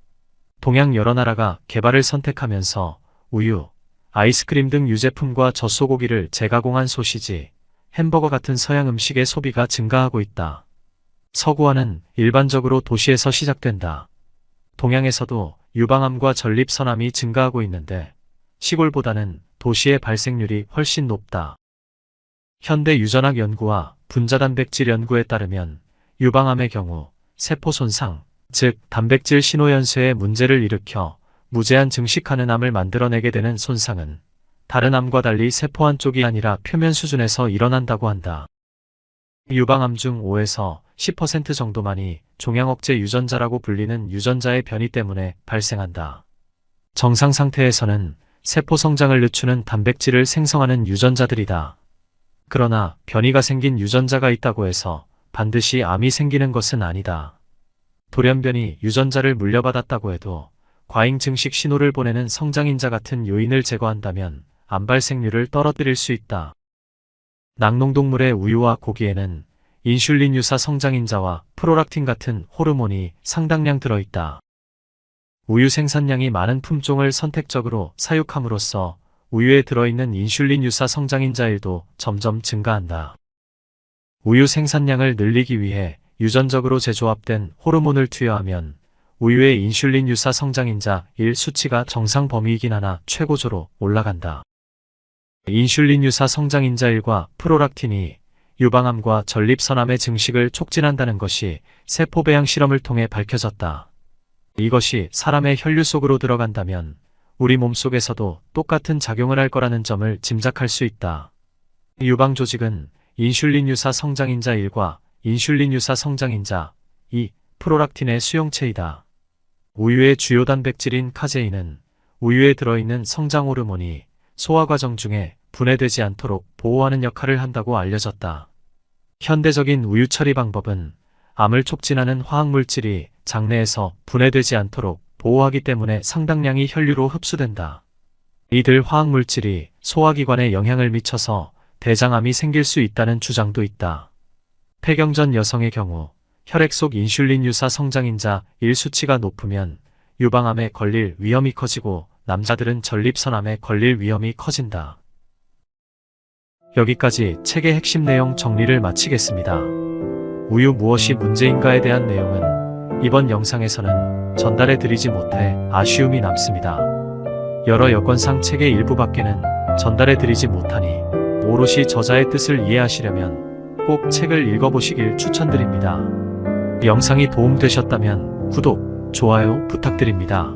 동양 여러 나라가 개발을 선택하면서 우유, 아이스크림 등 유제품과 젖소고기를 재가공한 소시지, 햄버거 같은 서양 음식의 소비가 증가하고 있다. 서구화는 일반적으로 도시에서 시작된다. 동양에서도 유방암과 전립선암이 증가하고 있는데 시골보다는 도시의 발생률이 훨씬 높다. 현대 유전학 연구와 분자단백질 연구에 따르면 유방암의 경우 세포 손상, 즉 단백질 신호연쇄에 문제를 일으켜 무제한 증식하는 암을 만들어내게 되는 손상은 다른 암과 달리 세포 안쪽이 아니라 표면 수준에서 일어난다고 한다. 유방암 중 5에서 10% 정도만이 종양억제 유전자라고 불리는 유전자의 변이 때문에 발생한다. 정상 상태에서는 세포 성장을 늦추는 단백질을 생성하는 유전자들이다. 그러나 변이가 생긴 유전자가 있다고 해서 반드시 암이 생기는 것은 아니다. 돌연변이 유전자를 물려받았다고 해도 과잉 증식 신호를 보내는 성장인자 같은 요인을 제거한다면 암 발생률을 떨어뜨릴 수 있다. 낙농동물의 우유와 고기에는 인슐린 유사 성장인자와 프로락틴 같은 호르몬이 상당량 들어있다. 우유 생산량이 많은 품종을 선택적으로 사육함으로써 우유에 들어있는 인슐린 유사 성장인자일도 점점 증가한다. 우유 생산량을 늘리기 위해 유전적으로 재조합된 호르몬을 투여하면 우유의 인슐린 유사 성장인자 1 수치가 정상 범위이긴 하나 최고조로 올라간다. 인슐린 유사 성장인자 1과 프로락틴이 유방암과 전립선암의 증식을 촉진한다는 것이 세포 배양 실험을 통해 밝혀졌다. 이것이 사람의 혈류 속으로 들어간다면 우리 몸속에서도 똑같은 작용을 할 거라는 점을 짐작할 수 있다. 유방 조직은 인슐린 유사 성장인자 1과 인슐린 유사 성장인자 2, 프로락틴의 수용체이다. 우유의 주요 단백질인 카제인은 우유에 들어있는 성장 호르몬이 소화 과정 중에 분해되지 않도록 보호하는 역할을 한다고 알려졌다. 현대적인 우유 처리 방법은 암을 촉진하는 화학물질이 장내에서 분해되지 않도록 보호하기 때문에 상당량이 혈류로 흡수된다. 이들 화학물질이 소화기관에 영향을 미쳐서 대장암이 생길 수 있다는 주장도 있다. 폐경전 여성의 경우 혈액 속 인슐린 유사 성장인자 1 수치가 높으면 유방암에 걸릴 위험이 커지고 남자들은 전립선암에 걸릴 위험이 커진다. 여기까지 책의 핵심 내용 정리를 마치겠습니다. 우유 무엇이 문제인가에 대한 내용은 이번 영상에서는 전달해 드리지 못해 아쉬움이 남습니다. 여러 여건상 책의 일부밖에는 전달해 드리지 못하니 오롯이 저자의 뜻을 이해하시려면 꼭 책을 읽어보시길 추천드립니다. 영상이 도움되셨다면 구독, 좋아요 부탁드립니다.